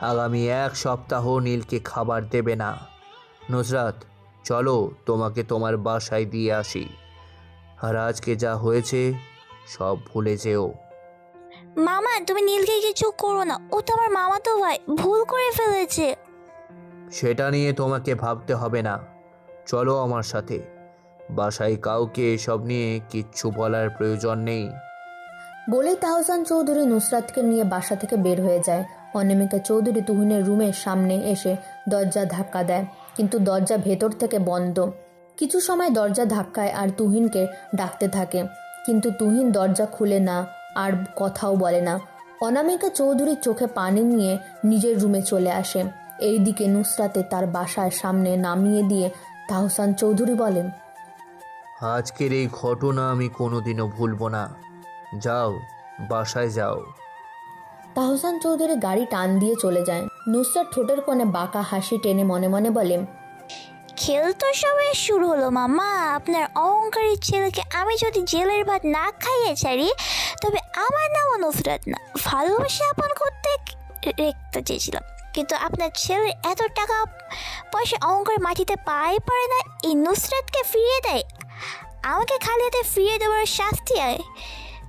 আগামী 1 সপ্তাহ নীলকে খাবার দেবে না। নুসরাত, চলো তোমাকে তোমার বাসায় দিয়ে আসি। আর আজকে যা হয়েছে সব ভুলে যেও। মামা, তুমি নীলকে কিছু করো না, ও তো আমার মামাতো ভাই, ভুল করে ফেলেছে। সেটা নিয়ে তোমাকে ভাবতে হবে না, চলো আমার সাথে। বাসায় কাউকে এসব নিয়ে কিচ্ছু বলার প্রয়োজন নেই। বলেই তাহসান চৌধুরী নুসরাতকে নিয়ে বাসা থেকে বের হয়ে যায়। অনামিকা চৌধুরী তুহিনের রুমের সামনে এসে দরজা ধাক্কা দেয়, কিন্তু দরজা ভেতর থেকে বন্ধ। কিছু সময় দরজা ধাক্কায় আর তুহিনকে ডাকতে থাকে, কিন্তু তুহিন দরজা খুলে না আর কথাও বলে না। অনামিকা চৌধুরীর চোখে পানি নিয়ে নিজের রুমে চলে আসে। এইদিকে নুসরাতে তার বাসার সামনে নামিয়ে দিয়ে তাহসান চৌধুরী বলেন, আজকের এই ঘটনা আমি কোনোদিনও ভুলব না। যাও, বাসায় যাও। তাহসান চৌধুরী গাড়ি টান দিয়ে চলে যায়। নুসরাত ঠোঁটের কোণে বাঁকা হাসি টেনে মনে মনে বলে, খেল তো সবাই শুরু হলো মামা। আপনার অহংকারী ছেলেকে আমি যদি জেলের ভাত না খাইয়ে ছাড়ি, তবে আমার নামও নুসরাত না। ভালোবাসা আপন করতে রেখতে চেয়েছিলাম, কিন্তু আপনার ছেলের এত টাকা পয়সা অহংকার মাটিতে পাই পড়ে না, এই নুসরাতকে ফিরিয়ে দেয়। আমাকে খালি হাতে ফিরিয়ে দেওয়ার শাস্তি হয়,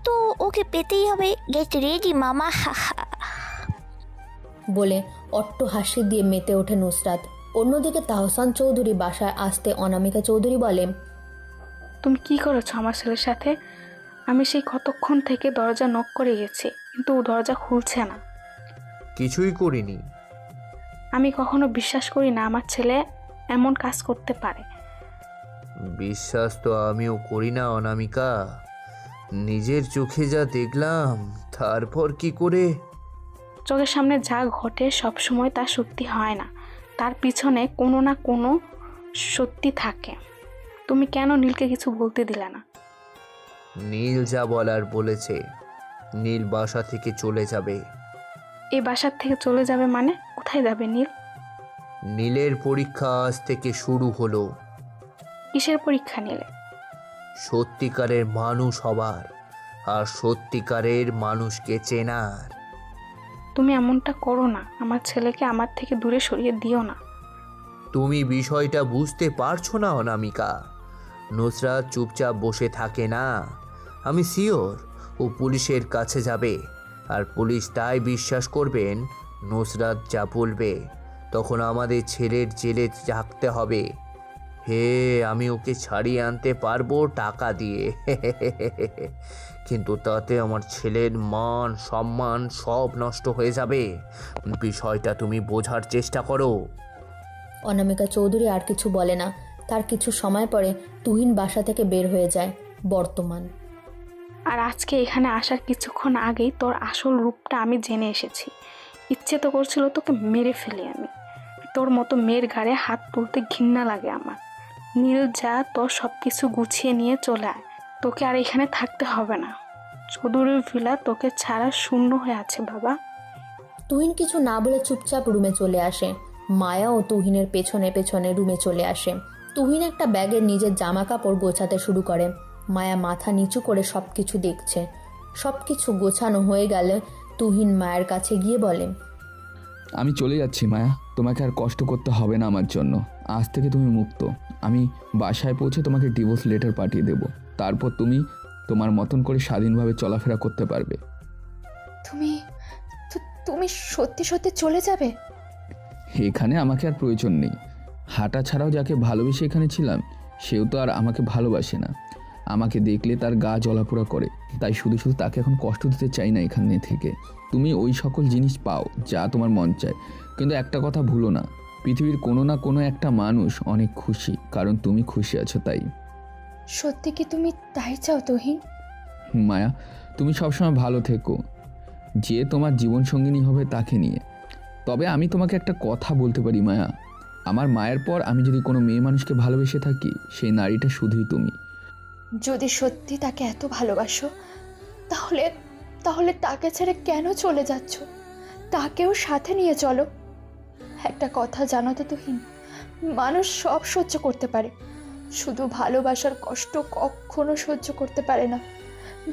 তো ওকে পেতেই হবে। গেট রেডি মামা, হা হা। বলে অট্ট হাসি দিয়ে মেতে ওঠে নুসরাত। অন্যদিকে তাহসান চৌধুরী বাসায় আসতে অনামিকা চৌধুরী বলে, তুমি কি করেছো আমার ছেলের সাথে? আমি সেই কতক্ষণ থেকে দরজা নক করে গেছি, কিন্তু ও দরজা খুলছে না। কিছুই করিনি। আমি কখনো বিশ্বাস করি না আমার ছেলে এমন কাজ করতে পারে। বিশ্বাস তো আমিও করি না অনামিকা। নিজের চোখে যা দেখলাম, তারপর কি করে? চোখের সামনে যা ঘটে সব সময় তা সত্যি হয় না, তার পিছনে কোনো না কোনো সত্যি থাকে। তুমি কেন নীলকে কিছু বলতে দিলে না? নীল যা বলার বলেছে। নীল বাসা থেকে চলে যাবে। এই বাসার থেকে চলে যাবে মানে? কোথায় যাবে নীল? নীলের পরীক্ষা আজ থেকে শুরু হলো। কিসের পরীক্ষা নিলে? সত্যিকারের মানুষ হবার আর সত্যিকারের মানুষকে চেনার। তুমি এমনটা করো না, আমার ছেলেকে আমার থেকে দূরে সরিয়ে দিও না। তুমি বিষয়টা বুঝতে পারছো না অনামিকা। নুসরাত চুপচাপ বসে থাকে না। আমি শিওর ও পুলিশের কাছে যাবে, আর পুলিশ তাই বিশ্বাস করবেন নুসরাত যা বলবে। তখন আমাদের ছেলের জেলে থাকতে হবে। হে, আমি ওকে ছাড়িয়ে আনতে পারবো টাকা দিয়ে, কিন্তু তাতে আমার ছেলের মান সম্মান সব নষ্ট হয়ে যাবে। বিষয়টা তুমি বোঝার চেষ্টা করো। অনামিকা চৌধুরী আর কিছু বলে না। তার কিছু সময় পরে তুহিন বাসা থেকে বের হয়ে যায়। বর্তমান। আর আজকে এখানে আসার কিছুক্ষণ আগেই তোর আসল রূপটা আমি জেনে এসেছি। ইচ্ছে তো করছিল তোকে মেরে ফেলি আমি। তোর মতো মেয়ের ঘাড়ে হাত তুলতে ঘৃণা লাগে আমার। নীল, যা, তোর সব কিছু গুছিয়ে নিয়ে চলে আয়। তোকে আর এখানে থাকতে হবে না। চৌধুরীর ভিলা তোকে ছাড়া শূন্য হয়ে আছে বাবা। তুহিন কিছু না বলে চুপচাপ রুমে চলে আসে। মায়া ও তুহিনের পেছনে পেছনে রুমে চলে আসে। তুহিন একটা ব্যাগে নিজের জামা কাপড় গোছাতে শুরু করে। মায়া মাথা নিচু করে সবকিছু দেখছে। সবকিছু গোছানো হয়ে গেলে তুহিন মায়ের কাছে গিয়ে বলে, আমি চলে যাচ্ছি মায়া, তোমাকে আর কষ্ট করতে হবে না আমার জন্য। আজ থেকে তুমি মুক্ত। আমি বাসায় পৌঁছে তোমাকে ডিভোর্স লেটার পাঠিয়ে দেব। তারপর তুমি তোমার মতন করে স্বাধীনভাবে চলাফেরা করতে পারবে। তুমি সত্যি সত্যি চলে যাবে? এখানে আমাকে আর প্রয়োজন নেই। হাঁটা ছাড়াও যাকে ভালোবেসে এখানে ছিলাম, সেও তো আর আমাকে ভালোবাসে না। আমাকে দেখলে তার গা জ্বলাপোড়া করে। তাই শুধু শুধু তাকে এখন কষ্ট দিতে চাই না এখানে থেকে। তুমি ওই সকল জিনিস পাও যা তোমার মন চায়, কিন্তু একটা কথা ভুলো না, পৃথিবীর কোনো না কোনো একটা মানুষ অনেক খুশি, কারণ তুমি খুশি আছো তাই। সত্যি কি তুমি তাই চাও তুহিন? মায়া, তুমি সবসময় ভালো থেকো, যে তোমার জীবনসঙ্গিনী হবে তাকে নিয়ে। তবে আমি তোমাকে একটা কথা বলতে পারি মায়া, আমার মায়ের পর আমি যদি কোনো মেয়ে মানুষকে ভালোবেসে থাকি, সেই নারীটা শুধুই তুমি। যদি সত্যি তাকে এত ভালোবাসো তাহলে তাহলে তাকে ছেড়ে কেন চলে যাচ্ছ? তাকেও সাথে নিয়ে চলো। একটা কথা জানো তো তুহিন, মানুষ সব সহ্য করতে পারে, শুধু ভালোবাসার কষ্ট কখনো সহ্য করতে পারে না।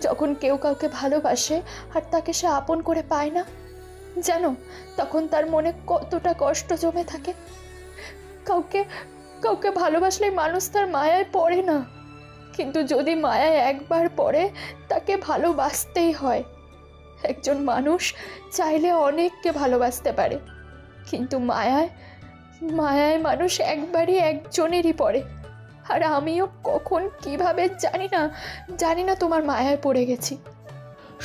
যখন কেউ কাউকে ভালোবাসে আর তাকে সে আপন করে পায় না, জানো তখন তার মনে কতটা কষ্ট জমে থাকে। কাউকে কাউকে ভালোবাসলে মানুষ তার মায়ায় পড়ে না, কিন্তু যদি মায়ায় একবার পড়ে তাকে ভালোবাসতেই হয়। একজন মানুষ চাইলে অনেককে ভালোবাসতে পারে, কিন্তু মায়ায় মায়ায় মানুষ একবারই একজনেরই পড়ে। আর আমিও কখন কিভাবে জানি না তোমার মায়ায় পড়ে গেছি।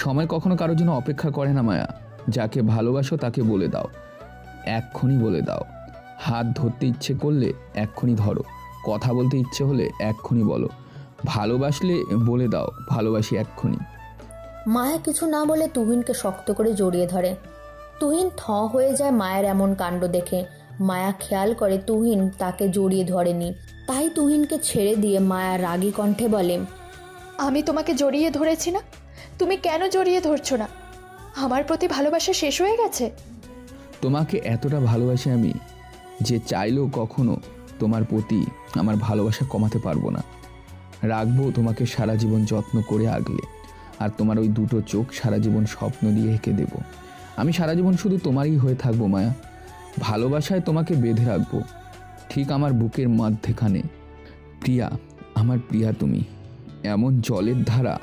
সময় কখনো কারোর জন্য অপেক্ষা করে না মায়া। যাকে ভালোবাসো তাকে বলে দাও, এক্ষুনি বলে দাও। হাত ধরতে ইচ্ছে করলে এক্ষুনি ধরো, কথা বলতে ইচ্ছে হলে এক্ষুনি বলো। ভালোবাসলে বলে দাও ভালোবাসি এক্ষুনি। মায়া কিছু না বলে তুহিনকে শক্ত করে জড়িয়ে ধরে। তুহিন থ হয়ে যায় মায়ের এমন কাণ্ড দেখে। মায়া খেয়াল করে তুহিন তাকে জড়িয়ে ধরেনি, তাই তুহিনকে ছেড়ে দিয়ে মায়া রাগী কণ্ঠে বলে, আমি তোমাকে জড়িয়ে ধরেছি না, তুমি কেন জড়িয়ে ধরছো না? আমার প্রতি ভালোবাসা শেষ হয়ে গেছে? তোমাকে এতটা ভালোবাসি আমি যে চাইলেও কখনো তোমার প্রতি আমার ভালোবাসা কমাতে পারবো না। রাখবো তোমাকে সারা জীবন যত্ন করে আগলে, আর তোমার ওই দুটো চোখ সারা জীবন স্বপ্ন দিয়ে এঁকে দেব। আমি সারা জীবন শুধু তোমারই হয়ে থাকবো মায়া। ভালোবাসায় তোমাকে বেঁধে রাখবো ঠিক আমার বুকের মধ্যেখানে। প্রিয়া, আমার প্রিয়া তুমি, এমন জলের ধারা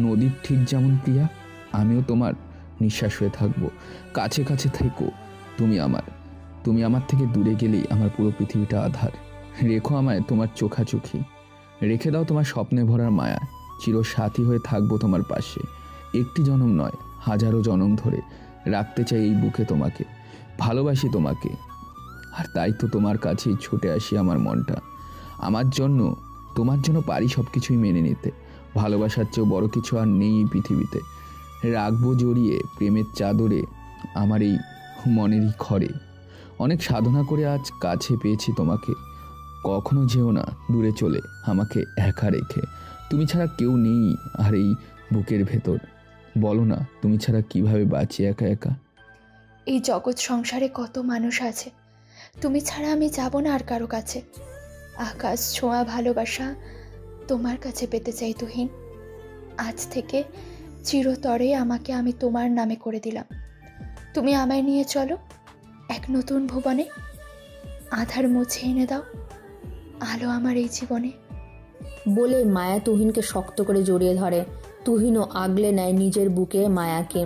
নদীর ঠিক যেমন প্রিয়া, আমিও তোমার নিঃশ্বাস হয়ে থাকবো। কাছে কাছে থেকো তুমি আমার থেকে দূরে গেলেই আমার পুরো পৃথিবীটা আধার। রেখো আমায় তোমার চোখাচোখি, রেখে দাও তোমার স্বপ্নে ভরার মায়া। চিরসাথী হয়ে থাকবো তোমার পাশে, একটি জনম নয় হাজারো জনম ধরে রাখতে চাই এই বুকে তোমাকে। ভালোবাসি তোমাকে, আর তাই তো তোমার কাছেই ছুটে আসি আমার মনটা। তোমার জন্য পারি সব কিছুই মেনে নিতে। ভালোবাসার চেয়েও বড় কিছু আর নেই এই পৃথিবীতে। রাখবো জড়িয়ে প্রেমের চাদরে আমার এই মনেরই ঘরে। অনেক সাধনা করে আজ কাছে পেয়েছি তোমাকে। কখনো যেও না দূরে চলে আমাকে একা রেখে। তুমি ছাড়া কেউ নেই আর এই বুকের ভেতর। বলো না তুমি ছাড়া কিভাবে বাঁচি একা একা। এই জগৎ সংসারে কত মানুষ আছে, তুমি ছাড়া আমি যাব না আর কারো কাছে। আকাশ ছোঁয়া ভালোবাসা তোমার কাছে পেতে চাই তুহিন। আজ থেকে চিরতরে আমাকে আমি তোমার নামে করে দিলাম। তুমি আমায় নিয়ে চলো এক নতুন ভুবনে। আধার মুছে এনে দাও আলো আমার এই জীবনে। বলে মায়া তুহিনকে শক্ত করে জড়িয়ে ধরে। তুহিনও আগলে নেয় নিজের বুকে মায়াকে।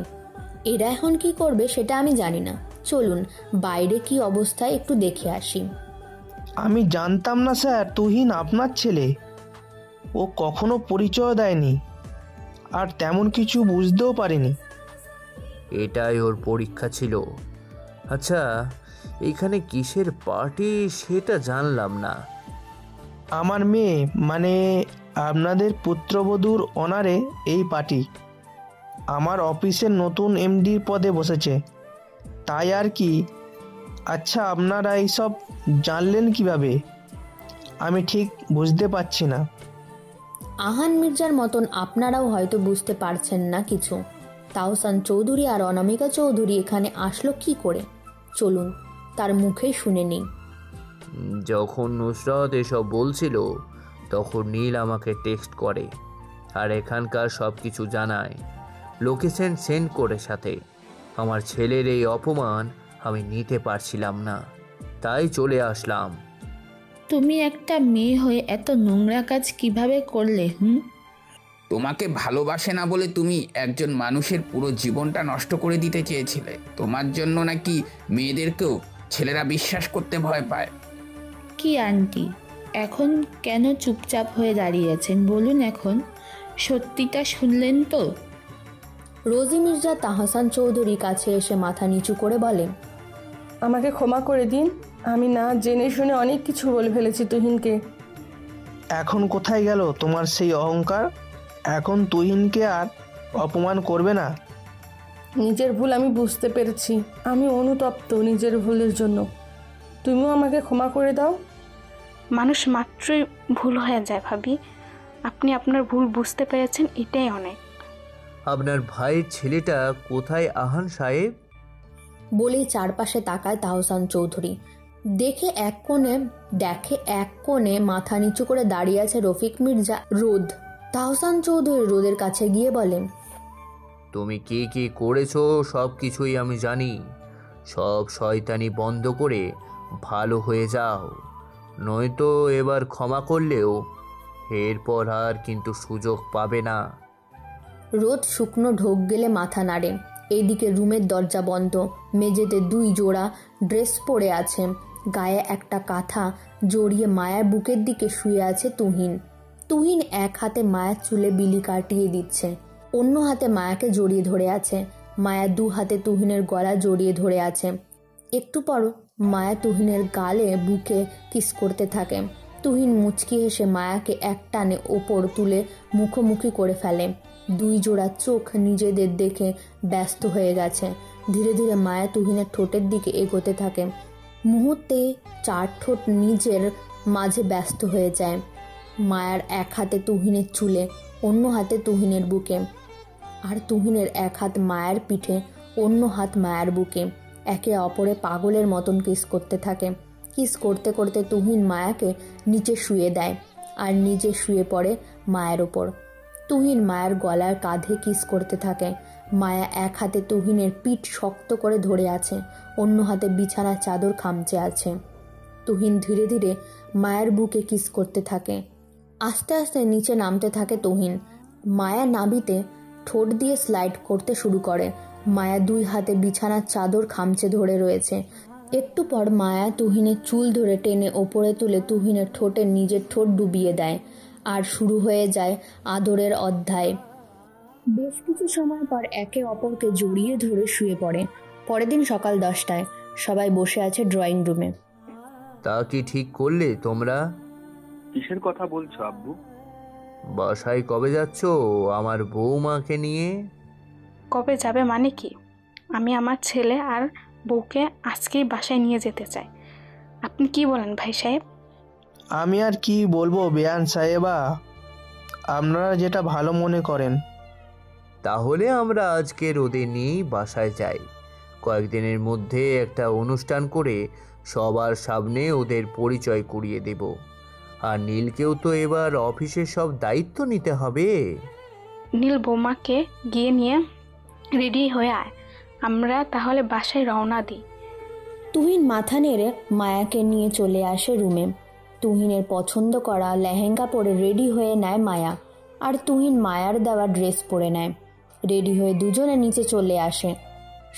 এরা এখন কি করবে সেটা আমি জানি না। চলুন বাইরে কি অবস্থায় একটু দেখে আসি। আমি জানতাম না স্যার তুহিন আপনার ছেলে। ও কখনো পরিচয় দেয়নি, আর তেমন কিছু বুঝতেও পারিনি। এটাই ওর পরীক্ষা ছিল। আচ্ছা, এইখানে কিসের পার্টি সেটা জানলাম না। আমার মেয়ে মানে আপনাদের পুত্রবধূর অনারে এই পার্টি। আমার অফিসের নতুন এমডির পদে বসেছে, তাই আর কি। আচ্ছা, আপনারা এইসব জানলেন কিভাবে আমি ঠিক বুঝতে পারছি না। আহান মির্জার মতন আপনারাও হয়তো বুঝতে পারছেন না কিছু। তাহসান চৌধুরী আর অনামিকা চৌধুরী এখানে আসলো কি করে, চলুন তার মুখেই শুনে নিই। যখন নুসরত এসব বলছিল তখন নীল আমাকে টেক্সট করে আর এখানকার সব কিছু জানায়, লোকেশন সেন্ড করে সাথে। আমার ছেলের এই অপমান আমি নিতে পারছিলাম না, তাই চলে আসলাম। তুমি একটা মেয়ে হয়ে এত নোংরা কাজ কিভাবে করলে? তোমাকে ভালোবাসে না বলে তুমি একজন মানুষের পুরো জীবনটা নষ্ট করে দিতে চেয়েছিলে। তোমার জন্য নাকি মেয়েদেরকেও ছেলেরা বিশ্বাস করতে ভয় পায়। কি আন্টি, এখন কেন চুপচাপ হয়ে দাঁড়িয়েছেন বলুন? এখন সত্যিটা শুনলেন তো? রোজি মির্জা তাহসান চৌধুরীর কাছে এসে মাথা নিচু করে বলেন, আমাকে ক্ষমা করে দিন, আমি না জেনে শুনে অনেক কিছু বলে ফেলেছি তুহিনকে। এখন কোথায় গেল তোমার সেই অহংকার? এখন তুহিনকে আর অপমান করবে না? নিজের ভুল আমি বুঝতে পেরেছি, আমি অনুতপ্ত নিজের ভুলের জন্য। তুমিও আমাকে ক্ষমা করে দাও। মানুষ মাত্রই ভুল হয়ে যায় ভাবি, আপনি আপনার ভুল বুঝতে পেরেছেন, এটাই অনেক। আপনার ভাইয়ের ছেলেটা কোথায় আহান সাহেব? বলেই চারপাশে তাকায় তাহসান চৌধুরী। দেখে এক কোণে মাথা নিচু করে দাঁড়িয়ে আছে রফিক মির্জা রোদ। তাহসান চৌধুরী রোদের কাছে গিয়ে বলেন, তুমি কি কি করেছো সব কিছুই আমি জানি। সব শয়তানি বন্ধ করে ভালো হয়ে যাও, নয়তো এবার ক্ষমা করলেও এরপর আর কিন্তু সুযোগ পাবে না। রোদ শুকনো ঢোক গেলে মাথা নাড়ে। এইদিকে রুমের দরজা বন্ধ। মেঝেতে 2 জোড়া ড্রেস পরে আছে, গায়ে একটা কাঁথা জড়িয়ে মায়ার বুকের দিকে শুয়ে আছে তুহিন। তুহিন এক হাতে মায়ার চুলে বিলি কাটিয়ে দিচ্ছে, অন্য হাতে মায়াকে জড়িয়ে ধরে আছে। মায়া 2 হাতে তুহিনের গলা জড়িয়ে ধরে আছে। একটু পর মায়া তুহিনের গালে বুকে কিস করতে থাকে। তুহিন মুচকি হেসে মায়াকে এক টানে ওপর তুলে মুখোমুখি করে ফেলে। 2 জোড়া চোখ নিজেদের দেখে ব্যস্ত হয়ে গেছে। ধীরে ধীরে মায়া তুহিনের ঠোঁটের দিকে এগোতে থাকে। মুহূর্তে 4 ঠোঁট নিজের মাঝে ব্যস্ত হয়ে যায়। মায়ার এক হাতে তুহিনের চুলে, অন্য হাতে তুহিনের বুকে, আর তুহিনের এক হাত মায়ের পিঠে, অন্য হাত মায়ের বুকে। একে অপরে পাগলের মতন কিস করতে থাকে। কিস করতে করতে তুহিন মায়াকে নিচে শুয়ে দেয় আর নিজে শুয়ে পড়ে মায়ের ওপর। তুহিন মায়ের গলার কাঁধে কিস করতে থাকে। মায়া এক হাতে তুহিনের পিঠ শক্ত করে ধরে আছে, অন্য হাতে বিছানার চাদর খামচে আছে। তুহিন ধীরে ধীরে মায়ের বুকে কিস করতে থাকে। আস্তে আস্তে নিচে নামতে থাকে তুহিন। মায়া নাভিতে ঠোঁট দিয়ে স্লাইড করতে শুরু করে। মায়া 2 হাতে বিছানার চাদর খামচে ধরে রয়েছে। একটু পর মায়া তুহিনের চুল ধরে টেনে ওপরে তুলে তুহিনের ঠোঁটে নিজের ঠোঁট ডুবিয়ে দেয়, আর শুরু হয়ে যায় আদরের অধ্যায়। বেশ কিছু সময় পর একে অপরকে জড়িয়ে ধরে শুয়ে পড়ে। পরের দিন সকাল 10টায় সবাই বসে আছে ড্রয়িং রুমে। তা কি ঠিক করলে তোমরা? কিসের কথা বলছো আব্বু? বাসায় কবে যাচ্ছ আমার বৌমাকে নিয়ে? কবে যাবে মানে কি? আমি আমার ছেলে আর বউকে আজকেই বাসায় নিয়ে যেতে চাই। আপনি কি বলেন ভাই সাহেব? আমি আর কি বলবো বেয়ান সাহেবা, আপনারা যেটা ভালো মনে করেন। তাহলে আমরা আজকে ওদের নিয়েই বাসায় যাই। কয়েকদিনের মধ্যে একটা অনুষ্ঠান করে সবার সামনে ওদের পরিচয় করিয়ে দেব। আর নীলকেও তো এবার অফিসের সব দায়িত্ব নিতে হবে। নীল বৌমাকে গিয়ে নিয়ে রেডি হয়ে আয়, আমরা তাহলে বাসায় রওনা দিই। তুহিন মাথা নেড়ে মায়াকে নিয়ে চলে আসে রুমে। তুহিনের পছন্দ করা লেহেঙ্গা পরে রেডি হয়ে নেয় মায়া, আর তুহিন মায়ার দেওয়া ড্রেস পরে নেয়। রেডি হয়ে দুজনে নিচে চলে আসে।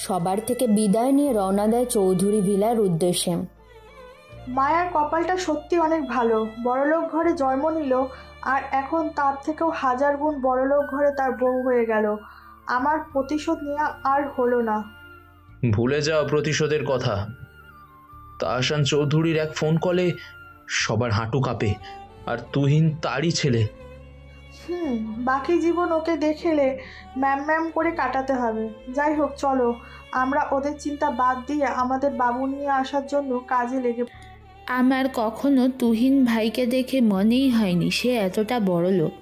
সবার থেকে বিদায় নিয়ে রওনা দেয় চৌধুরী ভিলার উদ্দেশ্যে। মায়ার কপালটা সত্যি অনেক ভালো, বড়লোক ঘরে জন্ম নিল আর এখন তার থেকেও 1000 গুণ বড়লোক ঘরে তার বউ হয়ে গেল। আমার প্রতিশোধ নেওয়া আর হলো না। ভুলে যাও প্রতিশোধের কথা। তাহসান চৌধুরীর এক ফোন কলে সবার হাঁটু কাঁপে, আর তুহিন তারই ছেলে। বাকি জীবন ওকে দেখেলে ম্যাম করে কাটাতে হবে। যাই হোক, চলো আমরা ওদের চিন্তা বাদ দিয়ে আমাদের বাবু নিয়ে আসার জন্য কাজে লেগে। আমার কখনো তুহিন ভাইকে দেখে মনেই হয়নি সে এতটা বড় লোক।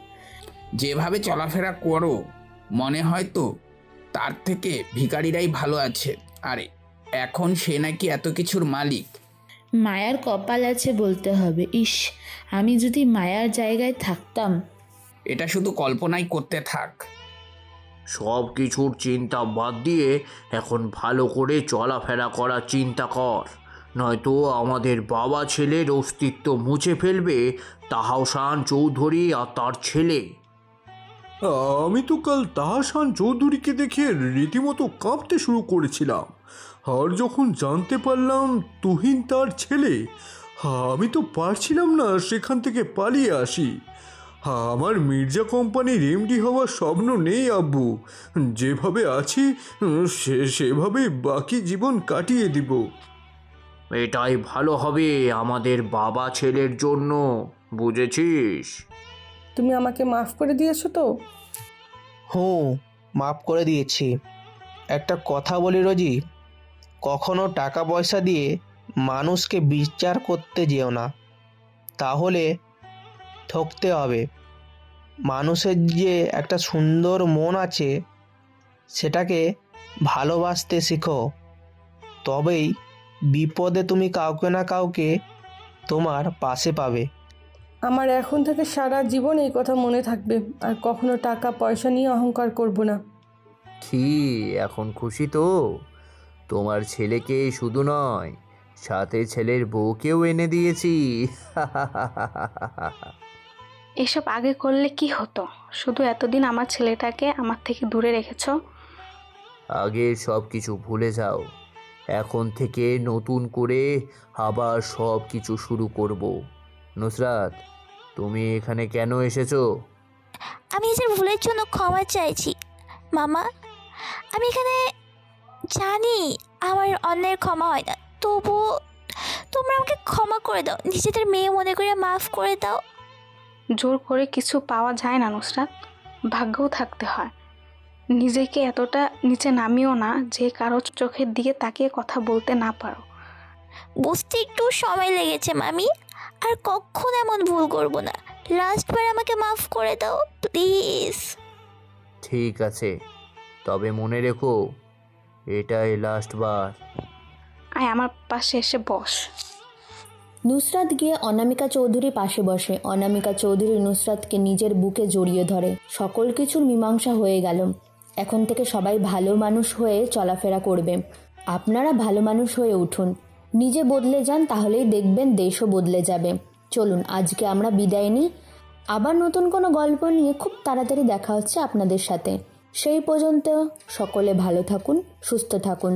যেভাবে চলাফেরা করো মনে হয় তো তার থেকে ভিখারিরাই ভালো আছে। আরে এখন সে নাকি এত কিছুর মালিক। মায়ার কপাল আছে বলতে হবে। ইস, আমি যদি মায়ার জায়গায় থাকতাম। এটা শুধু কল্পনাই করতে থাক। সব কিছুর চিন্তা বাদ দিয়ে এখন ভালো করে চলাফেরা করার চিন্তা কর, নয়তো আমাদের বাবা ছেলের অস্তিত্ব মুছে ফেলবে তাহসান চৌধুরী আর তার ছেলে। আমি তো কাল তাহসান চৌধুরীকে দেখে রীতিমতো কাঁপতে শুরু করেছিলাম, আর যখন জানতে পারলাম তুহিন তার ছেলে, আমি তো পারছিলাম না সেখান থেকে পালিয়ে আসি। আমার মির্জা কোম্পানির এমডি হওয়ার স্বপ্ন নেই আব্বু। যেভাবে আছি সেভাবেই বাকি জীবন কাটিয়ে দিব। এটাই ভালো হবে আমাদের বাবা ছেলের জন্য, বুঝেছিস? তুমি আমাকে মাফ করে দিয়েছো তো? মাফ করে দিয়েছি। একটা কথা বলি রোজি, কখনো টাকা পয়সা দিয়ে মানুষকে বিচার করতে যেও না, তাহলে ঠকতে হবে। মানুষের যে একটা সুন্দর মন আছে সেটাকে ভালোবাসতে শেখো, তবেই বিপদে তুমি কাউকে না কাউকে তোমার পাশে পাবে। আমার এখন থেকে সারা জীবন এই কথা মনে থাকবে, আর কখনো টাকা পয়সা নিয়ে অহংকার করব না। কি এখন খুশি তো? তোমার ছেলেকে শুধু নয়, সাথে ছেলের বউকেও এনে দিয়েছি। এসব আগে করলে কি হতো? শুধু এতদিন আমার ছেলেটাকে আমার থেকে দূরে রেখেছো। আগের সব কিছু ভুলে যাও, এখন থেকে নতুন করে আবার সব কিছু শুরু করব। নুসরাত, তুমি এখানে কেন এসেছো? আমি নিজের ভুলের জন্য ক্ষমা চাইছি মামা। আমি এখানে জানি আমার অন্যের ক্ষমা হয় না, তবুও তোমরা আমাকে ক্ষমা করে দাও, নিজেদের মেয়ে মনে করে মাফ করে দাও। জোর করে কিছু পাওয়া যায় না নুসরাত, ভাগ্যও থাকতে হয়। নিজেকে এতটা নিচে নামিও না যে কারো চোখের দিকে তাকিয়ে কথা বলতে না পারো। বুঝতে একটু সময় লেগেছে মামি, আর কখনো এমন ভুল করব না। লাস্টবার আমাকে মাফ করে দাও প্লিজ। ঠিক আছে, তবে মনে রেখো এটাই লাস্ট বার। আয় আমার পাশে এসে বস। নুসরাত গিয়ে অনামিকা চৌধুরী পাশে বসে। অনামিকা চৌধুরী নুসরাতকে নিজের বুকে জড়িয়ে ধরে। সকল কিছুর মীমাংসা হয়ে গেল। এখন থেকে সবাই ভালো মানুষ হয়ে চলাফেরা করবে। আপনারা ভালো মানুষ হয়ে উঠুন, নিজে বদলে যান, তাহলেই দেখবেন দেশও বদলে যাবে। চলুন আজকে আমরা বিদায় নিই। আবার নতুন কোনো গল্প নিয়ে খুব তাড়াতাড়ি দেখা হচ্ছে আপনাদের সাথে। সেই পর্যন্ত সকলে ভালো থাকুন, সুস্থ থাকুন।